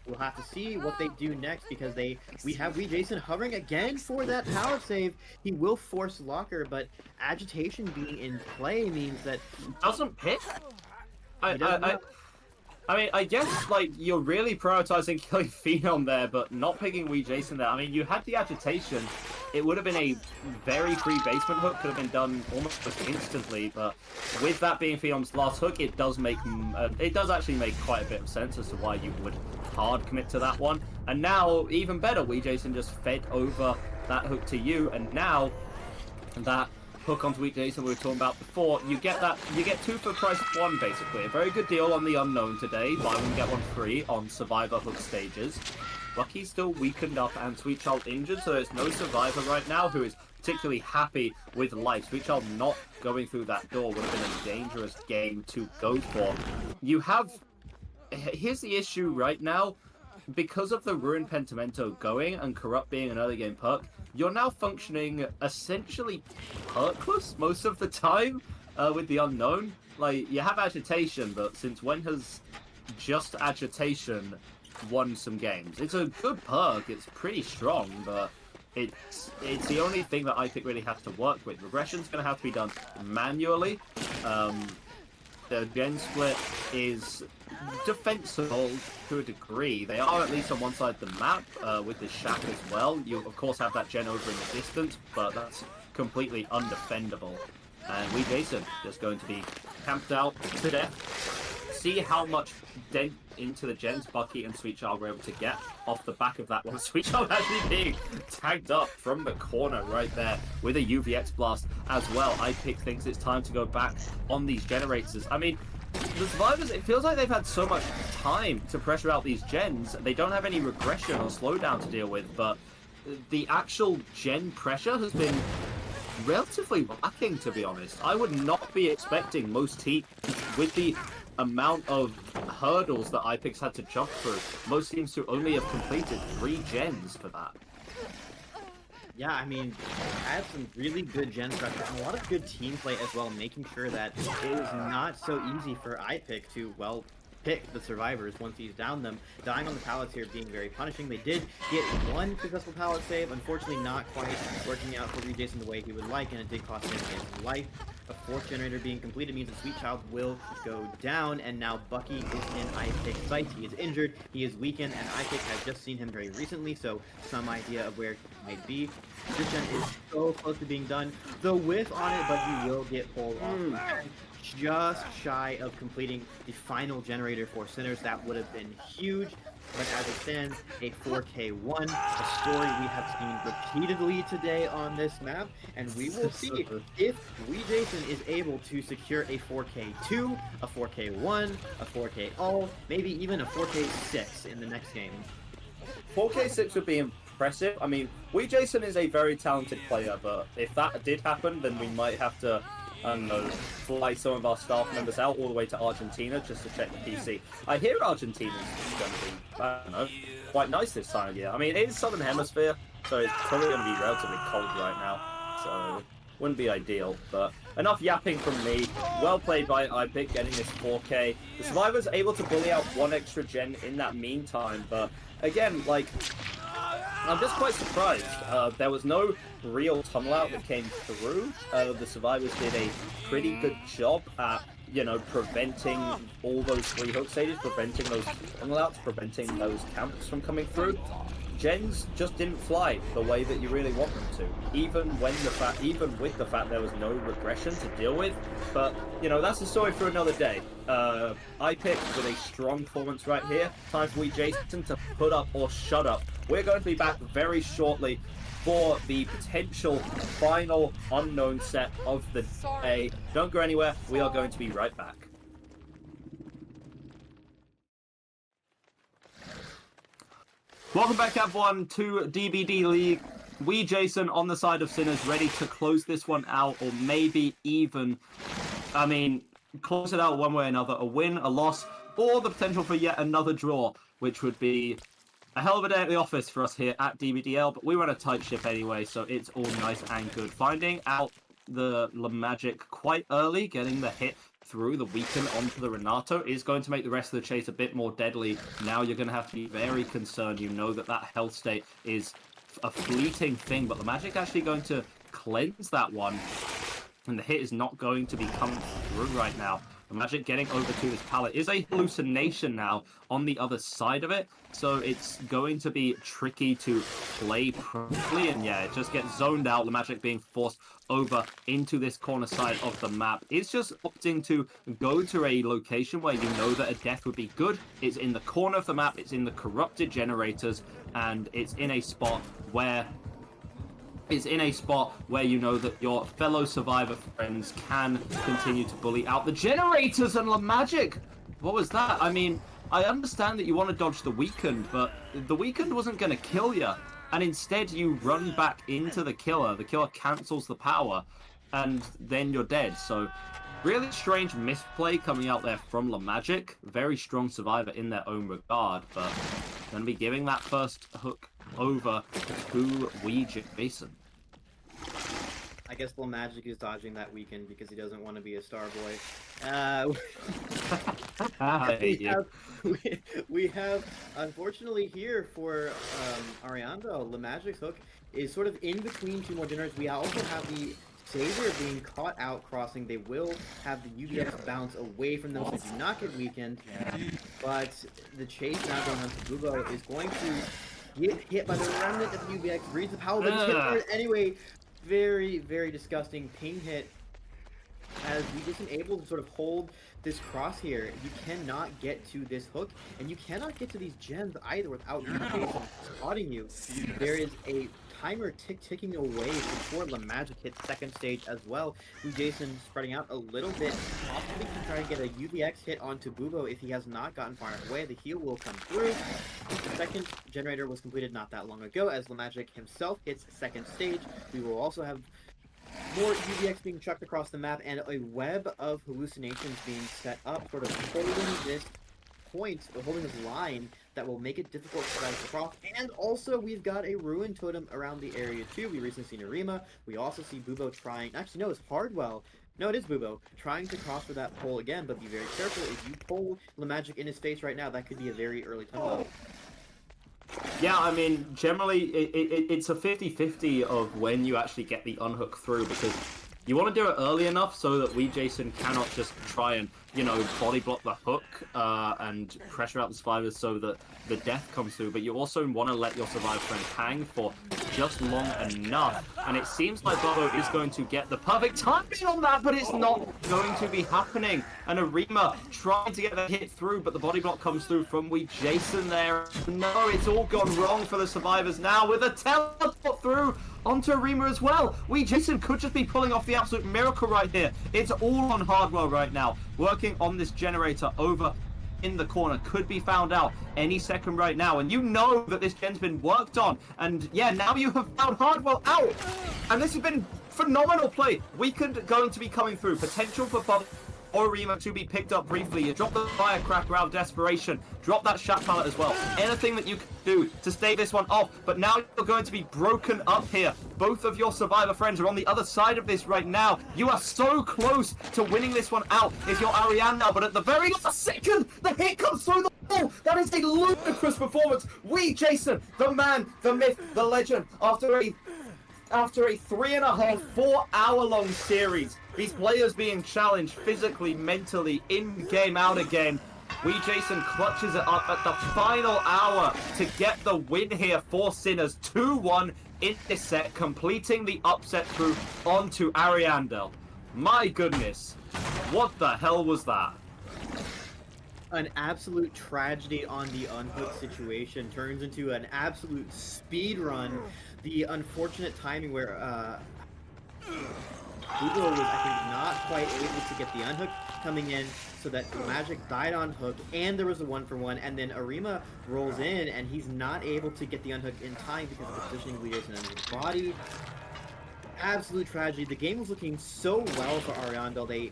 We'll have to see what they do next, because we have Jason hovering again for that pallet save. He will force locker, but agitation being in play means that doesn't pick. I mean, I guess, like, you're really prioritizing killing Phenom there, but not picking Jason there. I mean, you had the agitation. It would have been a very free basement hook, could have been done almost instantly, but with that being Phenom's last hook, it does actually make quite a bit of sense as to why you would hard commit to that one. And now, even better, Jason just fed over that hook to you, and now that hook onto Jason we were talking about before, you get 2 for the price of 1, basically. A very good deal on the Unknown today. Buy one, get one free on Survivor hook stages. Bucky's still weakened up and Sweet Child injured, so there's no survivor right now who is particularly happy with life. Sweet Child not going through that door would have been a dangerous game to go for. You have... Here's the issue right now. Because of the Ruin Pentimento going and Corrupt being an early game perk, you're now functioning essentially perkless most of the time with the Unknown. Like, you have Agitation, but since when has just Agitation won some games? It's a good perk, it's pretty strong, but it's the only thing that I think really has to work with. Regression's going to have to be done manually. The gen split is defensible to a degree. They are at least on one side of the map with the shack as well. You of course have that gen over in the distance, but that's completely undefendable. And we Jason just going to be camped out to death. See how much dent into the gens Bucky and Sweet Child were able to get off the back of that one. Sweet Child actually being tagged up from the corner right there with a UVX blast as well. iPick thinks it's time to go back on these generators. I mean, the survivors, it feels like they've had so much time to pressure out these gens. They don't have any regression or slowdown to deal with, but the actual gen pressure has been relatively lacking, to be honest. I would not be expecting most teams with the amount of hurdles that iPick's had to jump through. Most teams to only have completed 3 gens for that. Yeah, I mean, I have some really good gen pressure and a lot of good team play as well, making sure that it is not so easy for iPick to, well, pick the survivors once he's down them. Dying on the pallets here being very punishing. They did get one successful pallet save, unfortunately not quite working out for Jason the way he would like, and it did cost him his life. A 4th generator being completed means that Sweet Child will go down, and now Bucky is in iPick's sights. He is injured, he is weakened, and iPick has just seen him very recently, so some idea of where he might be. This gen is so close to being done. The whiff on it, but he will get pulled off. Just shy of completing the final generator for Sinners. That would have been huge. But as it stands, a 4K1, a story we have seen repeatedly today on this map, and we will see if Jason is able to secure a 4K2, a 4K1, a 4K all, maybe even a 4K6 in the next game. 4K6 would be impressive. I mean, Jason is a very talented player, but if that did happen, then we might have to, I don't know, fly some of our staff members out all the way to Argentina just to check the PC. I hear Argentina's going to be, I don't know, quite nice this time of year. I mean, it is Southern Hemisphere, so it's probably going to be relatively cold right now, so wouldn't be ideal. But enough yapping from me. Well played by iPick getting this 4K. The Survivor's able to bully out 1 extra gen in that meantime, but again, like, I'm just quite surprised. There was no real tunnel out that came through. The Survivors did a pretty good job at, you know, preventing all those 3 hook stages, preventing those tunnel outs, preventing those camps from coming through. Gens just didn't fly the way that you really want them to, even with the fact there was no regression to deal with. But you know, that's a story for another day. iPick with a strong performance right here. Time for Jason to put up or shut up. We're going to be back very shortly for the potential final unknown set of the day. Don't go anywhere. We are going to be right back. Welcome back, everyone, to DBDLeague. We, Jason, on the side of Sinners, ready to close this one out, or maybe even, I mean, close it out one way or another. A win, a loss, or the potential for yet another draw, which would be a hell of a day at the office for us here at DBDL, but we run a tight ship anyway, so it's all nice and good. Finding out the Magic quite early, getting the hit through the weaken onto the Renato is going to make the rest of the chase a bit more deadly. Now you're going to have to be very concerned. You know that health state is a fleeting thing, but the Magic actually going to cleanse that one, and the hit is not going to be coming through right now. The Magic getting over to this pallet is a hallucination now on the other side of it, so it's going to be tricky to play properly, and yeah, it just gets zoned out. The Magic being forced over into this corner side of the map. It's just opting to go to a location where you know that a death would be good. It's in the corner of the map, it's in the corrupted generators, and it's in a spot where you know that your fellow survivor friends can continue to bully out the generators. And La Magic, what was that? I mean, I understand that you want to dodge the weakened, but the weakened wasn't going to kill you. And instead you run back into the killer cancels the power, and then you're dead. So really strange misplay coming out there from LaMagic. Very strong survivor in their own regard, but going to be giving that first hook over to Jason. I guess LaMagic is dodging that weekend because he doesn't want to be a star boy. We have, unfortunately here for Ariandel, LaMagic's hook is sort of in between two more generators. We also have the Savior being caught out crossing. They will have the UVX bounce away from them, so do not get weakened. But the chase now going on to Bubo is going to get hit by the remnant of the UVX, reads the power, but he's hit for it anyway. Very, very disgusting ping hit as we just able to sort of hold this crosshair. You cannot get to this hook, and you cannot get to these gems either without Jason spotting you. There is a timer ticking away before LaMagic hits second stage as well. Jason spreading out a little bit, possibly to try to get a UVX hit onto Bubo if he has not gotten far enough away. The heal will come through. The second generator was completed not that long ago as LaMagic himself hits second stage. We will also have more UVX being chucked across the map and a web of hallucinations being set up, sort of holding this point, holding this line that will make it difficult to guys to cross. And also, we've got a Ruin Totem around the area too. We recently seen Arima. We also see Bubo trying, actually no, it's Hardwell. No, it is Bubo, trying to cross for that pole again, but be very careful. If you pull LaMagic in his face right now, that could be a very early time level. Yeah, I mean, generally, it's a 50-50 of when you actually get the unhook through, because you want to do it early enough so that Jason cannot just try and, you know, body block the hook and pressure out the survivors so that the death comes through, but you also want to let your survivor friend hang for just long enough. And it seems like Bobo is going to get the perfect timing on that, but it's not going to be happening. And Arima trying to get the hit through, but the body block comes through from Jason there. No, it's all gone wrong for the survivors now with a teleport through onto Arima as well. Jason could just be pulling off the absolute miracle right here. It's all on Hardwell right now, working on this generator over in the corner, could be found out any second right now, and you know that this gen's been worked on, and yeah, now you have found Hardwell out, and this has been phenomenal play. Weekend going to be coming through, potential for Bob or Arima to be picked up briefly. You drop the firecracker out of desperation, drop that shat pallet as well, anything that you can do to stay this one off, but now you're going to be broken up here. Both of your survivor friends are on the other side of this right now. You are so close to winning this one out if you're Ariandel, but at the very last second, the hit comes through the wall. That is a ludicrous performance. Jason, the man, the myth, the legend, after a 3.5, 4 hour long series, these players being challenged physically, mentally, in game, out of game. Jason clutches it up at the final hour to get the win here for Sinners. 2-1 in this set, completing the upset through onto Ariandel. My goodness, what the hell was that? An absolute tragedy on the unhook situation turns into an absolute speed run. The unfortunate timing where Google was, I think, not quite able to get the unhook coming in, so that Magic died on hook, and there was a 1-for-1, and then Arima rolls in, and he's not able to get the unhook in time because of the positioning of Jason under his body. Absolute tragedy. The game was looking so well for Ariandel. They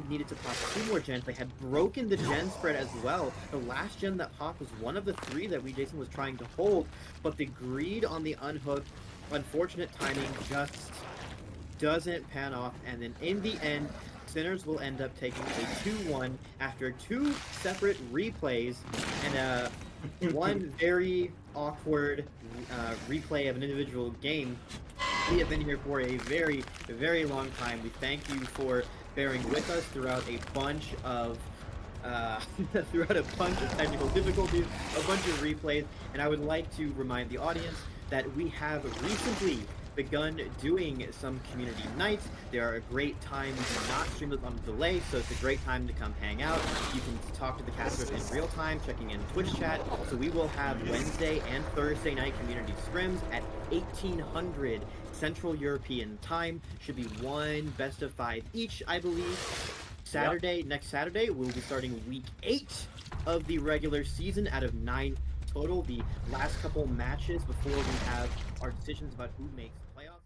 needed to pop 2 more gens. They had broken the gen spread as well. The last gen that popped was one of the 3 that Jason was trying to hold, but the greed on the unhook, unfortunate timing, just doesn't pan off, and then in the end, Sinners will end up taking a 2-1 after 2 separate replays and one very awkward replay of an individual game. We have been here for a very, very long time. We thank you for bearing with us throughout a bunch of technical difficulties, a bunch of replays, and I would like to remind the audience that we have recently begun doing some community nights. They are a great time. We do not stream them on delay, so it's a great time to come hang out. You can talk to the casters in real time, checking in Twitch chat. So we will have Wednesday and Thursday night community scrims at 1800 Central European time. Should be one best of 5 each, I believe. Next Saturday, we'll be starting week 8 of the regular season out of 9 total. The last couple matches before we have our decisions about who makes